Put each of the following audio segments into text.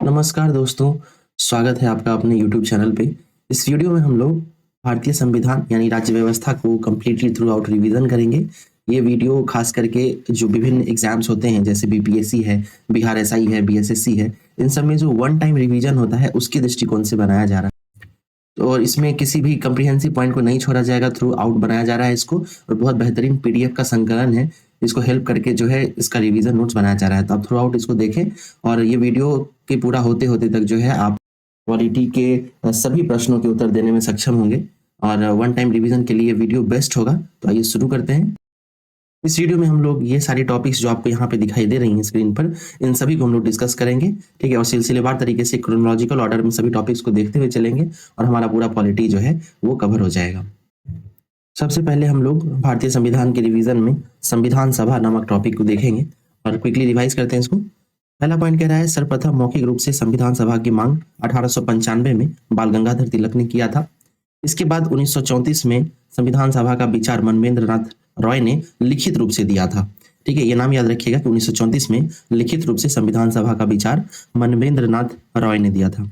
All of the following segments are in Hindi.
नमस्कार दोस्तों, स्वागत है आपका अपने यूट्यूब चैनल पे। इस वीडियो में हम लोग भारतीय संविधान यानी राज्य व्यवस्था को कंप्लीटली थ्रू आउट रिवीजन करेंगे। ये वीडियो खास करके जो विभिन्न एग्जाम्स होते हैं जैसे बीपीएससी है, बिहार एसआई है, बीएसएससी है, इन सब में जो वन टाइम रिवीजन होता है उसके दृष्टिकोण से बनाया जा रहा है। तो और इसमें किसी भी कम्प्रिहेंसिव पॉइंट को नहीं छोड़ा जाएगा, थ्रू आउट बनाया जा रहा है इसको। और बहुत बेहतरीन पीडीएफ का संकलन है, इसको हेल्प करके जो है इसका रिवीजन नोट्स बनाया जा रहा है। तो आप थ्रू आउट इसको देखें और ये वीडियो के पूरा होते होते तक जो है आप क्वालिटी के सभी प्रश्नों के उत्तर देने में सक्षम होंगे और वन टाइम रिवीजन के लिए वीडियो बेस्ट होगा। तो आइए शुरू करते हैं। इस वीडियो में हम लोग ये सारे टॉपिक्स जो आपको यहाँ पे दिखाई दे रही हैं स्क्रीन पर, इन सभी को हम लोग डिस्कस करेंगे, ठीक है। और सिलसिलेवार तरीके से क्रोनोलॉजिकल ऑर्डर में सभी टॉपिक्स को देखते हुए चलेंगे और हमारा पूरा पॉलिटी जो है वो कवर हो जाएगा। सबसे पहले हम लोग भारतीय संविधान के रिवीजन में संविधान सभा नामक टॉपिक को देखेंगे और क्विकली रिवाइज करते हैं इसको। पहला पॉइंट कह रहा है, सर्वप्रथम मौखिक रूप से संविधान सभा की मांग 1895 में बाल गंगाधर तिलक ने किया था। इसके बाद 1934 में संविधान सभा का विचार मनवेंद्र नाथ रॉय ने लिखित रूप से दिया था, ठीक है। ये नाम याद रखिएगा कि 1934 में लिखित रूप से संविधान सभा का विचार मनवेंद्र नाथ रॉय ने दिया था।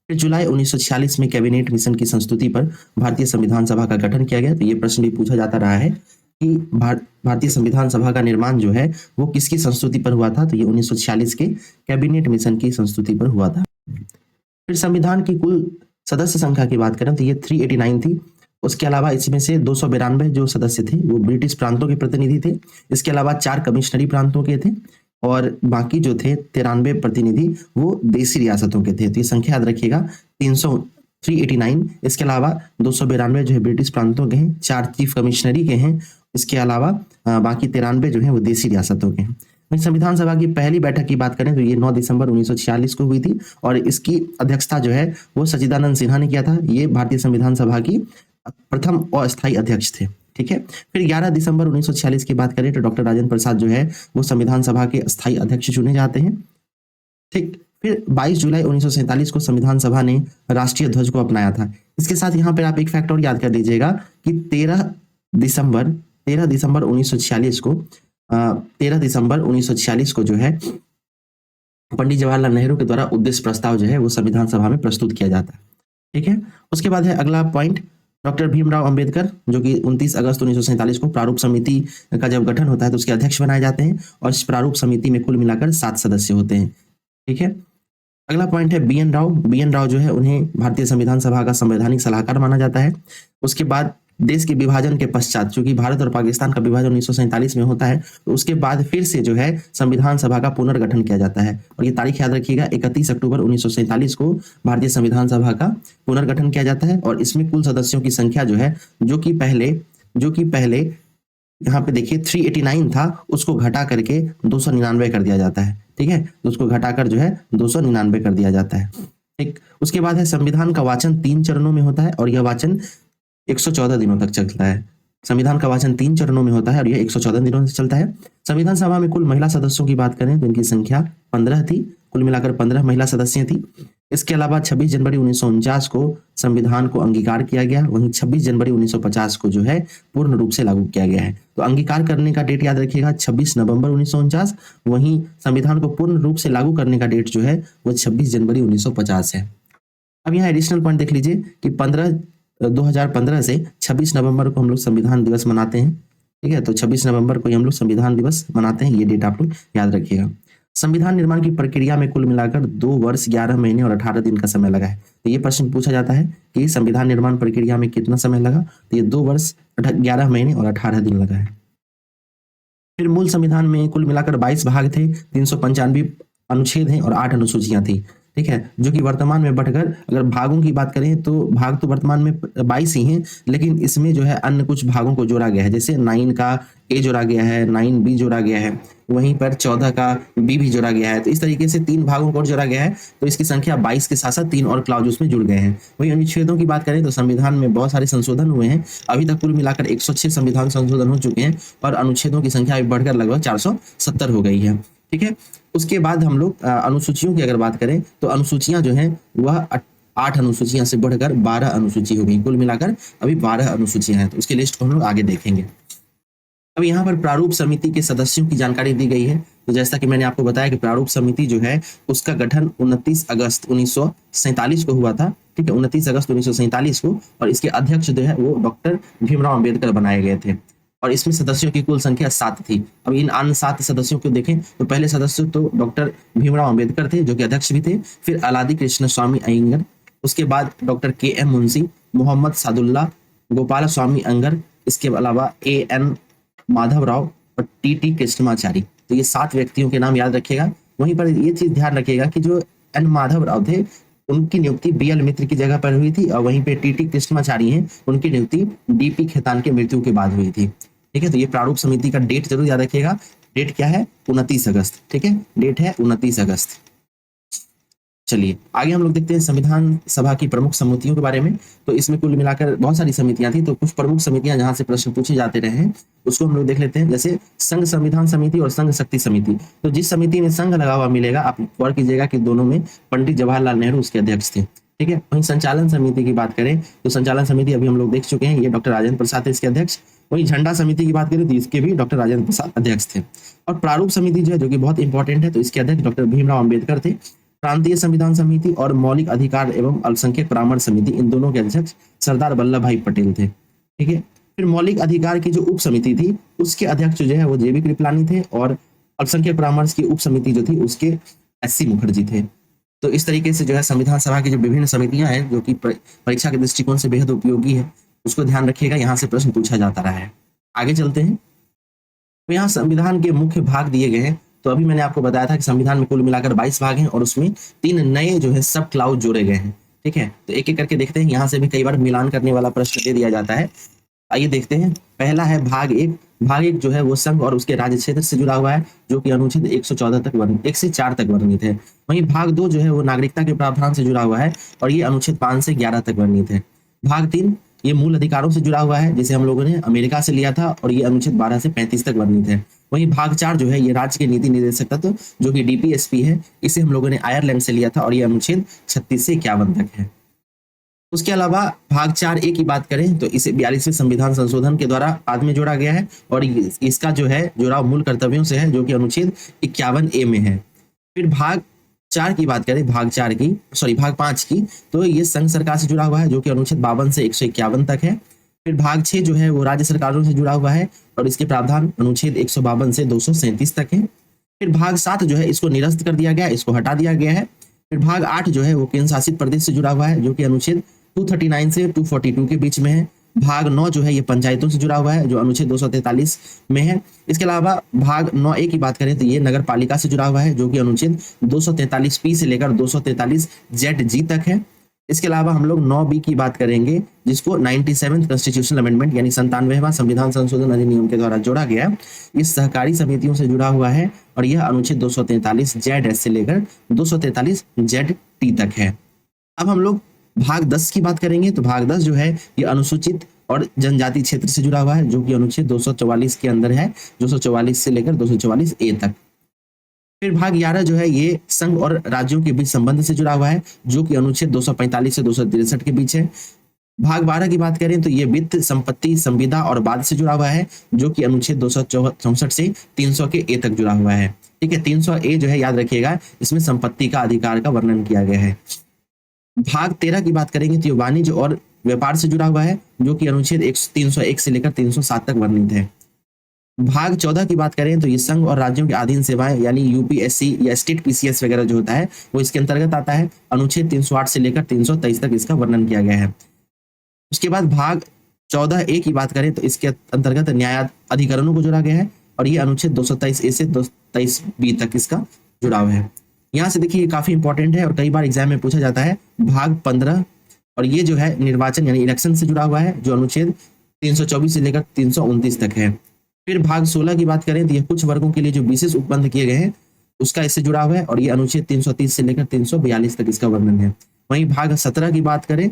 फिर जुलाई 1946 में कैबिनेट मिशन की संस्तुति पर भारतीय संविधान सभा का गठन किया गया। तो ये प्रश्न भी पूछा जाता रहा है कि भारतीय संविधान सभा का निर्माण जो है वो किसकी संस्तुति पर हुआ था। तो ये 1946 के कैबिनेट मिशन की संस्तुति पर हुआ था। फिर संविधान की कुल सदस्य संख्या की बात करें तो ये 389 थी। उसके अलावा इसमें से 292 जो सदस्य थे वो ब्रिटिश प्रांतों के प्रतिनिधि थे। इसके अलावा 4 कमिश्नरी प्रांतों के थे और बाकी जो थे 93 प्रतिनिधि वो देशी रियासतों के थे। तो ये संख्या याद रखिएगा, 389। इसके अलावा 292 जो है ब्रिटिश प्रांतों के हैं, 4 चीफ कमिश्नरी के हैं। इसके अलावा बाकी 93 जो है वो देशी रियासतों के हैं। संविधान सभा की पहली बैठक की बात करें तो ये 9 दिसंबर 1946 को हुई थी और इसकी अध्यक्षता जो है वो सच्चिदानंद सिन्हा ने किया था। ये भारतीय संविधान सभा की प्रथम अस्थायी अध्यक्ष थे, ठीक है। फिर 11 दिसंबर 1946 की बात करें तो डॉक्टर राजेंद्र प्रसाद जो है वो संविधान सभा के अस्थायी अध्यक्ष चुने जाते हैं, ठीक। फिर 22 जुलाई 1947 को संविधान सभा ने राष्ट्रीय ध्वज को अपनाया था। इसके साथ यहाँ पर आप एक फैक्ट और याद कर दीजिएगा कि 13 दिसंबर 1946 को जो है पंडित जवाहरलाल नेहरू के द्वारा उद्देश्य प्रस्ताव जो है वो संविधान सभा में प्रस्तुत किया जाता है, ठीक है। उसके बाद है अगला पॉइंट, डॉक्टर भीमराव अंबेडकर जो कि 29 अगस्त 1947 को प्रारूप समिति का जब गठन होता है तो उसके अध्यक्ष बनाए जाते हैं और इस प्रारूप समिति में कुल मिलाकर 7 सदस्य होते हैं, ठीक है। अगला पॉइंट है बीएन राव जो है उन्हें भारतीय संविधान सभा का संवैधानिक सलाहकार माना जाता है। उसके बाद देश के विभाजन के पश्चात, चूंकि भारत और पाकिस्तान का विभाजन 1947 में होता है, तो उसके बाद फिर से जो है संविधान सभा का पुनर्गठन किया जाता है। और ये तारीख याद रखिएगा, 31 अक्टूबर 1947 को भारतीय संविधान सभा का पुनर्गठन किया जाता है। और इसमें कुल सदस्यों की संख्या जो है जो कि पहले यहाँ पे देखिए 389 था, उसको घटा करके 299 कर दिया जाता है, ठीक है। तो उसको घटाकर जो है 299 कर दिया जाता है, ठीक। उसके बाद है संविधान का वाचन 3 चरणों में होता है और यह वाचन 114 दिनों तक चलता है। संविधान का वाचन 3 चरणों में होता है और यह 114 दिनों तक चलता है। संविधान सभा में कुल महिला सदस्यों की बात करें तो इनकी संख्या 15 थी, कुल मिलाकर 15 महिला सदस्य थी। इसके अलावा 26 जनवरी 1949 को संविधान को अंगीकार किया गया, वहीं 26 जनवरी 1950 को जो है पूर्ण रूप से लागू किया गया है। तो अंगीकार करने का डेट याद रखिएगा 26 नवंबर 1949, वहीं संविधान को पूर्ण रूप से लागू करने का डेट जो है वो 26 जनवरी 1950 है। अब यहाँ एडिशनल पॉइंट देख लीजिए कि 2015 से 26 नवंबर को हम लोग संविधान दिवस मनाते हैं, ठीक है। तो 26 नवंबर को हम लोग संविधान दिवस मनाते हैं, ये डेट आप लोग याद रखिएगा। संविधान निर्माण की प्रक्रिया में कुल मिलाकर 2 वर्ष 11 महीने और 18 दिन का समय लगा है। तो ये प्रश्न पूछा जाता है कि संविधान निर्माण प्रक्रिया में कितना समय लगा, तो ये 2 वर्ष 11 महीने और 18 दिन लगा है। फिर मूल संविधान में कुल मिलाकर 22 भाग थे, 395 अनुच्छेद हैं और 8 अनुसूचियां थी, ठीक है। जो कि वर्तमान में बढ़कर अगर भागों की बात करें तो भाग तो वर्तमान में 22 ही हैं, लेकिन इसमें जो है अन्य कुछ भागों को जोड़ा गया है। जैसे 9 का ए जोड़ा गया है, 9B जोड़ा गया है, वहीं पर 14 का बी भी जोड़ा गया है। तो इस तरीके से 3 भागों को जोड़ा गया है, तो इसकी संख्या 22 के साथ साथ 3 और क्लाउज उसमें जुड़ गए हैं। वहीं अनुच्छेदों की बात करें तो संविधान में बहुत सारे संशोधन हुए हैं। अभी तक कुल मिलाकर 106 संविधान संशोधन हो चुके हैं और अनुच्छेदों की संख्या बढ़कर लगभग 470 हो गई है, ठीक है। उसके बाद हम लोग अनुसूचियों की अगर बात करें तो अनुसूचियां जो हैं वह 8 अनुसूचियां से बढ़कर 12 अनुसूची हो गई। कुल मिलाकर अभी 12 अनुसूचियां हैं, तो उसके लिस्ट को हम लोग आगे देखेंगे। अब यहाँ पर प्रारूप समिति के सदस्यों की जानकारी दी गई है। तो जैसा कि मैंने आपको बताया कि प्रारूप समिति जो है उसका गठन 29 अगस्त 1947 को हुआ था, ठीक है, 29 अगस्त 1947 को, और इसके अध्यक्ष जो है वो डॉक्टर भीमराव अंबेडकर बनाए गए थे, और इसमें सदस्यों की कुल संख्या 7 थी। अब इन अन्य 7 सदस्यों को देखें तो पहले सदस्य तो डॉक्टर भीमराव अंबेडकर थे जो कि अध्यक्ष भी थे, फिर अलादी कृष्ण स्वामी अयंगर, उसके बाद डॉक्टर के.एम. मुंशी, मोहम्मद सादुल्ला, गोपाल स्वामी अयंगर, इसके अलावा ए.एन. माधवराव और टी.टी. कृष्णमाचारी। तो ये 7 व्यक्तियों के नाम याद रखिएगा। वहीं पर ये चीज ध्यान रखिएगा कि जो एन माधवराव थे उनकी नियुक्ति बी.एल. मित्र की जगह पर हुई थी, और वहीं पे टी.टी. कृष्णमाचारी हैं उनकी नियुक्ति डी.पी. खेतान के मृत्यु के बाद हुई थी, ठीक है। तो ये प्रारूप समिति का डेट जरूर याद रखिएगा। डेट क्या है? 29 अगस्त, ठीक है, डेट है 29 अगस्त। चलिए आगे हम लोग देखते हैं संविधान सभा की प्रमुख समितियों के बारे में। तो इसमें कुल मिलाकर बहुत सारी समितियां थी, तो कुछ प्रमुख समितियां जहां से प्रश्न पूछे जाते रहे हैं उसको हम लोग देख लेते हैं। जैसे संघ संविधान समिति और संघ शक्ति समिति। तो जिस समिति में संघ लगा हुआ मिलेगा, आप गौर कीजिएगा कि दोनों में पंडित जवाहरलाल नेहरू उसके अध्यक्ष थे, ठीक है। वहीं संचालन समिति की बात करें तो संचालन समिति अभी हम लोग देख चुके हैं, ये डॉक्टर राजेंद्र प्रसाद थे इसके अध्यक्ष। वहीं झंडा समिति की बात करें तो इसके भी डॉक्टर राजेंद्र प्रसाद अध्यक्ष थे। और प्रारूप समिति जो है, जो कि बहुत इंपॉर्टेंट है, तो इसके अध्यक्ष डॉक्टर भीमराव अंबेडकर थे। प्रांतीय संविधान समिति और मौलिक अधिकार एवं अल्पसंख्यक परामर्श समिति, इन दोनों के अध्यक्ष सरदार वल्लभ भाई पटेल थे, ठीक है। फिर मौलिक अधिकार की जो उप समिति थी उसके अध्यक्ष जो है वो जे.बी. कृपलानी थे, और अल्पसंख्यक परामर्श की उप समिति जो थी उसके एस.सी. मुखर्जी थे। तो इस तरीके से जो है संविधान सभा की जो विभिन्न समितियां हैं जो कि परीक्षा के दृष्टिकोण से बेहद उपयोगी है, उसको ध्यान रखिएगा, यहाँ से प्रश्न पूछा जाता रहा है। आगे चलते हैं। तो यहाँ संविधान के मुख्य भाग दिए गए हैं। तो अभी मैंने आपको बताया था कि संविधान में कुल मिलाकर 22 भाग हैं और उसमें 3 नए जो है सब क्लाउज जोड़े गए हैं, ठीक है। तो एक एक करके देखते हैं। यहाँ से भी कई बार मिलान करने वाला प्रश्न दे दिया जाता है। आइए देखते हैं। पहला है भाग 1। भाग 1 जो है वो संघ और उसके राज्य क्षेत्र से जुड़ा हुआ है, जो कि अनुच्छेद 114 तक वर्णित 1 से 4 तक वर्णित है। वहीं भाग 2 जो है वो नागरिकता के प्रावधान से जुड़ा हुआ है, और ये अनुच्छेद 5 से 11 तक वर्णित है। भाग 3 ये मूल अधिकारों से जुड़ा हुआ है, जिसे हम लोगों ने अमेरिका से लिया था, और ये अनुच्छेद 12 से 35 तक वर्णित है। वहीं भाग 4 जो है ये राज्य के नीति निर्देशक तत्व, जो कि डीपीएसपी है, इसे हम लोगों ने आयरलैंड से लिया था, और ये अनुच्छेद 36 से 51 तक है। उसके अलावा भाग 4A की बात करें तो इसे 42वें संविधान संशोधन के द्वारा बाद में जोड़ा गया है, और इसका जो है जुड़ाव मूल कर्तव्यों से है, जो कि अनुच्छेद 51A में है। फिर भाग 4 की बात करें, भाग 5 की, तो ये संघ सरकार से जुड़ा हुआ है, जो कि अनुच्छेद 52 से 151 तक है। फिर भाग 6 जो है वो राज्य सरकारों से जुड़ा हुआ है, और इसके प्रावधान अनुच्छेद 152 से 237 तक है। फिर भाग 7 जो है इसको निरस्त कर दिया गया, इसको हटा दिया गया है। फिर भाग 8 जो है वो केंद्र शासित प्रदेश से जुड़ा हुआ है, जो कि अनुच्छेद 239 से 242 के बीच में है। भाग 9 जो है ये पंचायतों से जुड़ा हुआ है, जो अनुच्छेद 243 में है। इसके अलावा भाग 9A की बात करें तो ये नगर पालिका से जुड़ा हुआ है, जो कि अनुच्छेद 243P से लेकर 243ZG तक है। इसके अलावा हम लोग 9B की बात करेंगे, जिसको 97th कॉन्स्टिट्यूशनल अमेंडमेंट यानी 97वां संविधान संशोधन अधिनियम के द्वारा जोड़ा गया। इस सहकारी समितियों से जुड़ा हुआ है, और यह अनुच्छेद 243ZS से लेकर 243ZT तक है। अब हम लोग भाग 10 की बात करेंगे, तो भाग 10 जो है ये अनुसूचित और जनजाति क्षेत्र से जुड़ा हुआ है, जो कि अनुच्छेद 244 के अंदर है, 244 से लेकर 244A तक। फिर भाग 11 जो है ये संघ और राज्यों के बीच संबंध से जुड़ा हुआ है, जो कि अनुच्छेद 245 से 263 के बीच है। भाग 12 की बात करें तो ये वित्त, संपत्ति, संविदा और बाद से जुड़ा हुआ है, जो कि अनुच्छेद 264 से 300 के ए तक जुड़ा हुआ है, ठीक है। 300A जो है याद रखिएगा, इसमें संपत्ति का अधिकार का वर्णन किया गया है। भाग 13 की बात करेंगे तो ये वाणिज्य और व्यापार से जुड़ा हुआ है, जो कि अनुच्छेद 301 से लेकर 307 तक वर्णित है। भाग 14 की बात करें तो ये संघ और राज्यों के अधीन सेवाएं यानी यूपीएससी या स्टेट पीसीएस वगैरह जो होता है वो इसके अंतर्गत आता है। अनुच्छेद 308 से लेकर 323 तक इसका वर्णन किया गया है। उसके बाद भाग 14A की बात करें तो इसके अंतर्गत न्याय अधिकरणों को जोड़ा गया है, और ये अनुच्छेद 223A से 223B तक इसका जुड़ाव है। यहाँ से देखिए काफी इंपॉर्टेंट है और कई बार एग्जाम में पूछा जाता है। भाग 15 और ये जो है निर्वाचन यानी इलेक्शन से जुड़ा हुआ है, जो अनुच्छेद 324 से लेकर 329 तक है। फिर भाग 16 की बात करें तो ये कुछ वर्गों के लिए जो विशेष उपबंध किए गए हैं उसका इससे जुड़ा हुआ है, और ये अनुच्छेद 330 से लेकर 342 तक इसका वर्णन है। वहीं भाग 17 की बात करें,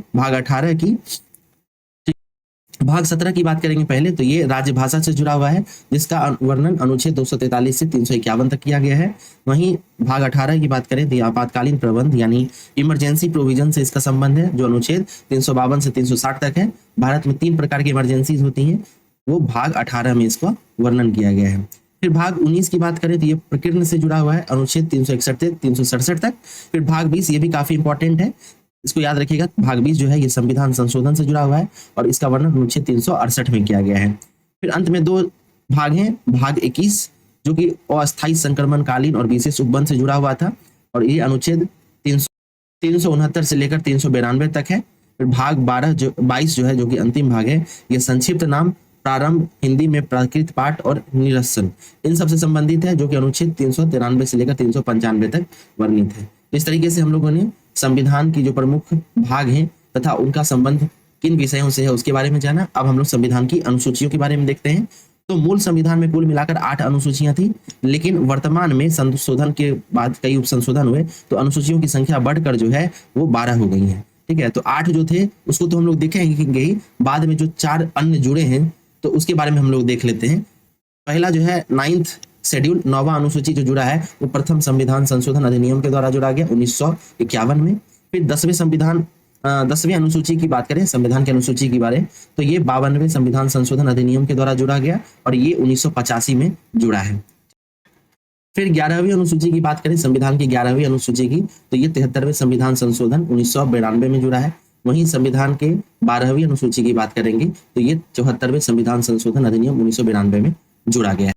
भाग 17 की बात करेंगे पहले, तो ये राजभाषा से जुड़ा हुआ है, जिसका वर्णन अनुच्छेद 243 से 351 तक किया गया है। वहीं भाग 18 की बात करें तो आपातकालीन प्रबंध यानी इमरजेंसी प्रोविजन से इसका संबंध है, जो अनुच्छेद 352 से 360 तक है। भारत में 3 प्रकार की इमरजेंसीज होती हैं, वो भाग 18 में इसका वर्णन किया गया है। फिर भाग 19 की बात करें तो ये प्रकीर्ण से जुड़ा हुआ है, अनुच्छेद 361 से 367 तक। फिर भाग 20 ये भी काफी इंपॉर्टेंट है, इसको याद रखिएगा। भाग 20 जो है ये संविधान संशोधन से जुड़ा हुआ है और इसका वर्णन अनुच्छेद 368 में किया गया है। फिर अंत में 2 भाग हैं, भाग 21 जो कि अस्थायी संक्रमणकालीन और विशेष उपबंध से जुड़ा हुआ था और ये अनुच्छेद 369 से लेकर 392 तक है। फिर भाग 22 जो है, जो कि अंतिम भाग है, ये संक्षिप्त नाम, प्रारंभ, हिंदी में प्राकृत पाठ और निरसन, इन सब से संबंधित है, जो कि अनुच्छेद 393 से लेकर 395 तक वर्णित है। इस तरीके से हम लोगों ने संविधान की जो प्रमुख भाग हैं तथा उनका संबंध किन विषयों से है उसके बारे में जाना। अब हम लोग संविधान की अनुसूचियों के बारे में देखते हैं। तो मूल संविधान में कुल मिलाकर 8 अनुसूचियां थी, लेकिन वर्तमान में संशोधन के बाद कई उपसंशोधन हुए तो अनुसूचियों की संख्या बढ़कर जो है वो 12 हो गई है। ठीक है, तो 8 जो थे उसको तो हम लोग देखेंगे ही, बाद में जो 4 अन्य जुड़े हैं तो उसके बारे में हम लोग देख लेते हैं। पहला जो है 9th शेड्यूल, 9वां अनुसूची जो जुड़ा है वो प्रथम संविधान संशोधन अधिनियम के द्वारा जुड़ा गया 1951 में। फिर 10वीं अनुसूची की बात करें, संविधान की अनुसूची के बारे, तो ये 52वें संविधान संशोधन अधिनियम के द्वारा जुड़ा गया और ये 1985 में जुड़ा है। फिर 11वीं अनुसूची की बात करें, संविधान की 11वीं अनुसूची की, तो ये 73वें संविधान संशोधन 1992 में जुड़ा है। वहीं संविधान के 12वीं अनुसूची की बात करेंगे तो ये 74वें संविधान संशोधन अधिनियम 1992 में जुड़ा गया है।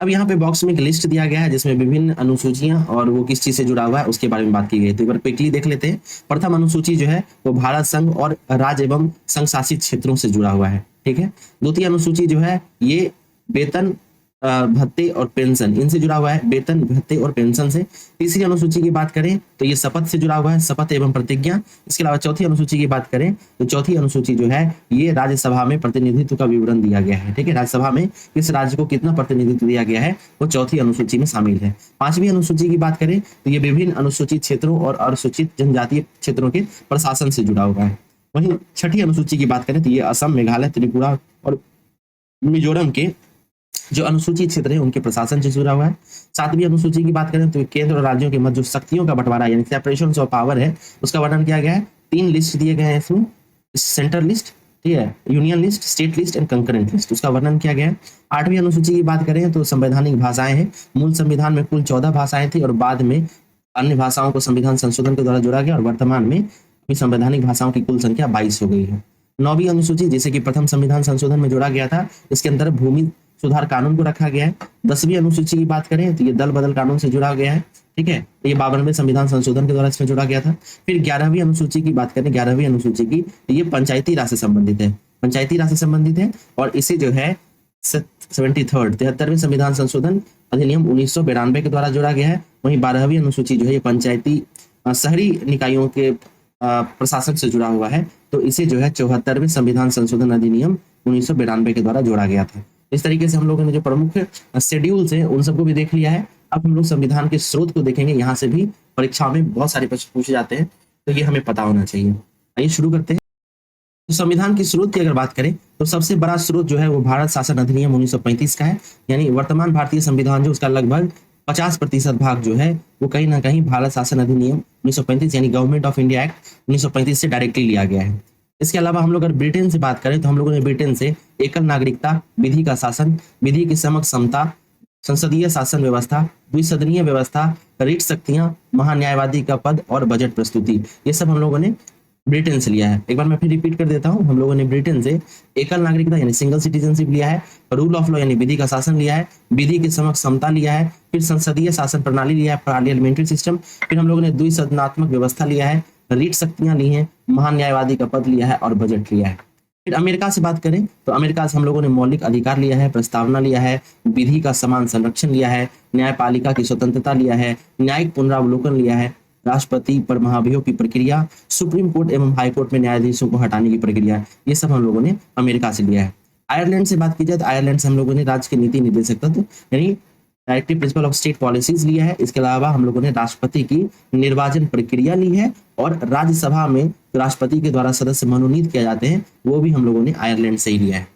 अब यहाँ पे बॉक्स में एक लिस्ट दिया गया है जिसमें विभिन्न अनुसूचियां और वो किस चीज से जुड़ा हुआ है उसके बारे में बात की गई है। तो एक बार क्विकली देख लेते हैं। प्रथम अनुसूची जो है वो भारत संघ और राज्य एवं संघ शासित क्षेत्रों से जुड़ा हुआ है। ठीक है। द्वितीय अनुसूची जो है ये वेतन, भत्ते और पेंशन, इनसे जुड़ा हुआ है, वेतन, भत्ते और पेंशन से। तीसरी अनुसूची की बात करें तो ये शपथ से जुड़ा हुआ है, शपथ एवं प्रतिज्ञा। इसके अलावा चौथी अनुसूची की बात करें तो चौथी अनुसूची जो है ये राज्यसभा में प्रतिनिधित्व का विवरण दिया गया है। ठीक है, राज्यसभा में किस राज्य को कितना प्रतिनिधित्व दिया गया है वो चौथी अनुसूची में शामिल है। 5वीं अनुसूची की बात करें तो ये विभिन्न अनुसूचित क्षेत्रों और अनुसूचित जनजातीय क्षेत्रों के प्रशासन से जुड़ा हुआ है। वहीं 6ठी अनुसूची की बात करें तो ये असम, मेघालय, त्रिपुरा और मिजोरम के जो अनुसूचित क्षेत्र है उनके प्रशासन से जुड़ा हुआ है। 7वीं अनुसूची की बात करें तो केंद्र और राज्यों के मध्य जो शक्तियों का बंटवारा यानी सेपरेशन ऑफ पावर है उसका वर्णन किया गया है। 3 लिस्ट दिए गए हैं इसमें, सेंट्रल लिस्ट, ठीक है, union list, state list and concurrent list, उसका वर्णन किया गया है। 8वीं अनुसूची की बात करें तो संवैधानिक भाषाएं हैं। मूल संविधान में कुल 14 भाषाएं थी और बाद में अन्य भाषाओं को संविधान संशोधन के द्वारा जोड़ा गया और वर्तमान में संवैधानिक भाषाओं की कुल संख्या 22 हो गई है। 9वीं अनुसूची जिसे कि प्रथम संविधान संशोधन में जोड़ा गया था, इसके अंदर भूमि सुधार कानून को रखा गया है। 10वीं अनुसूची की बात करें तो ये दल बदल कानून से जुड़ा गया है। ठीक है, ये 52वें संविधान संशोधन के द्वारा इसमें जोड़ा गया था। फिर 11वीं अनुसूची की बात करें, 11वीं अनुसूची की तो ये पंचायती राज से संबंधित है, पंचायती राज से संबंधित है और इसे जो है 73वें संविधान संशोधन अधिनियम 1992 के द्वारा जोड़ा गया है। वहीं 12वीं अनुसूची जो है ये पंचायती शहरी निकायों के प्रशासन से जुड़ा हुआ है, तो इसे जो है 74वें संविधान संशोधन अधिनियम 1992 के द्वारा जोड़ा गया था। इस तरीके से हम लोगों ने जो प्रमुख शेड्यूल्स हैं उन सबको भी देख लिया है। अब हम लोग संविधान के स्रोत को देखेंगे। यहाँ से भी परीक्षाओं में बहुत सारे प्रश्न पूछे जाते हैं, तो ये हमें पता होना चाहिए। आइए शुरू करते हैं। तो संविधान के स्रोत की अगर बात करें तो सबसे बड़ा स्रोत जो है वो भारत शासन अधिनियम 1935 का है। यानी वर्तमान भारतीय संविधान जो उसका लगभग 50% भाग जो है वो कहीं ना कहीं भारत शासन अधिनियम 1935 यानी गवर्नमेंट ऑफ इंडिया एक्ट 1935 से डायरेक्टली लिया गया है। इसके अलावा हम लोग अगर ब्रिटेन से बात करें तो हम लोगों ने ब्रिटेन से एकल नागरिकता, विधि का शासन, विधि की समक्ष समता, संसदीय शासन व्यवस्था, द्विसदनीय व्यवस्था, रीट शक्तियां, महान्यायवादी का पद और बजट प्रस्तुति, ये सब हम लोगों ने ब्रिटेन से लिया है। एक बार मैं फिर रिपीट कर देता हूं, हम लोगों ने ब्रिटेन से एकल नागरिकता यानी सिंगल सिटीजनशिप लिया है, रूल ऑफ लॉ यानी विधि का शासन लिया है, विधि के समक्ष समता लिया है, फिर संसदीय शासन प्रणाली लिया है, पार्लियामेंट्री सिस्टम, फिर हम लोगों ने द्विसदनात्मक व्यवस्था लिया है, रीट शक्तियां ली हैं, महान न्यायवादी का पद लिया है और बजट लिया है। फिर अमेरिका से बात करें तो अमेरिका से हम लोगों ने मौलिक अधिकार लिया है, प्रस्तावना लिया है, विधि का समान संरक्षण लिया है, न्यायपालिका की स्वतंत्रता लिया है, न्यायिक पुनरावलोकन लिया है, राष्ट्रपति पर महाभियोग की प्रक्रिया, सुप्रीम कोर्ट एवं हाई कोर्ट में न्यायाधीशों को हटाने की प्रक्रिया, ये सब हम लोगों ने अमेरिका से लिया है। आयरलैंड से बात की जाए तो आयरलैंड से हम लोगों ने राज्य के नीति निर्देशक तत्व यानी directive principle of state policies लिया है। इसके अलावा हम लोगों ने राष्ट्रपति की निर्वाचन प्रक्रिया ली है और राज्यसभा में राष्ट्रपति के द्वारा सदस्य मनोनीत किए जाते हैं वो भी हम लोगों ने आयरलैंड से ही लिया है।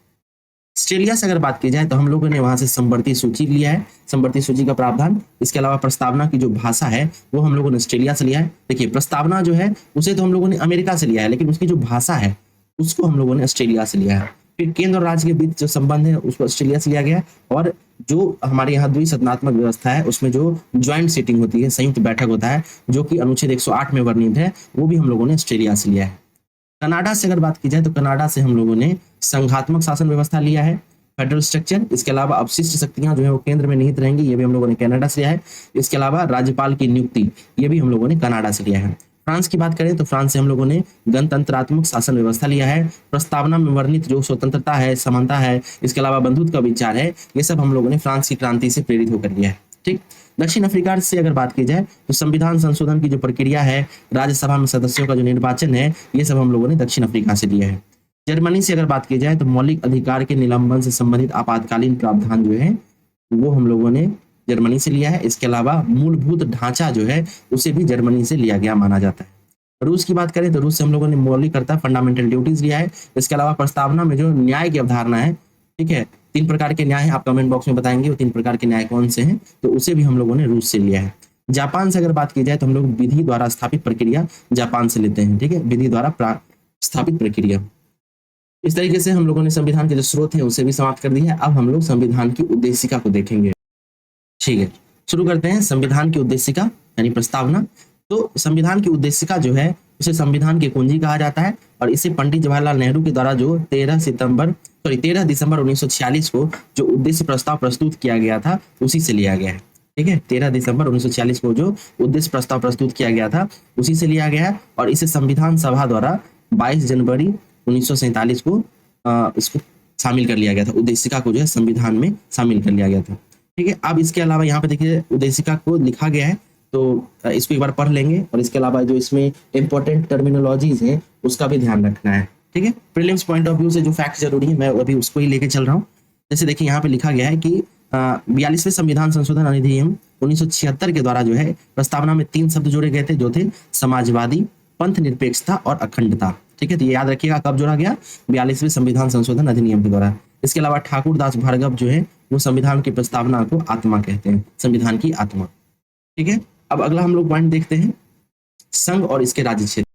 ऑस्ट्रेलिया से अगर बात की जाए तो हम लोगों ने वहां से संवर्ती सूची लिया है, संवर्ती सूची का प्रावधान। इसके अलावा प्रस्तावना की जो भाषा है वो हम लोगों ने ऑस्ट्रेलिया से लिया है। देखिए प्रस्तावना जो है उसे तो हम लोगों ने अमेरिका से लिया है, लेकिन उसकी जो भाषा है उसको हम लोगों ने ऑस्ट्रेलिया से लिया है। फिर केंद्र और राज्य के बीच जो संबंध है उसको ऑस्ट्रेलिया से लिया गया और जो हमारे यहाँ द्विसदनात्मक व्यवस्था है उसमें जो ज्वाइंट सीटिंग होती है, संयुक्त बैठक होता है, जो कि अनुच्छेद 108 में वर्णित है, वो भी हम लोगों ने ऑस्ट्रेलिया से लिया है। कनाडा से अगर बात की जाए तो कनाडा से हम लोगों ने संघात्मक शासन व्यवस्था लिया है, फेडरल स्ट्रक्चर। इसके अलावा अवशिष्ट शक्तियां जो है वो केंद्र में निहित रहेंगी, ये भी हम लोगों ने कनाडा से लिया है। इसके अलावा राज्यपाल की नियुक्ति, ये भी हम लोगों ने कनाडा से लिया है। फ्रांस की बात करें तो फ्रांस से हम लोगों ने गणतंत्रात्मक शासन व्यवस्था लिया है। प्रस्तावना में वर्णित जो स्वतंत्रता है, समानता है, इसके अलावा बंधुत्व का विचार है, ये सब हम लोगों ने फ्रांस की क्रांति से प्रेरित होकर लिया है। ठीक। दक्षिण अफ्रीका से अगर बात की जाए तो संविधान संशोधन की जो प्रक्रिया है, राज्यसभा में सदस्यों का जो निर्वाचन है, ये सब हम लोगों ने दक्षिण अफ्रीका से लिया है। जर्मनी से अगर बात की जाए तो मौलिक अधिकार के निलंबन से संबंधित आपातकालीन प्रावधान जो है वो हम लोगों ने जर्मनी से लिया है। इसके अलावा मूलभूत ढांचा जो है उसे भी जर्मनी से लिया गया माना जाता है। रूस की बात करें तो रूस से हम लोगों ने मौलिकता फंडामेंटल ड्यूटीज लिया है। इसके अलावा प्रस्तावना में जो न्याय की अवधारणा है, ठीक है, 3 प्रकार के न्याय है, आप कमेंट बॉक्स में बताएंगे वो 3 प्रकार के न्याय कौन से हैं, तो उसे भी हम लोगों ने रूस से लिया है। जापान से अगर बात की जाए तो हम लोग विधि द्वारा स्थापित प्रक्रिया जापान से लेते हैं। ठीक है, विधि द्वारा स्थापित प्रक्रिया। इस तरीके से हम लोगों ने संविधान के जो स्रोत है उसे भी समाप्त कर दिया है। अब हम लोग संविधान की उद्देशिका को देखेंगे। ठीक है, शुरू करते हैं संविधान की उद्देशिका यानी प्रस्तावना। तो संविधान की उद्देशिका जो है उसे संविधान की कुंजी कहा जाता है और इसे पंडित जवाहरलाल नेहरू के द्वारा जो 13 दिसंबर 1946 को जो उद्देश्य प्रस्ताव प्रस्तुत किया गया था उसी से लिया गया है। ठीक है, 13 दिसंबर 1946 को जो उद्देश्य प्रस्ताव प्रस्तुत किया गया था उसी से लिया गया है और इसे संविधान सभा द्वारा 22 जनवरी 1947 को इसको शामिल कर लिया गया था। उद्देशिका को जो है संविधान में शामिल कर लिया गया था। ठीक है, अब इसके अलावा यहाँ पे देखिए उद्देशिका को लिखा गया है, तो इसको एक बार पढ़ लेंगे और इसके अलावा जो इसमें इंपॉर्टेंट टर्मिनोलॉजीज है उसका भी ध्यान रखना है। ठीक है, प्रीलिम्स पॉइंट ऑफ व्यू से जो फैक्ट जरूरी है मैं अभी उसको ही लेके चल रहा हूँ। जैसे देखिए यहाँ पे लिखा गया है कि 42वें संविधान संशोधन अधिनियम 1976 के द्वारा जो है प्रस्तावना में 3 शब्द जोड़े गए थे, जो थे समाजवादी, पंथ निरपेक्षता और अखंडता। ठीक है, तो ये याद रखिएगा कब जोड़ा गया, 42वें संविधान संशोधन अधिनियम के द्वारा। इसके अलावा ठाकुर दास भार्गव जो है वो संविधान की प्रस्तावना को आत्मा कहते हैं, संविधान की आत्मा। ठीक है, अब अगला हम लोग पॉइंट देखते हैं संघ और इसके राज्य क्षेत्र।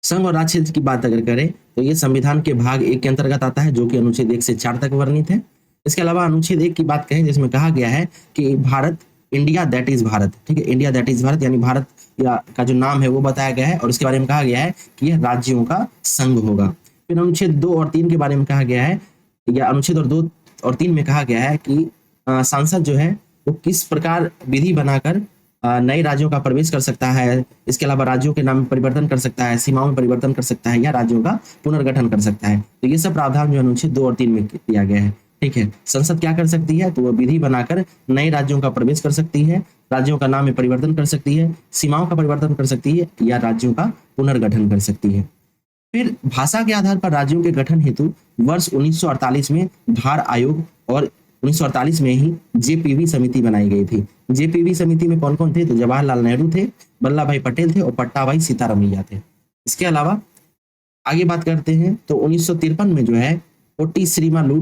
संघ और राज्य क्षेत्र की बात अगर करें तो ये संविधान के भाग 1 के अंतर्गत आता है, जो कि अनुच्छेद 1 से 4 तक वर्णित है। इसके अलावा अनुच्छेद 1 की बात करें जिसमें कहा गया है कि Bharat, India that is Bharat. ठीक है, इंडिया दैट इज भारत यानी भारत का जो नाम है वो बताया गया है और इसके बारे में कहा गया है कि यह राज्यों का संघ होगा। फिर अनुच्छेद 2 और 3 के बारे में कहा गया है, या अनुच्छेद 2 और 3 में कहा गया है कि सांसद जो है वो किस प्रकार विधि बनाकर नए राज्यों का प्रवेश कर सकता है, इसके अलावा राज्यों के नाम में परिवर्तन कर सकता है, सीमाओं में परिवर्तन कर सकता है या राज्यों का पुनर्गठन कर सकता है। तो ये सब प्रावधान जो अनुच्छेद 2 और 3 में किया गया है। ठीक है, संसद क्या कर सकती है, तो वह विधि बनाकर नए राज्यों का प्रवेश कर सकती है, राज्यों का नाम में परिवर्तन कर सकती है, सीमाओं का परिवर्तन कर सकती है या राज्यों का पुनर्गठन कर सकती है। फिर भाषा के आधार पर राज्यों के गठन हेतु वर्ष 1948 में भार आयोग और 1948 में ही जेपीवी समिति बनाई गई थी। जेपीवी समिति में कौन कौन थे, तो जवाहरलाल नेहरू थे, वल्लभ भाई पटेल थे और पट्टाभाई सीतारामैया थे। इसके अलावा आगे बात करते हैं तो 1953 में जो है पोट्टी श्रीमालू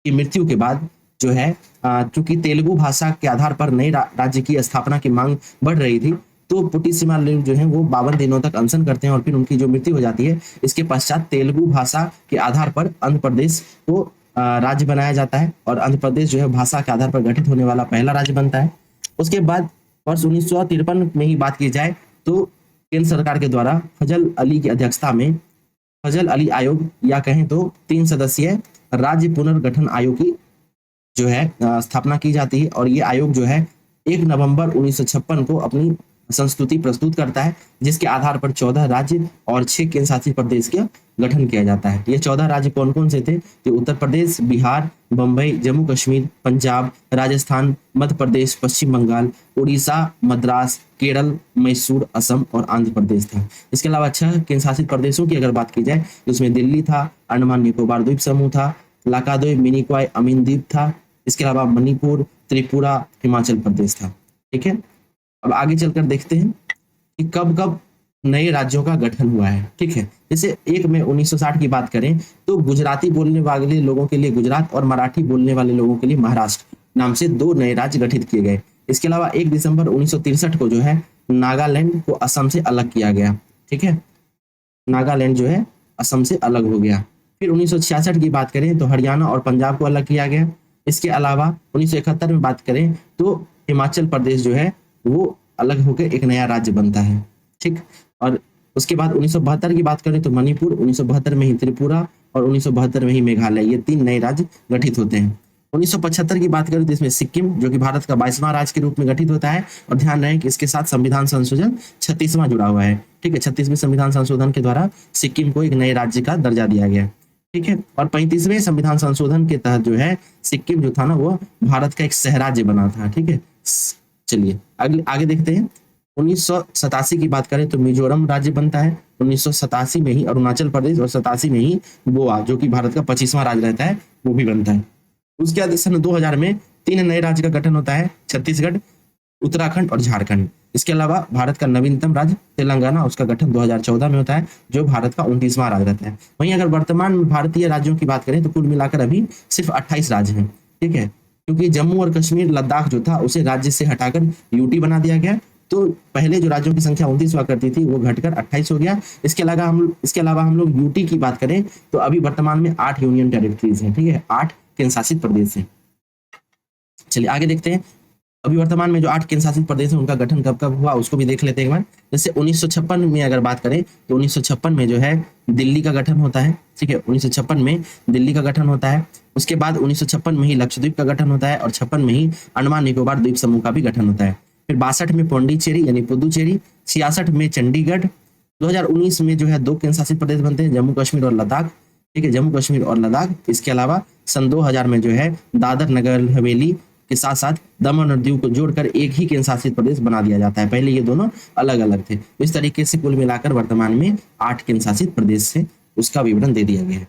की मृत्यु के बाद जो है चूंकि तेलुगु भाषा के आधार पर नए राज्य की स्थापना की मांग बढ़ रही थी, तो पोट्टी श्रीमालू जो है वो 52 दिनों तक अनशन करते हैं और फिर उनकी जो मृत्यु हो जाती है। इसके पश्चात तेलुगु भाषा के आधार पर आंध्र प्रदेश को राज्य बनाया जाता है और आंध्र प्रदेश जो है भाषा के आधार पर गठित होने वाला पहला राज्य बनता है। उसके बाद वर्ष 1953 में ही बात की जाए तो केंद्र सरकार के द्वारा फजल अली की अध्यक्षता में फजल अली आयोग या कहें तो 3 सदस्यीय राज्य पुनर्गठन आयोग की जो है स्थापना की जाती है और ये आयोग जो है 1 नवंबर 1956 को अपनी संस्तुति प्रस्तुत करता है, जिसके आधार पर 14 राज्य और 6 केंद्र शासित प्रदेश का गठन किया जाता है। ये 14 राज्य कौन कौन से थे, तो उत्तर प्रदेश, बिहार, बम्बई, जम्मू कश्मीर, पंजाब, राजस्थान, मध्य प्रदेश, पश्चिम बंगाल, उड़ीसा, मद्रास, केरल, मैसूर, असम और आंध्र प्रदेश था। इसके अलावा 6 केंद्र शासित प्रदेशों की अगर बात की जाए तो उसमें दिल्ली था, अंडमान निकोबार द्वीप समूह था, लाकादोई मिनिकॉय अमीन द्वीप था, इसके अलावा मणिपुर, त्रिपुरा, हिमाचल प्रदेश था। ठीक है, अब आगे चलकर देखते हैं कि कब कब नए राज्यों का गठन हुआ है। ठीक है, जैसे 1 में 1960 की बात करें तो गुजराती बोलने वाले लोगों के लिए गुजरात और मराठी बोलने वाले लोगों के लिए महाराष्ट्र नाम से 2 नए राज्य गठित किए गए। इसके अलावा 1 दिसंबर 1963 को जो है नागालैंड को असम से अलग किया गया। ठीक है, नागालैंड जो है असम से अलग हो गया। फिर 1966 की बात करें तो हरियाणा और पंजाब को अलग किया गया। इसके अलावा 1971 में बात करें तो हिमाचल प्रदेश जो है वो अलग होकर एक नया राज्य बनता है, ठीक। और उसके बाद 1972 की बात करें तो मणिपुर, 1972 में ही त्रिपुरा और 1972 में ही मेघालय, ये 3 नए राज्य गठित होते हैं। 1975 की बात करें तो इसमें सिक्किम जो कि भारत का 22वां राज्य के रूप में गठित होता है, और ध्यान रहे कि इसके साथ संविधान संशोधन 36वां जुड़ा हुआ है, ठीक है। 36वें संविधान संशोधन के द्वारा सिक्किम को एक नए राज्य का दर्जा दिया गया, ठीक है। और 35वें संविधान संशोधन के तहत जो है सिक्किम जो था ना वो भारत का एक सहराज्य बना था, ठीक है। चलिए आगे देखते हैं। 1987 की बात करें तो मिजोरम राज्य बनता है 1987 में ही, अरुणाचल प्रदेश और 87 में ही गोवा जो कि भारत का 25वां राज्य रहता है वो भी बनता है। उसके बाद सन 2000 में 3 नए राज्य का गठन होता है, छत्तीसगढ़, उत्तराखंड और झारखंड। इसके अलावा भारत का नवीनतम राज्य तेलंगाना, उसका गठन 2014 में होता है जो भारत का 29वां राज्य रहता है। वहीं अगर वर्तमान में भारतीय राज्यों की बात करें तो कुल मिलाकर अभी सिर्फ 28 राज्य हैं, ठीक है। क्योंकि जम्मू और कश्मीर, लद्दाख जो था उसे राज्य से हटाकर यूटी बना दिया गया, तो पहले जो राज्यों की संख्या 29 हुआ करती थी वो घटकर 28 हो गया। इसके अलावा हम लोग यूटी की बात करें तो अभी वर्तमान में 8 यूनियन टेरिटरीज हैं, ठीक है, 8 केंद्र शासित प्रदेश हैं। चलिए आगे देखते हैं। अभी वर्तमान में जो 8 केंद्र शासित प्रदेश हैं उनका गठन कब कब हुआ उसको भी देख लेते हैं एक बार। जैसे 1956 में अगर बात करें तो 1956 में जो है दिल्ली का गठन होता है, ठीक है। 1956 में दिल्ली का गठन होता है। उसके बाद 1956 में ही लक्षद्वीप का गठन होता है और 56 में ही अंडमान निकोबार द्वीप समूह का भी गठन होता है। फिर 62 में पौंडीचेरी यानी पुदुचेरी, 66 में चंडीगढ़, 2019 में जो है 2 केंद्र शासित प्रदेश बनते हैं, जम्मू कश्मीर और लद्दाख, ठीक है, जम्मू कश्मीर और लद्दाख। इसके अलावा सन 2000 में जो है दादर नगर हवेली के साथ साथ दमन और दीव को जोड़कर एक ही केंद्र शासित प्रदेश बना दिया जाता है। पहले ये दोनों अलग अलग थे। तो इस तरीके से कुल मिलाकर वर्तमान में 8 केंद्र शासित प्रदेश से उसका विवरण दे दिया गया है।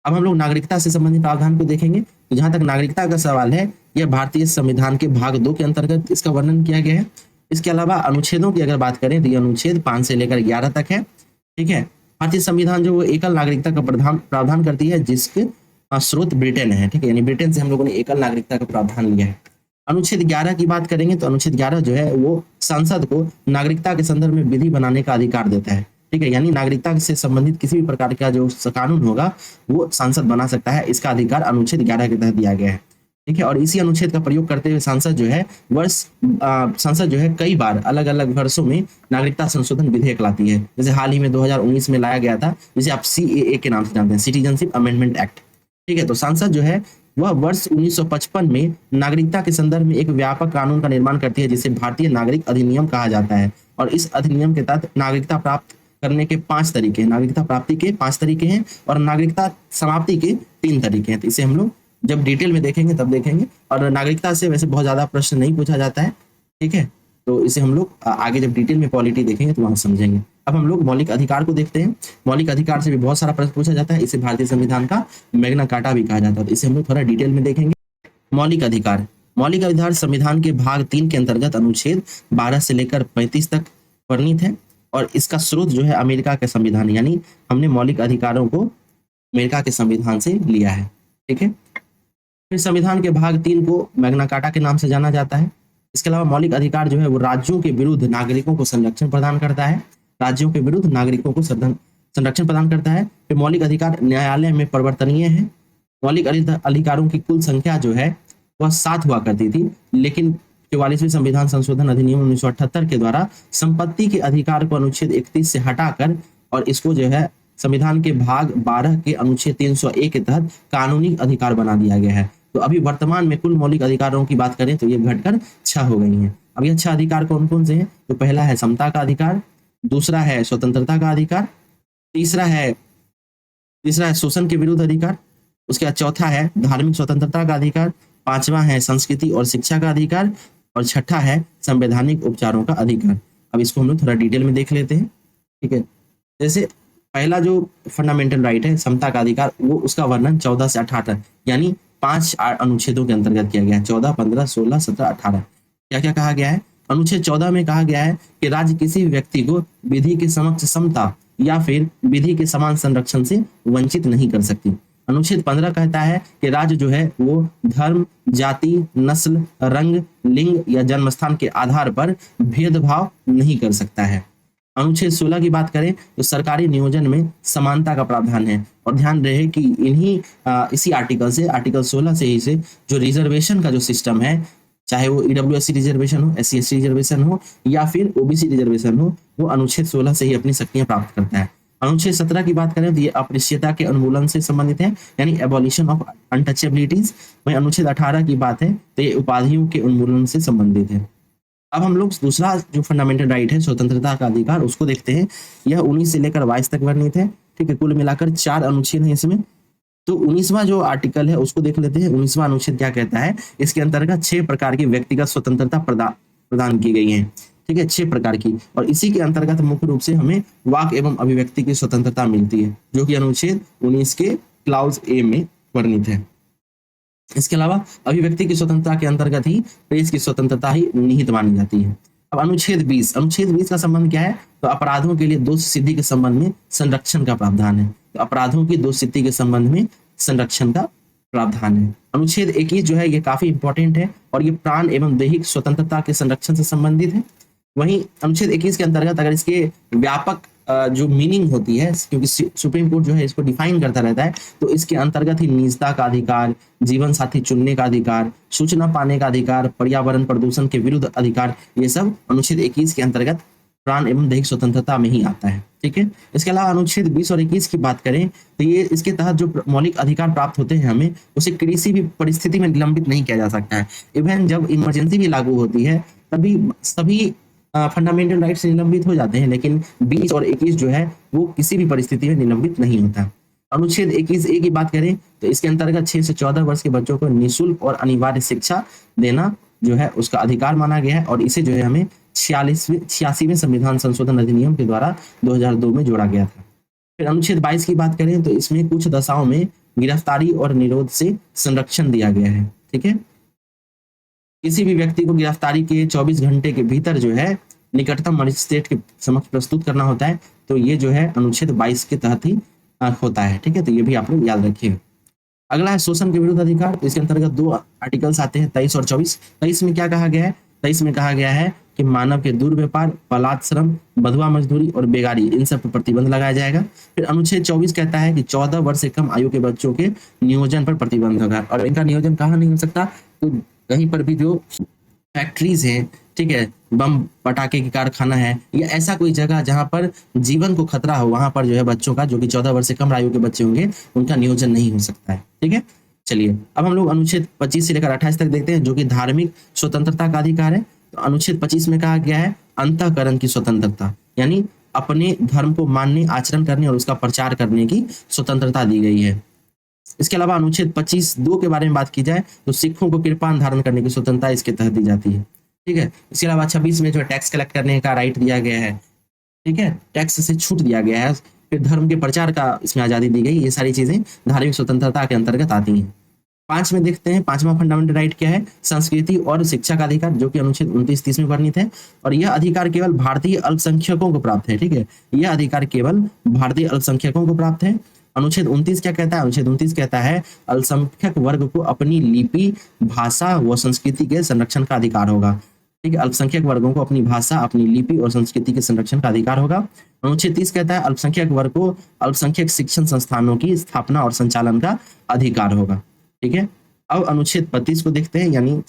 अब हम लोग नागरिकता से संबंधित प्रावधान को देखेंगे। तो जहां तक नागरिकता का सवाल है यह भारतीय संविधान के भाग 2 के अंतर्गत इसका वर्णन किया गया है। इसके अलावा अनुच्छेदों की अगर बात करें तो ये अनुच्छेद 5 से लेकर 11 तक है, ठीक है। भारतीय संविधान जो वो एकल नागरिकता का प्रावधान करती है जिसके स्रोत ब्रिटेन है, ठीक है, यानी ब्रिटेन से हम लोगों ने एकल नागरिकता का प्रावधान लिया है। अनुच्छेद 11 की बात करेंगे तो अनुच्छेद 11 जो है वो संसद को नागरिकता के संदर्भ में विधि बनाने का अधिकार देता है, ठीक है, यानी नागरिकता से संबंधित किसी भी प्रकार का जो कानून होगा वो संसद बना सकता है, इसका अधिकार अनुच्छेद 11 के तहत दिया गया है, ठीक है। और इसी अनुच्छेद का प्रयोग करते हुए संसद जो है कई बार अलग अलग वर्षों में नागरिकता संशोधन विधेयक लाती है। जैसे हाल ही में 2019 में लाया गया था जिसे आप CAA के नाम से जानते हैं, सिटीजनशिप अमेंडमेंट एक्ट, ठीक है। तो संसद जो है वह वर्ष 1955 में नागरिकता के संदर्भ में एक व्यापक कानून का निर्माण करती है जिसे भारतीय नागरिक अधिनियम कहा जाता है। और इस अधिनियम के तहत नागरिकता प्राप्त करने के 5 तरीके हैं, नागरिकता प्राप्ति के 5 तरीके हैं और नागरिकता समाप्ति के 3 तरीके हैं। तो इसे हम लोग जब डिटेल में देखेंगे तब देखेंगे। और नागरिकता से वैसे बहुत ज्यादा प्रश्न नहीं पूछा जाता है, ठीक है, तो इसे हम लोग आगे जब डिटेल में पॉलिटी देखेंगे तो वहां समझेंगे। अब हम लोग मौलिक अधिकार को देखते हैं। मौलिक अधिकार से भी बहुत सारा प्रश्न पूछा जाता है, इसे भारतीय संविधान का मैग्ना कार्टा भी कहा जाता है। तो इसे हम लोग थोड़ा डिटेल में देखेंगे। मौलिक अधिकार संविधान के भाग 3 के अंतर्गत अनुच्छेद 12 से लेकर 35 तक वर्णित है और इसका स्रोत जो है अमेरिका के संविधान, यानी हमने मौलिक अधिकारों को अमेरिका के संविधान से लिया है, ठीक है। फिर संविधान के भाग 3 को मैग्ना कार्टा के नाम से जाना जाता है। इसके अलावा मौलिक अधिकार जो है वो राज्यों के विरुद्ध नागरिकों को संरक्षण प्रदान करता है, राज्यों के विरुद्ध नागरिकों को संरक्षण प्रदान करता है। फिर मौलिक अधिकार न्यायालय में परिवर्तनीय है। मौलिक अधिकारों की कुल संख्या जो है वह 7 हुआ करती थी, लेकिन 44वें संविधान संशोधन अधिनियम 1978 के द्वारा संपत्ति के अधिकार को अनुच्छेद 31 से हटाकर और इसको जो है संविधान के भाग 12 के अनुच्छेद 301 के तहत कानूनी अधिकार बना दिया गया है। तो अभी वर्तमान में कुल मौलिक अधिकारों की बात करें तो ये घटकर 6 हो गई हैं। अब ये 6 अधिकार कौन कौन से हैं? तो पहला है समता का अधिकार, दूसरा है स्वतंत्रता का अधिकार, तीसरा है शोषण के विरुद्ध अधिकार, उसके बाद चौथा है धार्मिक स्वतंत्रता का अधिकार, पांचवा है संस्कृति और शिक्षा का अधिकार और छठा है संवैधानिक उपचारों का अधिकार। अब इसको हम लोग थोड़ा डिटेल में देख लेते हैं, ठीक है। जैसे पहला जो फंडामेंटल राइट है समता का अधिकार, वो उसका वर्णन 14 से 18 यानी 5 अनुच्छेदों के अंतर्गत किया गया है। 14, 15, 16, 17, 18 क्या क्या कहा गया है? अनुच्छेद 14 में कहा गया है कि राज्य किसी भी व्यक्ति को विधि के समक्ष समता या फिर विधि के समान संरक्षण से वंचित नहीं कर सकती। अनुच्छेद 15 कहता है कि राज्य जो है वो धर्म, जाति, नस्ल, रंग, लिंग या जन्म स्थान के आधार पर भेदभाव नहीं कर सकता है। अनुच्छेद 16 की बात करें तो सरकारी नियोजन में समानता का प्रावधान है, और ध्यान रहे कि इसी आर्टिकल से, आर्टिकल 16 से ही से जो रिजर्वेशन का जो सिस्टम है, चाहे वो ईडब्ल्यूएससी रिजर्वेशन हो, एससी एसटी रिजर्वेशन हो या फिर ओबीसी रिजर्वेशन हो, वो अनुच्छेद 16 से ही अपनी शक्तियां प्राप्त करता है। अनुच्छेद 17 की बात करें तो ये अस्पृश्यता के उन्मूलन से संबंधित है, यानी एबॉलिशन ऑफ अनटचेबिलिटीज। वहीं अनुच्छेद 18 की बात है तो ये उपाधियों के उन्मूलन से संबंधित है। अब हम लोग दूसरा जो फंडामेंटल राइट है, स्वतंत्रता का अधिकार, उसको देखते हैं। यह 19 से लेकर 22 तक वर्णित है, ठीक है। कुल मिलाकर 4 अनुच्छेद हैं इसमें। तो 19वां जो आर्टिकल है उसको देख लेते हैं। 19वां अनुच्छेद क्या कहता है? इसके अंतर्गत 6 प्रकार की व्यक्तिगत स्वतंत्रता प्रदान की गई है, ठीक है, 6 प्रकार की। और इसी के अंतर्गत मुख्य रूप से हमें वाक एवं अभिव्यक्ति की स्वतंत्रता मिलती है, जो कि अनुच्छेद 19 के क्लाउज ए में वर्णित है। इसके अलावा अभिव्यक्ति की स्वतंत्रता के अंतर्गत ही प्रेस की स्वतंत्रता ही निहित मानी जाती है। अब अनुच्छेद 20 का संबंध क्या है? तो अपराधों के लिए दोष सिद्धि के संबंध में संरक्षण का प्रावधान है। तो अपराधों की दोष सिद्धि के संबंध में संरक्षण का प्रावधान है। अनुच्छेद 21 जो है ये काफी इंपॉर्टेंट है, और ये प्राण एवं दैहिक स्वतंत्रता के संरक्षण से संबंधित है। वहीं अनुच्छेद 21 के अंतर्गत अगर इसके व्यापक जो मीनिंग होती है, क्योंकि सुप्रीम कोर्ट जो है इसको डिफाइन करता रहता है, तो इसके अंतर्गत ही निजता का अधिकार, जीवन साथी चुनने का अधिकार, सूचना पाने का अधिकार, पर्यावरण प्रदूषण के विरुद्ध अधिकार, ये सब अनुच्छेद 21 के अंतर्गत प्राण एवं दैहिक स्वतंत्रता में ही आता है, ठीक है। इसके अलावा अनुच्छेद 20 और 21 की बात करें तो ये इसके तहत जो मौलिक अधिकार प्राप्त होते हैं हमें, उसे किसी भी परिस्थिति में निलंबित नहीं किया जा सकता है। इवन जब इमरजेंसी भी लागू होती है तभी सभी फंडामेंटल राइट्स निलंबित हो जाते हैं, लेकिन 20 और 21 जो है वो किसी भी परिस्थिति में निलंबित नहीं होता। अनुच्छेद 21A की बात करें तो इसके अंतर्गत 6 से 14 वर्ष के बच्चों को निःशुल्क और अनिवार्य शिक्षा देना जो है उसका अधिकार माना गया है, और इसे जो है हमें 86वें संविधान संशोधन अधिनियम के द्वारा 2002 में जोड़ा गया था। फिर अनुच्छेद 22 की बात करें तो इसमें कुछ दशाओं में गिरफ्तारी और निरोध से संरक्षण दिया गया है, ठीक है। किसी भी व्यक्ति को गिरफ्तारी के 24 घंटे के भीतर जो है निकटतम मजिस्ट्रेट के समक्ष प्रस्तुत करना होता है, तो ये जो है अनुच्छेद 22 के तहत ही होता है, ठीक है। तो ये भी आप लोग याद रखिए। अगला है शोषण के विरुद्ध अधिकार। तो इसके अंतर्गत 2 आर्टिकल्स आते हैं, 23 और 24। 23 में क्या कहा गया है? 23 में कहा गया है कि मानव के दुर्व्यापार, बलात् श्रम, बंधुआ मजदूरी और बेगारी, इन सब पर प्रतिबंध लगाया जाएगा। फिर अनुच्छेद 24 कहता है कि 14 वर्ष से कम आयु के बच्चों के नियोजन पर प्रतिबंध होगा, और इनका नियोजन कहाँ नहीं हो सकता? तो कहीं पर भी जो फैक्ट्रीज हैं, ठीक है, बम पटाखे की कारखाना है, या ऐसा कोई जगह जहां पर जीवन को खतरा हो, वहां पर जो है बच्चों का, जो कि 14 वर्ष से कम आयु के बच्चे होंगे, उनका नियोजन नहीं हो सकता है, ठीक है। चलिए अब हम लोग अनुच्छेद 25 से लेकर 28 तक देखते हैं, जो कि धार्मिक स्वतंत्रता का अधिकार है। तो अनुच्छेद 25 में कहा गया है अंतःकरण की स्वतंत्रता, यानी अपने धर्म को मानने, आचरण करने और उसका प्रचार करने की स्वतंत्रता दी गई है। इसके अलावा अनुच्छेद 25(2) के बारे में बात की जाए तो सिखों को कृपान धारण करने की स्वतंत्रता इसके तहत दी जाती है, ठीक है। इसके अलावा 26 में जो टैक्स कलेक्ट करने का राइट दिया गया है, ठीक है, टैक्स से छूट दिया गया है। फिर धर्म के प्रचार का इसमें आजादी दी गई। ये सारी चीजें धार्मिक स्वतंत्रता के अंतर्गत आती हैं। 5 में देखते हैं, 5वां फंडामेंटल राइट क्या है? संस्कृति और शिक्षा का अधिकार, जो कि अनुच्छेद 29-30 में वर्णित है। और यह अधिकार केवल भारतीय अल्पसंख्यकों को प्राप्त है, ठीक है, यह अधिकार केवल भारतीय अल्पसंख्यकों को प्राप्त है। अनुच्छेद 29 क्या कहता है? अनुच्छेद 29 कहता है अल्पसंख्यक वर्ग को अपनी लिपि, भाषा व संस्कृति के संरक्षण का अधिकार होगा, ठीक है। अल्पसंख्यक वर्गों को अपनी भाषा, अपनी लिपि और संस्कृति के संरक्षण का अधिकार होगा। अनुच्छेद 30 कहता है अल्पसंख्यक वर्ग को अल्पसंख्यक शिक्षण संस्थानों की स्थापना और संचालन का अधिकार होगा, ठीक है। अब अनुच्छेद 32 को देखते हैं, यानी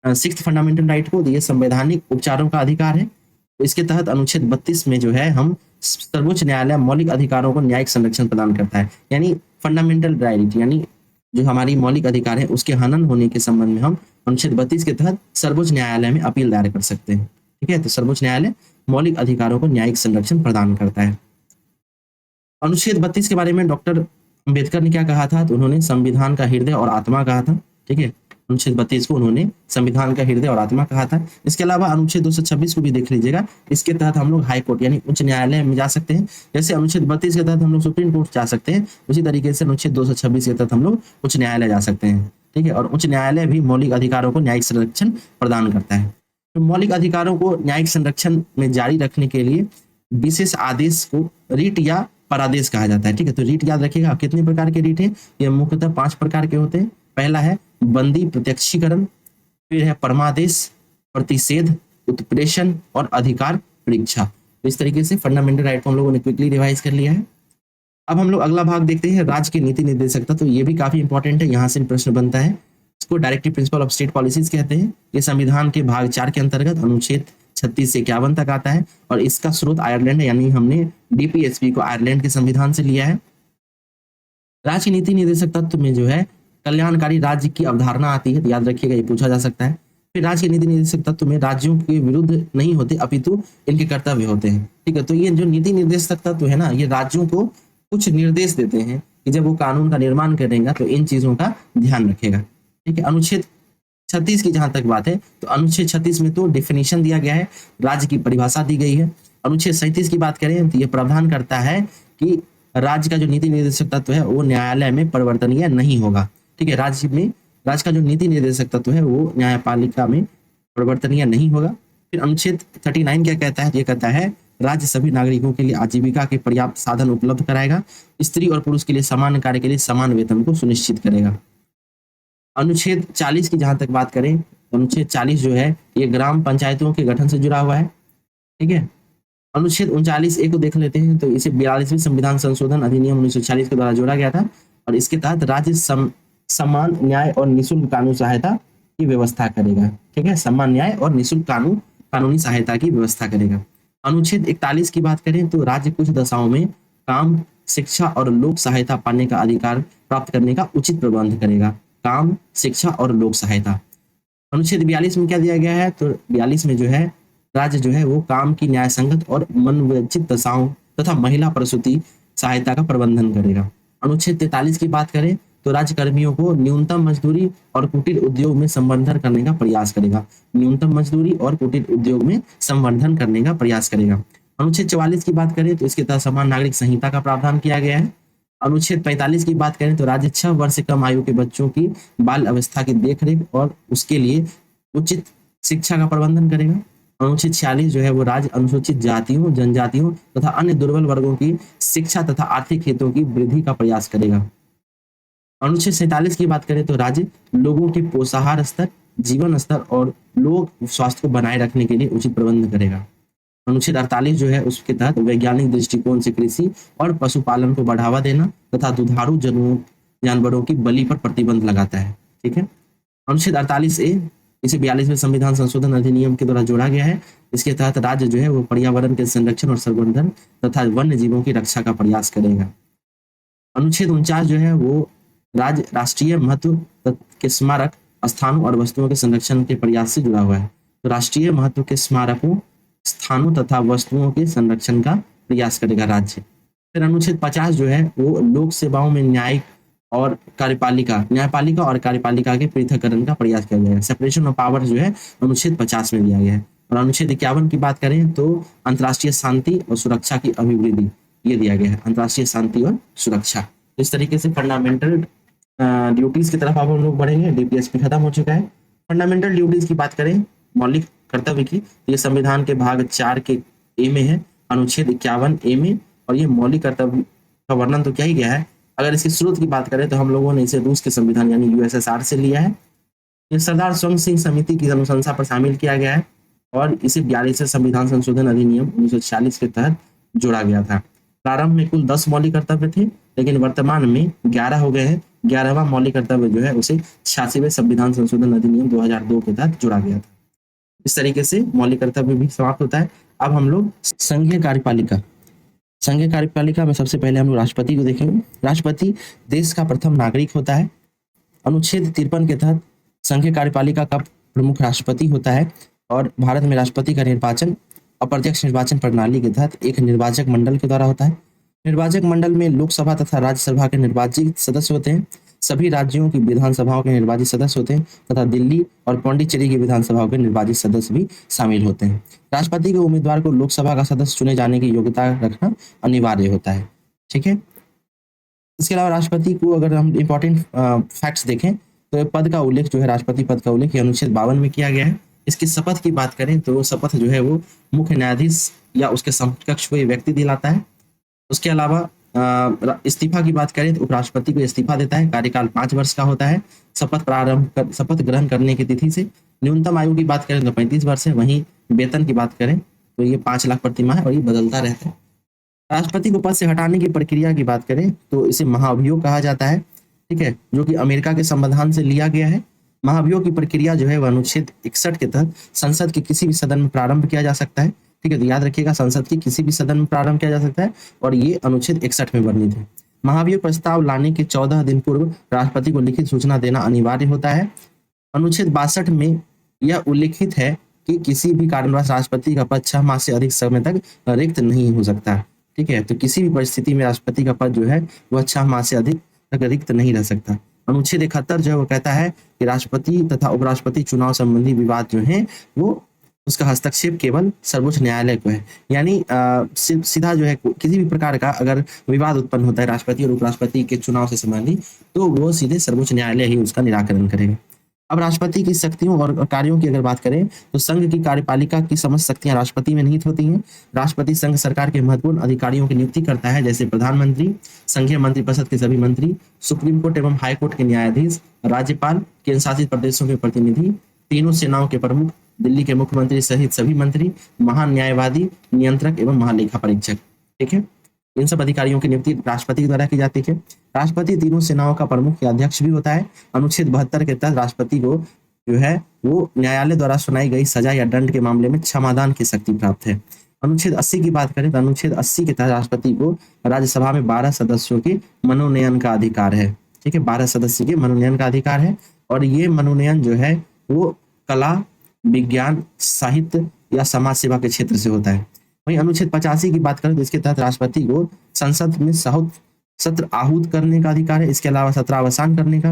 6th फंडामेंटल राइट को। ये संवैधानिक उपचारों का अधिकार है। तो इसके तहत अनुच्छेद 32 में जो है हम सर्वोच्च न्यायालय मौलिक अधिकारों को न्यायिक संरक्षण प्रदान करता है, यानी फंडामेंटल राइट, यानी जो हमारी मौलिक अधिकार है उसके हनन होने के संबंध में हम अनुच्छेद 32 के तहत सर्वोच्च न्यायालय में अपील दायर कर सकते हैं, ठीक है। तो सर्वोच्च न्यायालय मौलिक अधिकारों को न्यायिक संरक्षण प्रदान करता है। अनुच्छेद 32 के बारे में डॉक्टर अंबेडकर ने क्या कहा था? तो उन्होंने संविधान का हृदय और आत्मा कहा था, ठीक है। अनुच्छेद 32 को उन्होंने संविधान का हृदय और आत्मा कहा था। इसके अलावा अनुच्छेद 226 को भी देख लीजिएगा। इसके तहत हम लोग हाई कोर्ट यानी उच्च न्यायालय में जा सकते हैं। जैसे अनुच्छेद 32 के तहत हम लोग सुप्रीम कोर्ट जा सकते हैं, उसी तरीके से अनुच्छेद 226 के तहत हम लोग उच्च न्यायालय जा सकते हैं, ठीक है। और उच्च न्यायालय भी मौलिक अधिकारों को न्यायिक संरक्षण प्रदान करता है। तो मौलिक अधिकारों को न्यायिक संरक्षण में जारी रखने के लिए विशेष आदेश को रीट या परादेश कहा जाता है, ठीक है। तो रीट याद रखिएगा। कितने प्रकार के रीट हैं? ये मुख्यतः 5 प्रकार के होते हैं। पहला है बंदी प्रत्यक्षीकरण, फिर है परमादेश, प्रतिषेध, उत्प्रेषण और अधिकार परीक्षा। तो इस तरीके से फंडामेंटल राइट को हम लोगों ने क्विकली रिवाइज कर लिया है। अब हम लोग अगला भाग देखते हैं, राज्य की नीति निर्देशकता। तो ये भी काफी इंपॉर्टेंट है, यहाँ से प्रश्न बनता है। इसको directive principle of state policies कहते हैं। ये संविधान के भाग 4 के अंतर्गत अनुच्छेद 36 से 51 तक आता है और इसका स्रोत आयरलैंड है, यानी हमने डीपीएसपी को आयरलैंड के संविधान से लिया है। राज्य की नीति निर्देशक तत्व में जो है कल्याणकारी राज्य की अवधारणा आती है, तो याद रखिएगा, ये पूछा जा सकता है। फिर राज्य के नीति निर्देशक तत्व में राज्यों के विरुद्ध नहीं होते अपितु इनके कर्तव्य होते हैं। ठीक है, तो ये जो नीति निर्देशक तत्व है ना, ये राज्यों को कुछ निर्देश देते हैं कि जब वो कानून का निर्माण करेगा तो इन चीजों का ध्यान रखेगा। ठीक है, अनुच्छेद 36 की जहां तक बात है तो अनुच्छेद 36 में तो डिफिनीशन दिया गया है, राज्य की परिभाषा दी गई है। अनुच्छेद 37 की बात करें तो ये प्रावधान करता है कि राज्य का जो नीति निर्देशक तत्व है वो न्यायालय में परिवर्तनीय नहीं होगा। ठीक है, राज्य का जो नीति निर्देशक तत्व है वो न्यायपालिका में परिवर्तनीय नहीं होगा। फिर अनुच्छेद 39 क्या कहता है? ये कहता है राज्य सभी नागरिकों के लिए आजीविका के पर्याप्त साधन उपलब्ध कराएगा, स्त्री और पुरुष के लिए समान कार्य के लिए समान वेतन को सुनिश्चित करेगा। अनुच्छेद 40 की जहां तक बात करें, अनुच्छेद 40 जो है ये ग्राम पंचायतों के गठन से जुड़ा हुआ है। ठीक है, अनुच्छेद 39A को देख लेते हैं, तो इसे 42वें संविधान संशोधन अधिनियम 1940 के द्वारा जोड़ा गया था और इसके तहत राज्य समान न्याय और निःशुल्क कानूनी सहायता की व्यवस्था करेगा। ठीक है, समान न्याय और निःशुल्क कानूनी सहायता की व्यवस्था करेगा। अनुच्छेद 41 की बात करें तो राज्य कुछ दशाओं में काम, शिक्षा और लोक सहायता पाने का अधिकार प्राप्त करने का उचित प्रबंध करेगा। काम, शिक्षा और लोक सहायता। अनुच्छेद 42 में क्या दिया गया है? तो 42 में जो है राज्य जो है वो काम की न्याय संगत और मनोचित दशाओं तथा महिला प्रसूति सहायता का प्रबंधन करेगा। अनुच्छेद 43 की बात करें तो राज्य कर्मियों को न्यूनतम मजदूरी और कुटीर उद्योग में संवर्धन करने का प्रयास करेगा। न्यूनतम मजदूरी और कुटीर उद्योग में संवर्धन करने का प्रयास करेगा। अनुच्छेद 44 की बात करें तो इसके तहत समान नागरिक संहिता का प्रावधान किया गया है। अनुच्छेद 45 की बात करें तो राज्य 6 वर्ष से कम आयु के बच्चों की बाल अवस्था की देखरेख और उसके लिए उचित शिक्षा का प्रबंधन करेगा। अनुच्छेद 46 जो है वो राज्य अनुसूचित जातियों, जनजातियों तथा अन्य दुर्बल वर्गों की शिक्षा तथा आर्थिक हितों की वृद्धि का प्रयास करेगा। अनुच्छेद 47 की बात करें तो राज्य लोगों के पोषाहार स्तर, जीवन स्तर और लोक स्वास्थ्य को बनाए रखने के लिए उचित प्रबंध करेगा। अनुच्छेद 48 जो है उसके तहत वैज्ञानिक दृष्टिकोण से कृषि और पशुपालन को बढ़ावा देना तथा दुधारू जानवरों की बलि पर प्रतिबंध लगाता है। ठीक है, अनुच्छेद 48A इसे 42वें संविधान संशोधन अधिनियम के द्वारा जोड़ा गया है। इसके तहत राज्य जो है वो पर्यावरण के संरक्षण और संवर्धन तथा वन्य जीवों की रक्षा का प्रयास करेगा। अनुच्छेद 49 जो है वो राज्य राष्ट्रीय महत्व के स्मारक, स्थानों और वस्तुओं के संरक्षण के प्रयास से जुड़ा हुआ है। तो राष्ट्रीय महत्व के स्मारकों, स्थानों तथा वस्तुओं के संरक्षण का प्रयास करेगा राज्य। फिर अनुच्छेद 50 जो है वो लोक सेवाओं में न्यायपालिका और कार्यपालिका के पृथककरण का प्रयास किया गया है। सेपरेशन ऑफ पावर जो है अनुच्छेद 50 में दिया गया है। और अनुच्छेद 51 की बात करें तो अंतर्राष्ट्रीय शांति और सुरक्षा की अभिवृद्धि ये दिया गया है, अंतर्राष्ट्रीय शांति और सुरक्षा। तो इस तरीके से फंडामेंटल ड्यूटीज की तरफ अब हम लोग बढ़ेंगे। डीपीएसपी खत्म हो चुका है। फंडामेंटल ड्यूटीज की बात करें, मौलिक कर्तव्य की, ये संविधान के भाग 4 के ए में है, अनुच्छेद 51A में, और ये मौलिक कर्तव्य का वर्णन तो क्या ही गया है। अगर इसके स्रोत की बात करें तो हम लोगों ने इसे रूस के संविधान यानी यूएसएसआर से लिया है। ये सरदार स्वयं सिंह समिति की अनुशंसा पर शामिल किया गया है और इसे 42वें संविधान संशोधन अधिनियम 1940 के तहत जोड़ा गया था। प्रारंभ में कुल 10 मौलिक कर्तव्य थे, लेकिन वर्तमान में 11 हो गए हैं। 11वां मौलिक कर्तव्य जो है उसे 86वें संविधान संशोधन अधिनियम 2002 के तहत जोड़ा गया था। इस तरीके से मौलिक कर्तव्य भी समाप्त होता है। अब हम लोग संघीय कार्यपालिका में सबसे पहले हम लोग राष्ट्रपति को देखेंगे। राष्ट्रपति देश का प्रथम नागरिक होता है। अनुच्छेद 53 के तहत संघीय कार्यपालिका का प्रमुख राष्ट्रपति होता है और भारत में राष्ट्रपति का निर्वाचन अप्रत्यक्ष निर्वाचन प्रणाली के तहत एक निर्वाचक मंडल के द्वारा होता है। निर्वाचक मंडल में लोकसभा तथा राज्यसभा के निर्वाचित सदस्य होते हैं। सभी राज्यों की विधानसभाओं के निर्वाचित सदस्य होते हैं तथा दिल्ली और पौंडीचेरी की विधानसभाओं के निर्वाचित सदस्य भी शामिल होते हैं। राष्ट्रपति के उम्मीदवार को लोकसभा का सदस्य चुने जाने की योग्यता रखना अनिवार्य होता है। ठीक है, इसके अलावा राष्ट्रपति को अगर हम इंपॉर्टेंट फैक्ट्स देखें तो पद का उल्लेख जो है, राष्ट्रपति पद का उल्लेख अनुच्छेद 52 में किया गया है। इसकी शपथ की बात करें तो शपथ जो है वो मुख्य न्यायाधीश या उसके समकक्ष कोई व्यक्ति दिलाता है। उसके अलावा इस्तीफा की बात करें तो उपराष्ट्रपति को इस्तीफा देता है। कार्यकाल 5 वर्ष का होता है। शपथ ग्रहण करने की तिथि से न्यूनतम आयु की बात करें तो 35 वर्ष है। वहीं वेतन की बात करें तो ये 5 लाख प्रति माह है और ये बदलता रहता है। राष्ट्रपति को पद से हटाने की प्रक्रिया की बात करें तो इसे महाभियोग कहा जाता है, ठीक है, जो कि अमेरिका के संविधान से लिया गया है। महाभियोग की प्रक्रिया जो है वह अनुच्छेद 61 के तहत संसद के किसी भी सदन में प्रारंभ किया जा सकता है, ठीक है, तो याद रखिएगा संसद के किसी भी सदन में प्रारंभ किया जा सकता है और ये अनुच्छेद 61 में वर्णित है। महाभियोग प्रस्ताव लाने के 14 दिन पूर्व राष्ट्रपति को लिखित सूचना देना अनिवार्य होता है। अनुच्छेद 62 में यह उल्लिखित है कि किसी भी कारणवश राष्ट्रपति का पद 6 माह से अधिक समय तक रिक्त नहीं हो सकता, ठीक है, तो किसी भी परिस्थिति में राष्ट्रपति का पद जो है वह 6 माह से अधिक तक रिक्त नहीं रह सकता। अनुच्छेद 71 जो है वो कहता है कि राष्ट्रपति तथा उपराष्ट्रपति चुनाव संबंधी विवाद जो है वो उसका हस्तक्षेप केवल सर्वोच्च न्यायालय को है, यानी सीधा जो है किसी भी प्रकार का अगर विवाद उत्पन्न होता है राष्ट्रपति और उपराष्ट्रपति के चुनाव से संबंधित तो वो सीधे सर्वोच्च न्यायालय ही उसका निराकरण करेगा। अब राष्ट्रपति की शक्तियों और कार्यों की अगर बात करें तो संघ की कार्यपालिका की समस्त शक्तियां राष्ट्रपति में निहित होती हैं। राष्ट्रपति संघ सरकार के महत्वपूर्ण अधिकारियों की नियुक्ति करता है, जैसे प्रधानमंत्री, संघीय मंत्रिपरिषद के सभी मंत्री, सुप्रीम कोर्ट एवं हाई कोर्ट के न्यायाधीश, राज्यपाल, केंद्र शासित प्रदेशों के प्रतिनिधि, तीनों सेनाओं के प्रमुख, दिल्ली के मुख्यमंत्री सहित सभी मंत्री, महान न्यायवादी, नियंत्रक एवं महालेखा परीक्षक, ठीक है, इन सब अधिकारियों की नियुक्ति राष्ट्रपति के द्वारा की जाती है। राष्ट्रपति तीनों सेनाओं का प्रमुख या अध्यक्ष भी होता है। अनुच्छेद 72 के तहत राष्ट्रपति को जो है वो न्यायालय द्वारा सुनाई गई सजा या दंड के मामले में क्षमादान की शक्ति प्राप्त है। अनुच्छेद 80 की बात करें तो अनुच्छेद 80 के तहत राष्ट्रपति को राज्यसभा में 12 सदस्यों के मनोनयन का अधिकार है, ठीक है, 12 सदस्य के मनोनयन का अधिकार है और ये मनोनयन जो है वो कला, विज्ञान, साहित्य या समाज सेवा के क्षेत्र से होता है। वहीं अनुच्छेद 85 की बात करें तो इसके तहत राष्ट्रपति को संसद में सत्र आहूत करने का अधिकार है, इसके अलावा सत्रावसान करने का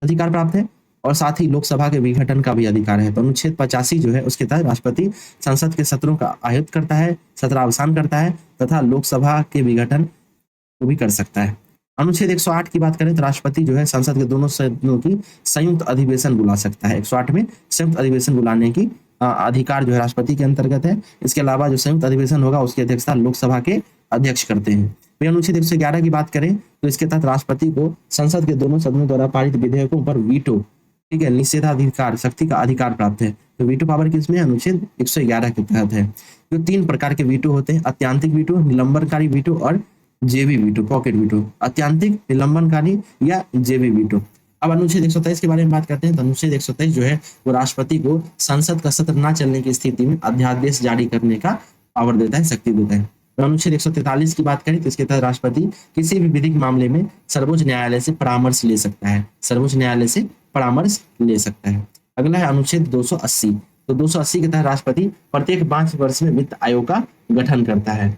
अधिकार प्राप्त है और साथ ही लोकसभा के विघटन का भी अधिकार है। तो अनुच्छेद 85 जो है उसके तहत राष्ट्रपति संसद के सत्रों का आहूत करता है, सत्रावसान करता है तथा लोकसभा के विघटन को भी कर सकता है। अनुच्छेद 108 की बात करें तो राष्ट्रपति जो है संसद के दोनों सदनों की संयुक्त अधिवेशन बुला सकता है। 108 में संयुक्त अधिवेशन बुलाने की अधिकार जो है राष्ट्रपति के अंतर्गत है। इसके अलावा जो संयुक्त अधिवेशन होगा उसकी अध्यक्षता लोकसभा के अध्यक्ष करते हैं। वही अनुच्छेद 111 की बात करें तो इसके तहत राष्ट्रपति को संसद के दोनों सदनों द्वारा पारित विधेयकों पर वीटो, ठीक है, निषेधाधिकार शक्ति का अधिकार प्राप्त है। तो वीटो पावर किसमें? अनुच्छेद 111 के तहत है। जो 3 प्रकार के वीटो होते हैं, अत्यांतिक वीटो, निलंबनकारी वीटो और जेबी वीटो, पॉकेट वीटो, अत्यांतिक, निलंबनकारी या जेबी वीटो। अब अनुच्छेद 123 के बारे में बात करते हैं तो अनुच्छेद 123 जो है वो राष्ट्रपति को संसद का सत्र न चलने की स्थिति में अध्यादेश जारी करने का पावर देता है, शक्ति देता है। तो अनुच्छेद 143 की बात करें तो इसके तहत राष्ट्रपति किसी भी विधिक मामले में सर्वोच्च न्यायालय से परामर्श ले सकता है, सर्वोच्च न्यायालय से परामर्श ले सकता है। अगला है अनुच्छेद 280। तो 280 के तहत राष्ट्रपति प्रत्येक 5 वर्ष में वित्त आयोग का गठन करता है।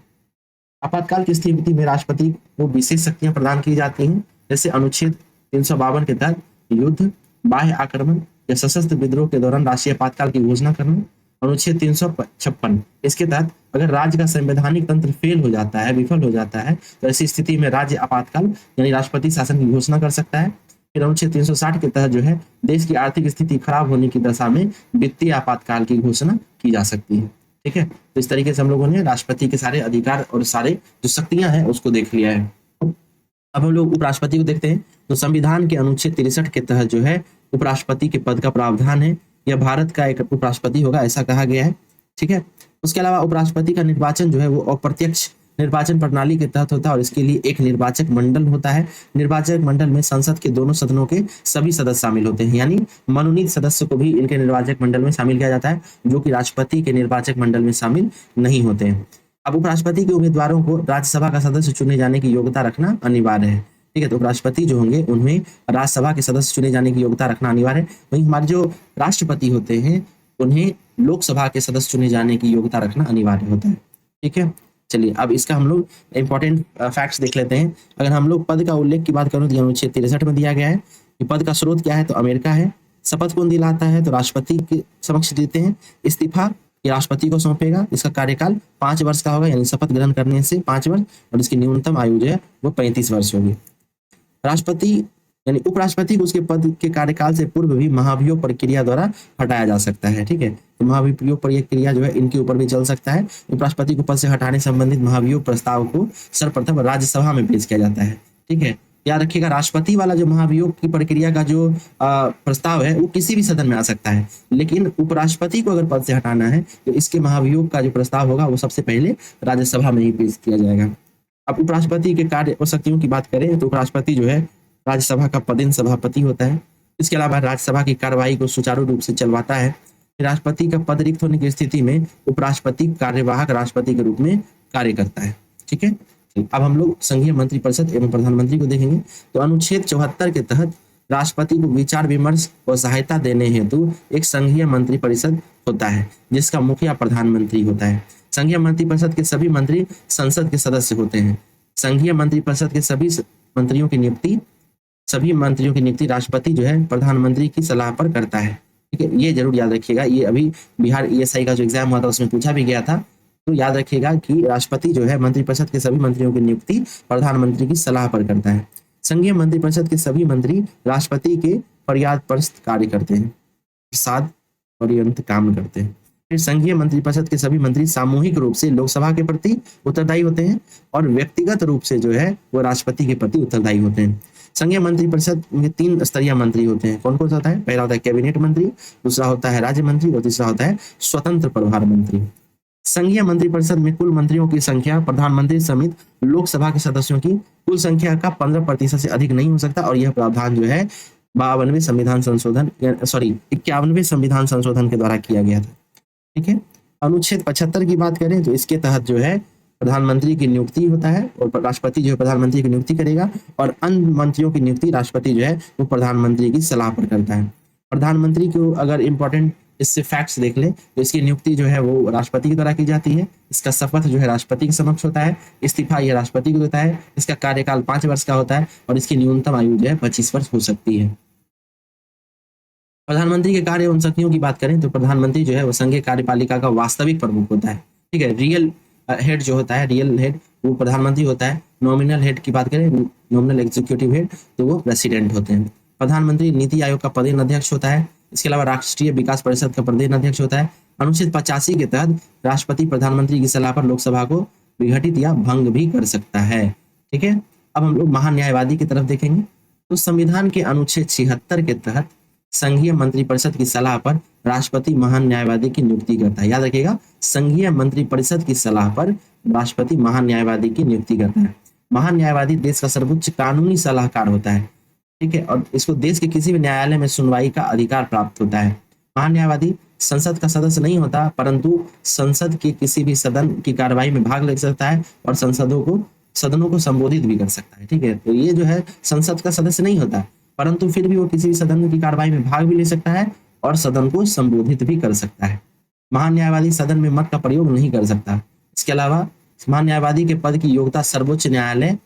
आपातकाल की स्थिति में राष्ट्रपति को विशेष शक्तियां प्रदान की जाती हैं, जैसे अनुच्छेद 352 के तहत युद्ध, बाह्य आक्रमण या सशस्त्र विद्रोह के दौरान राष्ट्रीय आपातकाल की घोषणा करना। अनुच्छेद 356 इसके तहत अगर राज्य का संवैधानिक तंत्र फेल हो जाता है, विफल हो जाता है, तो ऐसी स्थिति में राज्य आपातकाल यानी राष्ट्रपति शासन की घोषणा कर सकता है। फिर अनुच्छेद 360 के तहत जो है देश की आर्थिक स्थिति खराब होने की दशा में वित्तीय आपातकाल की घोषणा की जा सकती है। ठीक है, तो इस तरीके से हम लोगों ने राष्ट्रपति के सारे अधिकार और सारे जो शक्तियां हैं उसको देख लिया है। अब हम लोग उपराष्ट्रपति को देखते हैं। तो संविधान के अनुच्छेद 63 के तहत जो है उपराष्ट्रपति के पद का प्रावधान है, यह भारत का एक उपराष्ट्रपति होगा ऐसा कहा गया है। ठीक है, उसके अलावा उपराष्ट्रपति का निर्वाचन जो है वो अप्रत्यक्ष निर्वाचन प्रणाली के तहत होता है और इसके लिए एक निर्वाचक मंडल होता है। निर्वाचक मंडल में संसद के दोनों सदनों के सभी सदस्य शामिल होते हैं, यानी मनोनीत सदस्य को भी इनके निर्वाचक मंडल में शामिल किया जाता है, जो कि राष्ट्रपति के निर्वाचक मंडल में शामिल नहीं होते हैं। अब उपराष्ट्रपति के उम्मीदवारों को राज्यसभा का सदस्य चुने जाने की योग्यता रखना अनिवार्य है। ठीक है, तो उपराष्ट्रपति जो होंगे उन्हें राज्यसभा के सदस्य चुने जाने की योग्यता रखना अनिवार्य है। वहीं हमारे जो राष्ट्रपति होते हैं उन्हें लोकसभा के सदस्य चुने जाने की योग्यता रखना अनिवार्य होता है। ठीक है, चलिए अब इसका हम लोग इंपॉर्टेंट फैक्ट्स देख लेते हैं। अगर हम लोग पद का उल्लेख की बात करें तो अनुच्छेद 63 में दिया गया है कि पद का स्रोत क्या है, तो अमेरिका है। शपथ कौन दिलाता है, तो राष्ट्रपति के समक्ष देते हैं। इस्तीफा ये राष्ट्रपति को सौंपेगा। इसका कार्यकाल 5 वर्ष का होगा, यानी शपथ ग्रहण करने से 5 वर्ष, और इसकी न्यूनतम आयु जो है वो 35 वर्ष होगी। राष्ट्रपति यानी उपराष्ट्रपति को उसके पद के कार्यकाल से पूर्व भी महाभियोग प्रक्रिया द्वारा हटाया जा सकता है। ठीक है, तो महाभियोग प्रक्रिया जो है इनके ऊपर भी चल सकता है। उपराष्ट्रपति को पद से हटाने संबंधित महाभियोग प्रस्ताव को सर्वप्रथम राज्यसभा में पेश किया जाता है। ठीक है, याद रखिएगा राष्ट्रपति वाला जो महाभियोग की प्रक्रिया का जो प्रस्ताव है वो किसी भी सदन में आ सकता है, लेकिन उपराष्ट्रपति को अगर पद से हटाना है तो इसके महाभियोग का जो प्रस्ताव होगा वो सबसे पहले राज्यसभा में ही पेश किया जाएगा। अब उपराष्ट्रपति के कार्य और शक्तियों की बात करें तो उपराष्ट्रपति जो है राज्यसभा का पदेन सभापति होता है। इसके अलावा राज्यसभा की कार्यवाही को सुचारू रूप से चलवाता है। राष्ट्रपति का पद रिक्त होने की स्थिति में उपराष्ट्रपति कार्यवाहक राष्ट्रपति के रूप में कार्य करता है। ठीक है, अब हम लोग संघीय मंत्रिपरिषद एवं प्रधानमंत्री को देखेंगे। तो अनुच्छेद 74 के तहत राष्ट्रपति को विचार विमर्श और सहायता देने हेतु एक संघीय मंत्रिपरिषद होता है जिसका मुखिया प्रधानमंत्री होता है। संघीय मंत्रिपरिषद के सभी मंत्री संसद के सदस्य होते हैं। संघीय मंत्रिपरिषद के सभी मंत्रियों की नियुक्ति राष्ट्रपति जो है प्रधानमंत्री की सलाह पर करता है। ठीक है, ये जरूर याद रखिएगा, ये अभी बिहार ESI का जो एग्जाम हुआ था उसमें पूछा भी गया था। तो याद रखिएगा कि राष्ट्रपति जो है मंत्रिपरिषद के सभी मंत्रियों की नियुक्ति प्रधानमंत्री की सलाह पर करता है। संघीय मंत्रिपरिषद के सभी मंत्री राष्ट्रपति के फरियाद पर कार्य करते हैं, प्रसाद पर्यंत काम करते हैं। फिर संघीय मंत्रिपरिषद के सभी मंत्री सामूहिक रूप से लोकसभा के प्रति उत्तरदायी होते हैं और व्यक्तिगत रूप से जो है वो राष्ट्रपति के प्रति उत्तरदायी होते हैं। संघीय मंत्रिपरिषद में 3 स्तरीय मंत्री होते हैं। कौन कौन सा होता है? पहला होता है कैबिनेट मंत्री, दूसरा होता है राज्य मंत्री और तीसरा होता है स्वतंत्र प्रभार मंत्री। संघीय मंत्रिपरिषद में कुल मंत्रियों की संख्या प्रधानमंत्री समेत लोकसभा के सदस्यों की कुल संख्या का 15% से अधिक नहीं हो सकता और यह प्रावधान जो है 51वें संविधान संशोधन के द्वारा किया गया था। ठीक है, अनुच्छेद 75 की बात करें तो इसके तहत जो है प्रधानमंत्री की नियुक्ति होता है और राष्ट्रपति जो है प्रधानमंत्री की नियुक्ति करेगा और अन्य मंत्रियों की नियुक्ति राष्ट्रपति जो है वो प्रधानमंत्री की सलाह पर करता है। प्रधानमंत्री को अगर इम्पोर्टेंट इससे फैक्ट्स देख ले तो इसकी नियुक्ति जो है वो राष्ट्रपति के द्वारा की जाती है। इसका शपथ जो है राष्ट्रपति के समक्ष होता है। इस्तीफा यह राष्ट्रपति को देता है। इसका कार्यकाल 5 वर्ष का होता है और इसकी न्यूनतम आयु जो है 25 वर्ष हो सकती है। प्रधानमंत्री के कार्य एवं शक्तियों की बात करें तो प्रधानमंत्री जो है वो संघीय कार्यपालिका का वास्तविक प्रमुख होता है। ठीक है, रियल हेड जो होता है, रियल हेड वो प्रधानमंत्री होता है। नॉमिनल हेड की बात करें, नॉमिनल एग्जीक्यूटिव हेड तो वो प्रेसिडेंट होते हैं। प्रधानमंत्री नीति आयोग का पदेन अध्यक्ष होता है। इसके अलावा राष्ट्रीय विकास परिषद का पदेन अध्यक्ष होता है। अनुच्छेद 85 के तहत राष्ट्रपति प्रधानमंत्री की सलाह पर लोकसभा को विघटित या भंग भी कर सकता है। ठीक है, अब हम लोग महान्यायवादी की तरफ देखेंगे। तो संविधान के अनुच्छेद 76 के तहत संघीय मंत्रिपरिषद की सलाह पर राष्ट्रपति महान न्यायवादी की नियुक्ति करता है। याद रखिएगा, संघीय मंत्रिपरिषद की सलाह पर राष्ट्रपति महान न्यायवादी की नियुक्ति करता है। महान न्यायवादी देश का सर्वोच्च कानूनी सलाहकार होता है। ठीक है, और इसको देश के किसी भी न्यायालय में सुनवाई का अधिकार प्राप्त होता है। महान न्यायवादी संसद का सदस्य नहीं होता परंतु संसद के किसी भी सदन की कार्यवाही में भाग ले सकता है और सदनों को संबोधित भी कर सकता है। ठीक है, तो ये जो है संसद का सदस्य नहीं होता परंतु फिर भी वो किसी भी सदन की कार्यवाही में भाग भी ले सकता है और सदन को संबोधित भी कर सकता है। महान न्यायवादी सदन में मत का प्रयोग नहीं कर सकता। इसके अलावा महान न्यायवादी के पद की योग्यता सर्वोच्च न्यायालय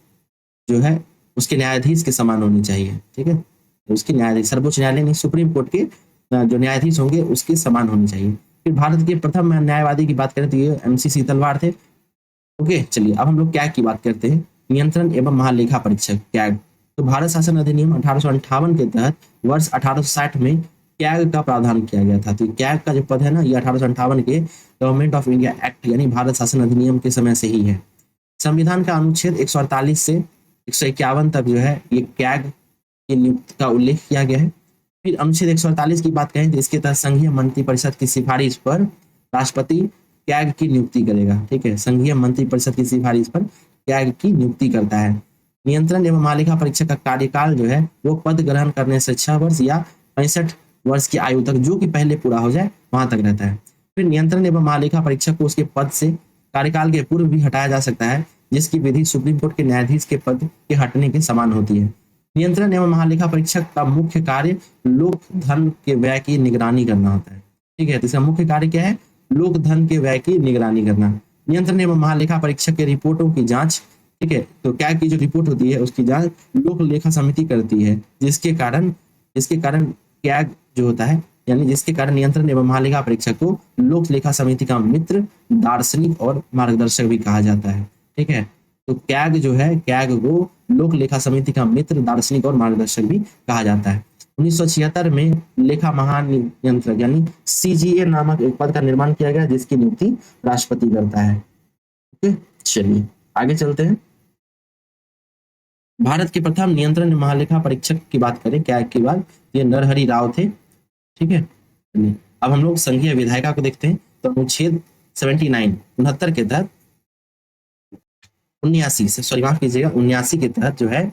जो है उसके न्यायाधीश के समान होनी चाहिए। ठीक है, तो उसके न्यायाधीश सर्वोच्च न्यायालय नहीं, सुप्रीम कोर्ट के जो न्यायाधीश होंगे उसके समान होनी चाहिए। फिर भारत के प्रथम न्यायवादी की बात करें तो ये MC सीतलवाड़ थे। ओके, चलिए अब हम लोग कैग की बात करते हैं, नियंत्रण एवं महालेखा परीक्षक कैग। तो भारत शासन अधिनियम 1858 के तहत वर्ष 1860 में कैग का प्रावधान किया गया था। तो कैग का जो पद है ना ये 1858 के गवर्नमेंट ऑफ इंडिया एक्ट यानी भारत शासन अधिनियम के समय से ही है। संविधान का अनुच्छेद 148 से 151 तक जो है ये कैग की नियुक्ति का उल्लेख किया गया है। फिर अनुच्छेद 148 की बात करें तो इसके तहत संघीय मंत्रिपरिषद की सिफारिश पर राष्ट्रपति कैग की नियुक्ति करेगा। ठीक है, संघीय मंत्रिपरिषद की सिफारिश पर कैग की नियुक्ति करता है। नियंत्रण एवं महालेखा परीक्षक का कार्यकाल जो है वो पद ग्रहण करने से 6 वर्ष या 65 वर्ष की आयु तक जो कि पहले पूरा हो जाए वहां तक रहता है। फिर नियंत्रण एवं महालेखा परीक्षक को उसके पद से कार्यकाल के पूर्व भी हटाया जा सकता है जिसकी विधि सुप्रीम कोर्ट के न्यायाधीश के पद के हटने के समान होती है। नियंत्रण एवं महालेखा परीक्षक का मुख्य कार्य लोक धन के व्यय की निगरानी करना होता है। ठीक है, तो इसका मुख्य कार्य क्या है? लोक धन के व्यय की निगरानी करना। नियंत्रण एवं महालेखा परीक्षक के रिपोर्टों की जांच, ठीक है, तो क्या की जो रिपोर्ट होती है उसकी जांच लोक लेखा समिति करती है जिसके कारण कैग जो होता है यानी जिसके कारण नियंत्रण एवं महालेखा परीक्षक को लोक लेखा समिति का मित्र, दार्शनिक और मार्गदर्शक भी कहा जाता है। ठीक है, तो कैग जो है कैग को लोक लेखा समिति का मित्र, दार्शनिक और मार्गदर्शक भी कहा जाता है। 1976 में लेखा महानियंत्रक यानी CGA नामक एक पद का निर्माण किया गया जिसकी नियुक्ति राष्ट्रपति करता है। ओके, चलिए आगे चलते हैं। भारत के प्रथम नियंत्रण महालेखा परीक्षक की बात करें क्या की बात, ये नरहरि राव थे। ठीक है, अब हम लोग संघीय विधायिका को देखते हैं। तो अनुच्छेद 79 69 के तहत 79 से सॉरी माफ कीजिएगा 79 के तहत जो है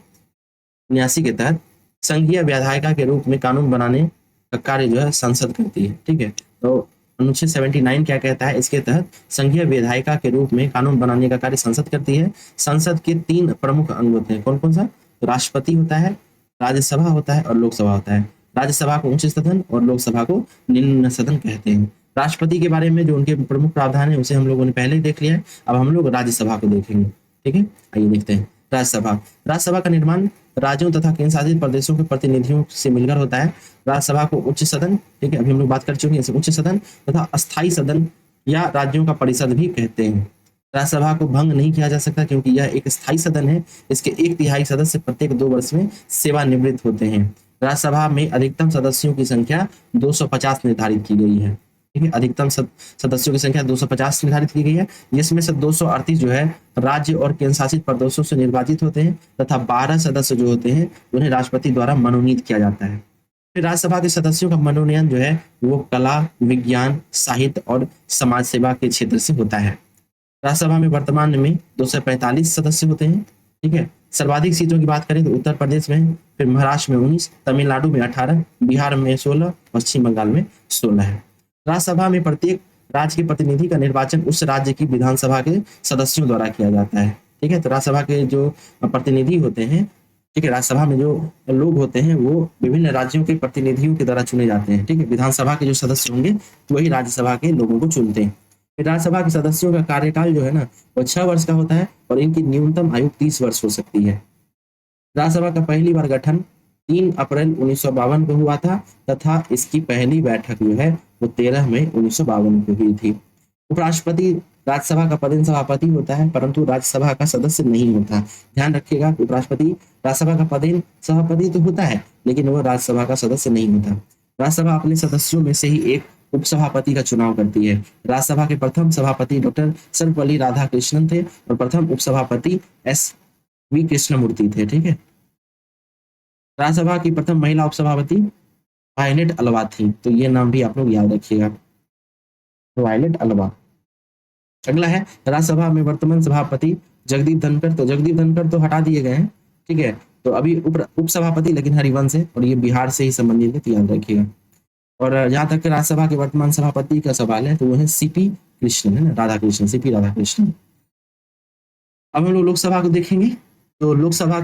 79 के तहत संघीय विधायिका के रूप में कानून बनाने का कार्य जो है संसद करती है। ठीक है, तो अनुच्छेद 79 क्या कहता है, इसके तहत संघीय विधायिका के रूप में कानून बनाने का कार्य संसद करती है। संसद के 3 प्रमुख अंग होते हैं, कौन कौन सा, तो राष्ट्रपति होता है, राज्यसभा होता है और लोकसभा होता है। राज्यसभा को उच्च सदन और लोकसभा को निम्न सदन कहते हैं। राष्ट्रपति के बारे में जो उनके प्रमुख प्रावधान है उसे हम लोगों ने पहले ही देख लिया है। अब हम लोग राज्यसभा को देखेंगे। ठीक है, आइए देखते हैं। राज्यसभा, राज्यसभा का निर्माण राज्यों तथा केंद्र शासित प्रदेशों के प्रतिनिधियों से मिलकर होता है। राज्यसभा को उच्च सदन, ठीक है, अभी हम लोग बात कर चुके हैं, उच्च सदन तथा अस्थायी सदन या राज्यों का परिषद भी कहते हैं। राज्यसभा को भंग नहीं किया जा सकता क्योंकि यह एक स्थायी सदन है। इसके 1/3 सदस्य प्रत्येक 2 वर्ष में सेवानिवृत्त होते हैं। राज्यसभा में अधिकतम सदस्यों की संख्या 250 निर्धारित की गई है। ठीक है, अधिकतम सदस्यों की संख्या 250 निर्धारित की गई है, जिसमें से 238 जो है राज्य और केंद्र शासित प्रदेशों से निर्वाचित होते हैं तथा 12 सदस्य जो होते हैं उन्हें राष्ट्रपति द्वारा मनोनीत किया जाता है। फिर राज्यसभा के सदस्यों का मनोनयन जो है वो कला, विज्ञान, साहित्य और समाज सेवा के क्षेत्र से होता है। राज्यसभा में वर्तमान में 245 सदस्य होते हैं। ठीक है, सर्वाधिक सीटों की बात करें तो उत्तर प्रदेश में, फिर महाराष्ट्र में 19, तमिलनाडु में 18, बिहार में 16, पश्चिम बंगाल में 16 है। राज्यसभा में प्रत्येक राज्य के प्रतिनिधि का निर्वाचन उस राज्य की विधानसभा के सदस्यों द्वारा किया जाता है। ठीक है, तो राज्यसभा के जो प्रतिनिधि होते हैं, ठीक है, राज्यसभा में जो लोग होते हैं वो विभिन्न राज्यों के प्रतिनिधियों के द्वारा चुने जाते हैं। ठीक है, विधानसभा के जो सदस्य होंगे वही राज्यसभा के लोगों को चुनते हैं। फिर राज्यसभा के सदस्यों का कार्यकाल जो है ना वो 6 वर्ष का होता है और इनकी न्यूनतम आयु 30 वर्ष हो सकती है। राज्यसभा का पहली बार गठन 3 अप्रैल 1952 को हुआ था तथा इसकी पहली बैठक जो है वो 13 मई 1952 को हुई थी। उपराष्ट्रपति राज्यसभा का पदेन सभापति होता है परंतु राज्यसभा का सदस्य नहीं होता। ध्यान रखिएगा, उपराष्ट्रपति राज्यसभा का पदेन सभापति तो होता है लेकिन वो राज्यसभा का सदस्य नहीं होता। राज्यसभा अपने सदस्यों में से ही एक उपसभापति का चुनाव करती है। राज्यसभा के प्रथम सभापति डॉक्टर सर्वपल्ली राधाकृष्णन थे और प्रथम उपसभापति एस.वी. कृष्णमूर्ति थे। ठीक है, राज्यसभा की प्रथम महिला उपसभापति वायलेट अल्वा थी, तो ये नाम भी आप लोग याद रखिएगा, वायलेट अल्वा। अगला है राज्यसभा में वर्तमान सभापति जगदीप धनखड़, तो जगदीप धनखड़ तो हटा दिए गए हैं। ठीक है, तो अभी उपसभापति लेकिन हरिवंश है और ये बिहार से ही संबंधित है, तो याद रखिएगा। और जहां तक राज्यसभा के वर्तमान सभापति का सवाल है तो वो है सीपी कृष्णन, है ना, राधाकृष्णन, सीपी राधाकृष्णन। अब हम लोग लोकसभा को देखेंगे। तो लोकसभा